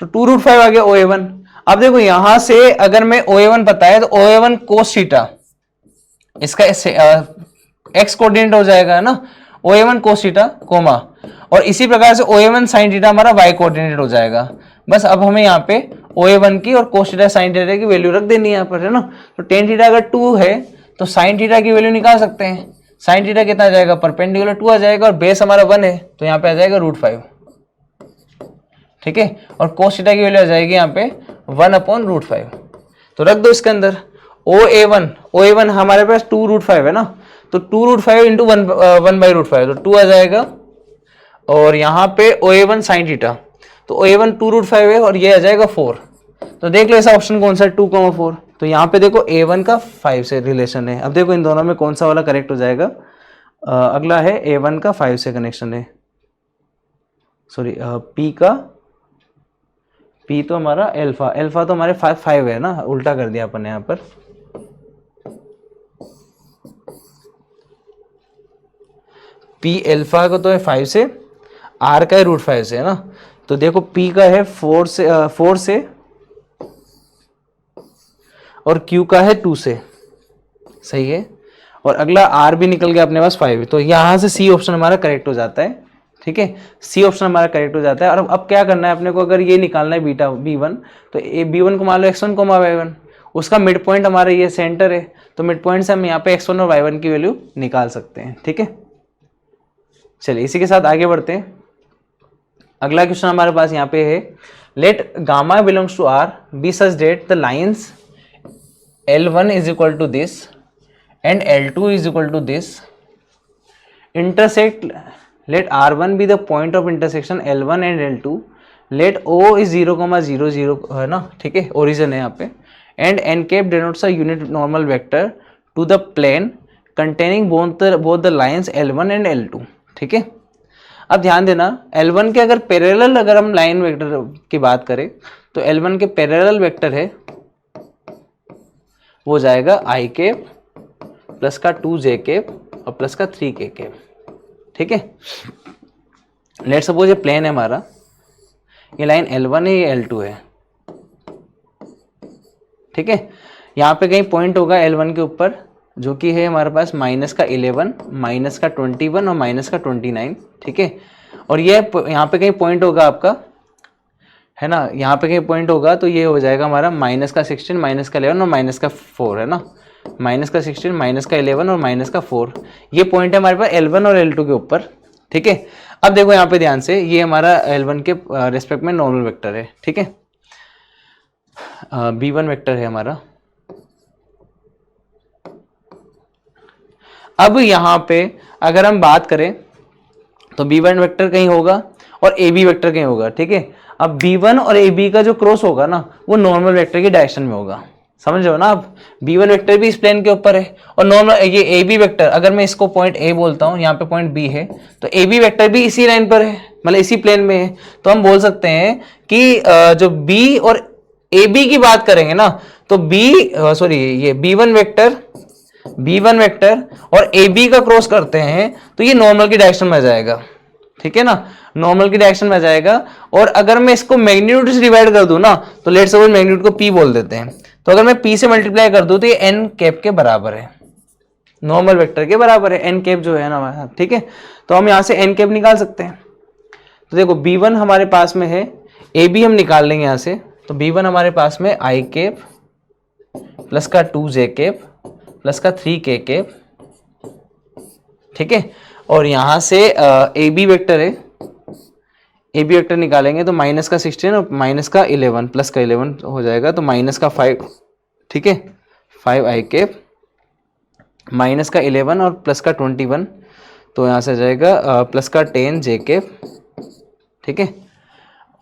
Speaker 1: तो 2 रूट 5 आ गया OA1। अब देखो यहां से अगर मैं OA1 पता है, तो OA1 कोस थीटा इसका एक्स कोऑर्डिनेट हो जाएगा ना, OA1 कोस थीटा कोमा, और इसी प्रकार से OA1 साइन थीटा हमारा वाई कोऑर्डिनेट हो जाएगा। बस अब हमें यहाँ पे OA1 की और कोस थीटा साइन थीटा की वैल्यू रख देनी है यहाँ पर, है ना। तो टेन थीटा अगर 2 है तो साइन थीटा की वैल्यू निकाल सकते हैं। साइन थीटा कितना आ जाएगा, परपेंडिकुलर 2 आ जाएगा, और बेस हमारा 1 है, तो यहाँ पे आ जाएगा रूट 5, ठीक है। और कोस थीटा की वैल्यू आ जाएगी यहाँ पे 1 अपॉन रूट 5। तो रख दो इसके अंदर OA1 हमारे पास 2 रूट 5 है ना, तो 2 रूट 5 इंटू 1 बाई रूट 5, तो 2 आ जाएगा। और यहाँ पे OA1 साइन थीटा, तो OA1 2 रूट 5 है और ये आ जाएगा 4। तो देख लो ऐसा ऑप्शन कौन सा है, 2,4। तो यहाँ पे देखो A1 का 5 से रिलेशन है। अब देखो इन दोनों में कौन सा वाला करेक्ट हो जाएगा। अगला है A1 का 5 से कनेक्शन है, सॉरी P तो हमारा एल्फा तो हमारे 5 है ना, उल्टा कर दिया अपन ने यहाँ पर। P एल्फा का तो है 5 से, R का है रूट 5 से, है ना। तो देखो P का है 4 से और Q का है 2 से, सही है। और अगला R भी निकल गया अपने पास 5, तो यहाँ से C ऑप्शन हमारा करेक्ट हो जाता है, ठीक है। C ऑप्शन हमारा करेक्ट हो जाता है। और अब क्या करना है अपने को, अगर ये निकालना है बीटा B1, तो B1 को मान लो x1 को y1, उसका मिड पॉइंट हमारा ये सेंटर है, तो मिड पॉइंट से हम यहाँ पे x1 और y1 की वैल्यू निकाल सकते हैं, ठीक है। चलिए इसी के साथ आगे बढ़ते हैं। अगला क्वेश्चन हमारे पास यहाँ पे है, let gamma belongs to R be such that the lines L1 is equal to this and L2 is equal to this intersect, let R1 be the point of intersection L1 and L2, let O is 0,00 है ना, ठीक है, origin है यहाँ पे, and n cap denotes a unit normal vector to the plane containing both the lines L1 and L2, ठीक है। अब ध्यान देना, L1 के अगर पैरेलल अगर हम लाइन वेक्टर की बात करें, तो L1 के पैरेलल वेक्टर है वो जाएगा I कैप प्लस का 2j कैप और प्लस का 3k कैप, ठीक है। लेट सपोज ये प्लेन है हमारा, ये लाइन L1 है, ये L2 है, ठीक है। यहाँ पे कहीं पॉइंट होगा L1 के ऊपर जो कि है हमारे पास माइनस का 11, माइनस का 21 और माइनस का 29, ठीक है। और ये यहाँ पे कहीं पॉइंट होगा आपका, है ना, यहाँ पे कहीं पॉइंट होगा, तो ये हो जाएगा हमारा माइनस का 16, माइनस का 11 और माइनस का 4, है ना, माइनस का 16, माइनस का 11 और माइनस का 4। ये पॉइंट है हमारे पास L1 और L2 के ऊपर, ठीक है। अब देखो यहाँ पे ध्यान से, ये हमारा L1 के रेस्पेक्ट में नॉर्मल वेक्टर है, ठीक है, B1 वेक्टर है हमारा। अब यहाँ पे अगर हम बात करें तो b1 वेक्टर कहीं होगा और ab वेक्टर कहीं होगा, ठीक है। अब b1 और ab का जो क्रॉस होगा ना वो नॉर्मल वेक्टर की डायरेक्शन में होगा, समझ रहे हो ना आप। b1 वेक्टर भी इस प्लेन के ऊपर है और नॉर्मल ये ab वेक्टर, अगर मैं इसको पॉइंट a बोलता हूँ, यहाँ पे पॉइंट b है, तो ab वेक्टर भी इसी लाइन पर है, मतलब इसी प्लेन में है। तो हम बोल सकते हैं कि जो b और ab की बात करेंगे ना तो ये b1 वेक्टर और ab का क्रॉस करते हैं तो ये नॉर्मल की डायरेक्शन में आ जाएगा, ठीक है ना, नॉर्मल की डायरेक्शन में आ जाएगा। और अगर मैं इसको मैग्नीट्यूड से डिवाइड कर दूं ना तो लेट्स सपोज मैग्नीट्यूड को p बोल देते हैं, तो अगर मैं p से मल्टीप्लाई कर दूं तो ये n कैप के बराबर है, नॉर्मल वेक्टर के बराबर है n कैप जो है ना, ठीक है। तो हम यहां से n कैप निकाल सकते हैं। तो देखो b1 हमारे पास में है, ab हम निकाल लेंगे यहां से, तो b1 हमारे पास में i कैप प्लस का 2j कैप प्लस का 3k कैप, ठीक है। और यहां से ab वेक्टर है, ab वेक्टर निकालेंगे तो माइनस का 16 और माइनस का 11 प्लस का 11 हो जाएगा, तो माइनस का 5, ठीक है, 5i कैप माइनस का 11 और प्लस का 21, तो यहाँ से आ जाएगा प्लस का 10j कैप, ठीक है।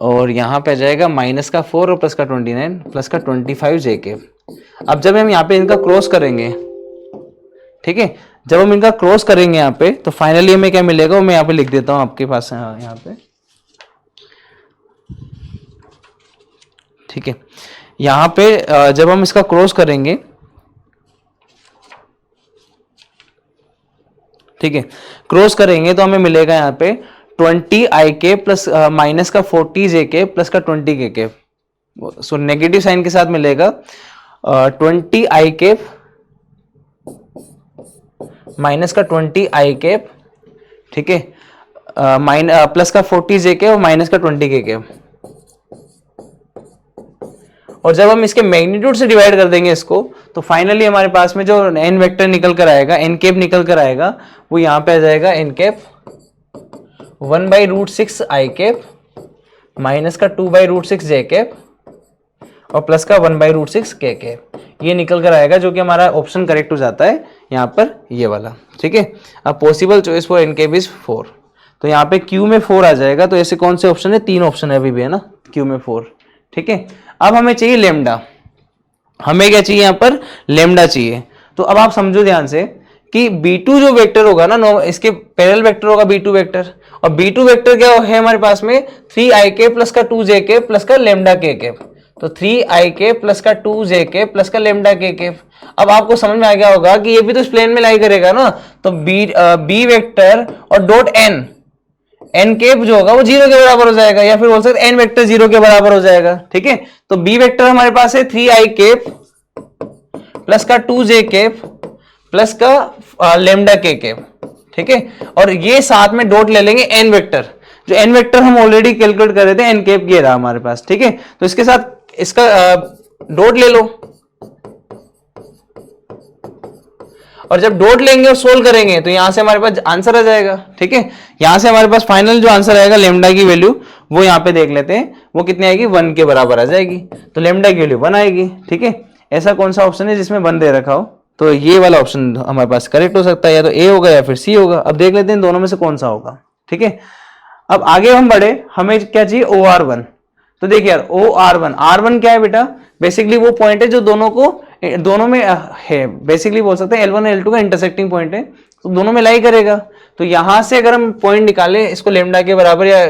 Speaker 1: और यहाँ पे आ जाएगा माइनस का 4 और प्लस का 29 प्लस का 25j कैप। अब जब हम यहाँ पे इनका क्रॉस करेंगे, ठीक है, जब हम इनका क्रॉस करेंगे यहाँ पे तो फाइनली हमें क्या मिलेगा वो मैं यहाँ पे लिख देता हूँ आपके पास यहाँ पे, ठीक है। यहाँ पे जब हम इसका क्रॉस करेंगे, ठीक है, क्रॉस करेंगे तो हमें मिलेगा यहाँ पे 20i के प्लस माइनस का 40j के प्लस का 20k के, सो नेगेटिव साइन के साथ मिलेगा 20i के माइनस का 20i के, ठीक है, प्लस का 40j के और माइनस का 20k के। और जब हम इसके मैग्नीट्यूड से डिवाइड कर देंगे इसको तो फाइनली हमारे पास में जो n वेक्टर निकल कर आएगा, n कैप निकल कर आएगा, वो यहाँ पे आ जाएगा n cap 1/√6 i cap minus का 2/√6 j कैप और प्लस का 1/√6 k कैप, ये निकल कर आएगा, जो कि हमारा ऑप्शन करेक्ट हो जाता है यहाँ पर ये वाला, ठीक है। अब possible choice for n cap is 4, तो यहाँ पे q में 4 आ जाएगा। तो ऐसे कौन से ऑप्शन है, 3 ऑप्शन है अभी भी है ना, q में 4, ठीक है। अब हमें चाहिए लेमडा, हमें क्या चाहिए यहाँ पर, लेमडा चाहिए। तो अब आप समझो ध्यान से कि b2 जो वेक्टर होगा ना, इसके पैरेलल वेक्टर होगा b2 वेक्टर, और b2 वेक्टर क्या है हमारे पास में 3ik प्लस का 2jk प्लस का लेमडा k के, तो 3ik प्लस का 2jk प्लस का लेमडा k के। अब आपको समझ में आ गया होगा कि ये भी तो इस प्लेन में लाई करेगा ना, तो b वेक्टर और डॉट n कैप जो होगा वो 0 के बराबर हो जाएगा, या फिर बोल सकते n वेक्टर 0 के बराबर हो जाएगा, ठीक है। तो b वेक्टर हमारे पास है 3i कैप प्लस का 2j कैप प्लस का लेमडा k कैप, ठीक है। और ये साथ में डॉट ले लेंगे n वेक्टर, जो n वेक्टर हम ऑलरेडी कैलकुलेट कर रहे थे, n कैप ये रहा हमारे पास, ठीक है। तो इसके साथ इसका डॉट ले लो, और जब डॉट लेंगे और सोल्व करेंगे तो यहां से हमारे पास आंसर आ जाएगा, ठीक है। यहां से हमारे पास फाइनल जो आंसर आएगा लेमडा की वैल्यू वो यहां पे देख लेते हैं, वो कितनी आएगी, 1 के बराबर आ जाएगी, तो लेमडा की वैल्यू 1 आएगी, ठीक है। ऐसा कौन सा ऑप्शन है जिसमें 1 दे रखा हो, तो ये वाला ऑप्शन हमारे पास करेक्ट हो सकता है, या तो ए होगा या फिर सी होगा। अब देख लेते हैं दोनों में से कौन सा होगा, ठीक है। अब आगे हम बढ़े, हमें क्या चाहिए, OR1। तो देखिए यार R1 क्या है बेटा, बेसिकली वो पॉइंट है जो दोनों में है, बेसिकली बोल सकते हैं L1 और L2 का इंटरसेक्टिंग पॉइंट है, तो दोनों में लाई करेगा। तो यहां से अगर हम पॉइंट निकालें इसको लेमडा के बराबर या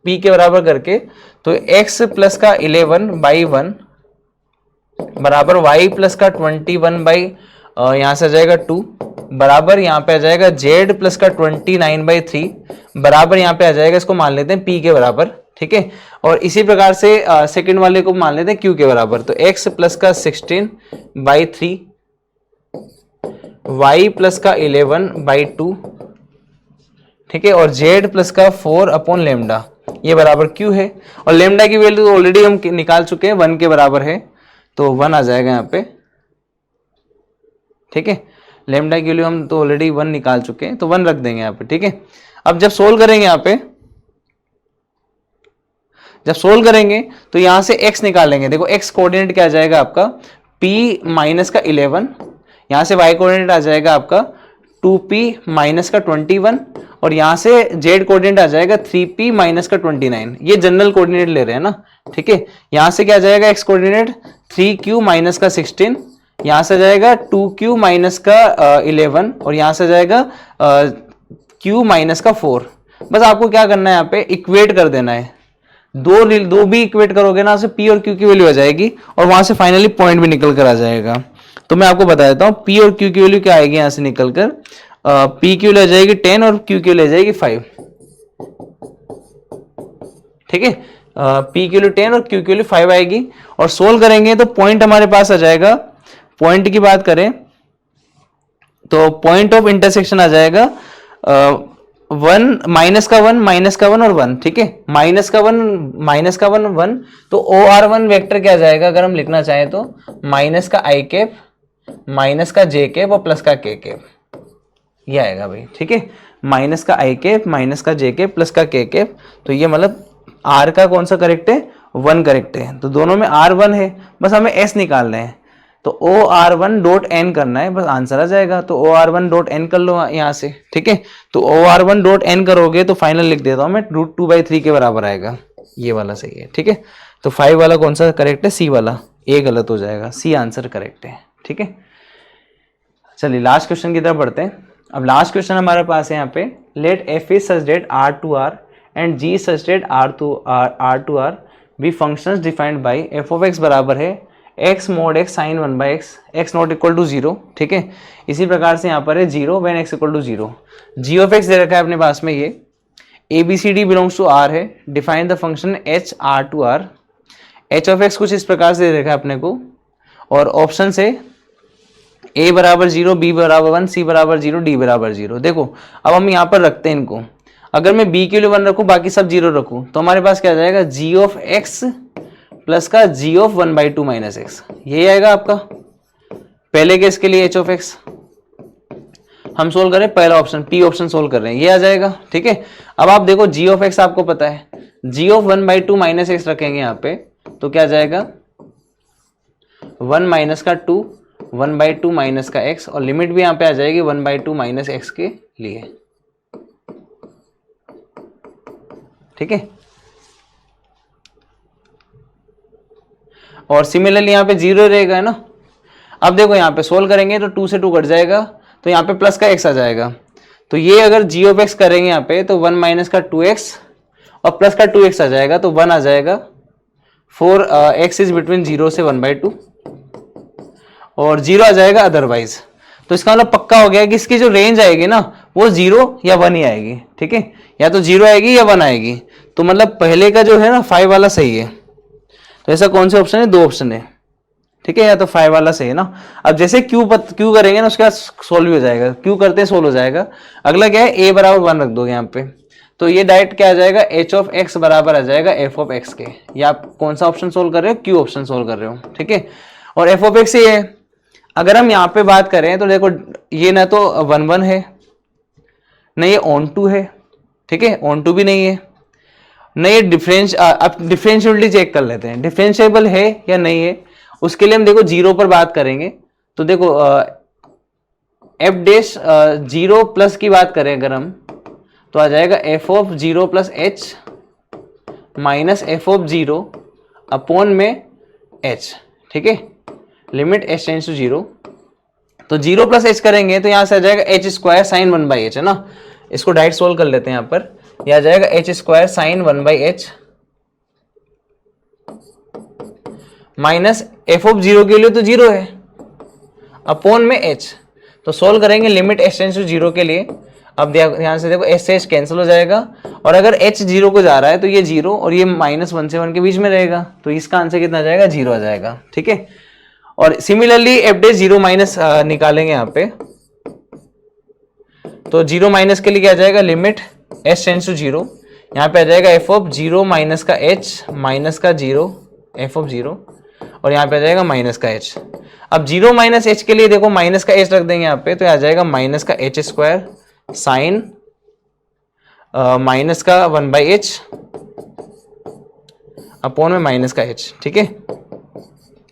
Speaker 1: p के बराबर करके, तो x प्लस का 11/1 बराबर y प्लस का 21 यहां से आ जाएगा 2 बराबर यहाँ पे आ जाएगा z प्लस का 29/3 बराबर यहाँ पे आ जाएगा, इसको मान लेते हैं p के बराबर, ठीक है। और इसी प्रकार से सेकंड वाले को मान लेते हैं q के बराबर, तो x प्लस का 16/3 y प्लस का 11/2, ठीक है, और z प्लस का 4 लेमडा, ये बराबर q है। और लेमडा की वैल्यू तो ऑलरेडी हम निकाल चुके हैं, 1 के बराबर है, तो 1 आ जाएगा यहाँ पे, ठीक है। लेमडा की वैल्यू हम तो ऑलरेडी 1 निकाल चुके हैं, तो 1 रख देंगे यहाँ पे, ठीक है। अब जब सोल्व करेंगे यहाँ पे, जब सोल्व करेंगे तो यहां से x निकालेंगे, देखो x कोऑर्डिनेट क्या आ जाएगा आपका p माइनस का 11, यहां से y कोऑर्डिनेट आ जाएगा आपका 2p माइनस का 21 और यहाँ से z कोऑर्डिनेट आ जाएगा 3p माइनस का 29। ये जनरल कोऑर्डिनेट ले रहे हैं ना, ठीक है। यहाँ से क्या आ जाएगा x कोऑर्डिनेट 3q माइनस का 16, यहाँ से जाएगा 2q माइनस का 11 और यहाँ से जाएगा q माइनस का 4। बस आपको क्या करना है, यहाँ पे इक्वेट कर देना है। दो भी इक्वेट करोगे ना, से p और q की वैल्यू आ जाएगी और वहां से फाइनली पॉइंट भी निकल कर आ जाएगा। तो मैं आपको बता देता हूँ p और q की वैल्यू क्या आएगी यहाँ से निकल कर, p की वैल्यू आ जाएगी 10 और q की वैल्यू आ जाएगी 5, ठीक है। p की वैल्यू 10 और q की वैल्यू 5 आएगी और सोल्व करेंगे तो पॉइंट हमारे पास आ जाएगा। पॉइंट की बात करें तो पॉइंट ऑफ इंटरसेक्शन आ जाएगा 1 माइनस का 1 और 1, ठीक है। माइनस का 1 तो OR1 वेक्टर क्या जाएगा अगर हम लिखना चाहें तो माइनस का i कैप माइनस का j कैप और प्लस का k कैप, ये आएगा भाई, ठीक है। माइनस का i कैप माइनस का j कैप प्लस का k कैप। तो ये मतलब r का कौन सा करेक्ट है, 1 करेक्ट है। तो दोनों में r1 है, बस हमें s निकालना है। तो OR1 डॉट n करना है, बस आंसर आ जाएगा। तो OR1 डॉट n कर लो यहाँ से, ठीक है। तो OR1 डॉट n करोगे तो फाइनल लिख देता हूँ मैं, √2/3 के बराबर आएगा। ये वाला सही है, ठीक है। तो 5 वाला कौन सा करेक्ट है, C वाला, A गलत हो जाएगा, C आंसर करेक्ट है, ठीक है। चलिए लास्ट क्वेश्चन की तरफ बढ़ते हैं। अब लास्ट क्वेश्चन हमारे पास है यहाँ पे, late f is such that R to R and G such that R to R be functions defined by f of x बराबर है x mod x sin 1/x x not equal to 0, ठीक है। इसी प्रकार से यहाँ पर है 0 when x equal to 0। g of x दे रखा है अपने पास में, ये ABCD बिलोंग्स टू R है। Define the function h R to R। h of x कुछ इस प्रकार से दे रखा है अपने को और ऑप्शन से a बराबर 0, b बराबर 1, c बराबर 0, d बराबर 0। देखो अब हम यहाँ पर रखते हैं इनको, अगर मैं b के लिए 1 रखूँ बाकी सब 0 रखूँ तो हमारे पास क्या आ जाएगा, g of x प्लस का g of 1/2 माइनस x, यही आएगा आपका। पहले केस के लिए h of x हम सोल्व करें, पहला ऑप्शन p ऑप्शन सोल्व कर रहे हैं, ये आ जाएगा, ठीक है। अब आप देखो g of x आपको पता है, g of 1/2 माइनस x रखेंगे यहाँ पे तो क्या आ जाएगा 1 माइनस का 2 1/2 माइनस का x और लिमिट भी यहाँ पे आ जाएगी 1/2 माइनस x के लिए, ठीक है। और सिमिलरली यहाँ पे 0 रहेगा है ना। अब देखो यहाँ पे सोल्व करेंगे तो 2 से 2 कट जाएगा तो यहाँ पे प्लस का x आ जाएगा। तो ये अगर g of x करेंगे यहाँ पे तो 1 माइनस का 2x और प्लस का 2x आ जाएगा तो 1 आ जाएगा। 4 x इज बिटवीन 0 से 1/2 और 0 आ जाएगा अदरवाइज। तो इसका मतलब पक्का हो गया कि इसकी जो रेंज आएगी ना वो 0 या 1 ही आएगी, ठीक है। या तो 0 आएगी या 1 आएगी। तो मतलब पहले का जो है ना 5 वाला सही है। तो ऐसा कौन से ऑप्शन है, 2 ऑप्शन है, ठीक है। या तो 5 वाला सही है ना। अब जैसे क्यू करेंगे ना उसके बाद सोल्व हो जाएगा, क्यू करते सोल्व हो जाएगा। अगला क्या है, a बराबर 1 रख दोगे यहाँ पे तो ये डायरेक्ट क्या आ जाएगा, h of x बराबर आ जाएगा f of x के। या आप कौन सा ऑप्शन सोल्व कर रहे हो, क्यू ऑप्शन सोल्व कर रहे हो, ठीक है। और f of x ये है। अगर हम यहाँ पे बात करें तो देखो ये ना तो 1 है ना ये ऑन टू है, ठीक है, ऑन टू भी नहीं है ना ये अब डिफरेंशियबिलिटी चेक कर लेते हैं, डिफरेंशिएबल है या नहीं है। उसके लिए हम देखो 0 पर बात करेंगे तो देखो एफ डैश 0 प्लस की बात करें अगर हम तो आ जाएगा f of 0 plus h minus f of 0 upon में h, ठीक है। लिमिट h टेंड्स टू 0 तो 0 प्लस h करेंगे तो यहाँ से आ जाएगा h स्क्वायर साइन 1/h है ना। इसको डायरेक्ट सोल्व कर लेते हैं यहाँ पर, यह आ जाएगा h square sine 1/h minus f of 0 के लिए तो 0 है अपॉन में h। तो सोल्व करेंगे लिमिट h टेंड्स टू 0 के लिए। अब ध्यान से देखो h से h कैंसिल हो जाएगा और अगर h 0 को जा रहा है तो ये 0 और ये -1 से 1 के बीच में रहेगा तो इसका आंसर कितना आ जाएगा, 0 आ जाएगा, ठीक है। और सिमिलरली एफ डे 0 माइनस निकालेंगे यहाँ पे तो 0 माइनस के लिए क्या आ जाएगा, लिमिट h टेंड्स टू 0, यहाँ पे आ जाएगा f ऑफ 0 माइनस का h माइनस का 0 f ऑफ 0 और यहाँ पे आ जाएगा माइनस का h। अब 0 माइनस h के लिए देखो माइनस का h रख देंगे यहाँ पे तो आ जाएगा माइनस का h स्क्वायर साइन माइनस का 1/h अपॉन में माइनस का h, ठीक है।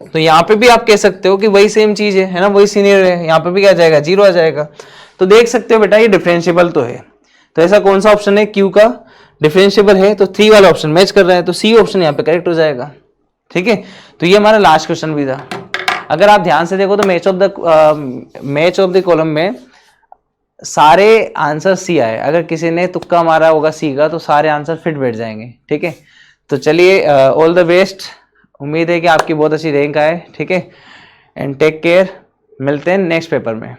Speaker 1: तो यहाँ पे भी आप कह सकते हो कि वही सेम चीज है ना, वही सीनियर है। यहाँ पे भी क्या आ जाएगा, 0 आ जाएगा। तो देख सकते हो बेटा ये डिफरेंशिएबल तो है। तो ऐसा कौन सा ऑप्शन है क्यू का डिफरेंशिएबल है, तो 3 वाला ऑप्शन मैच कर रहा है, तो सी ऑप्शन यहाँ पे करेक्ट हो जाएगा। ठीक है, तो ये हमारा लास्ट क्वेश्चन भी था। अगर आप ध्यान से देखो तो मैच ऑफ द कॉलम में सारे आंसर सी आए, अगर किसी ने तुक्का मारा होगा सी का तो सारे आंसर फिट बैठ जाएंगे। ठीक है, तो चलिए ऑल द बेस्ट, उम्मीद है कि आपकी बहुत अच्छी रैंक आए। ठीक है, एंड टेक केयर, मिलते हैं नेक्स्ट पेपर में।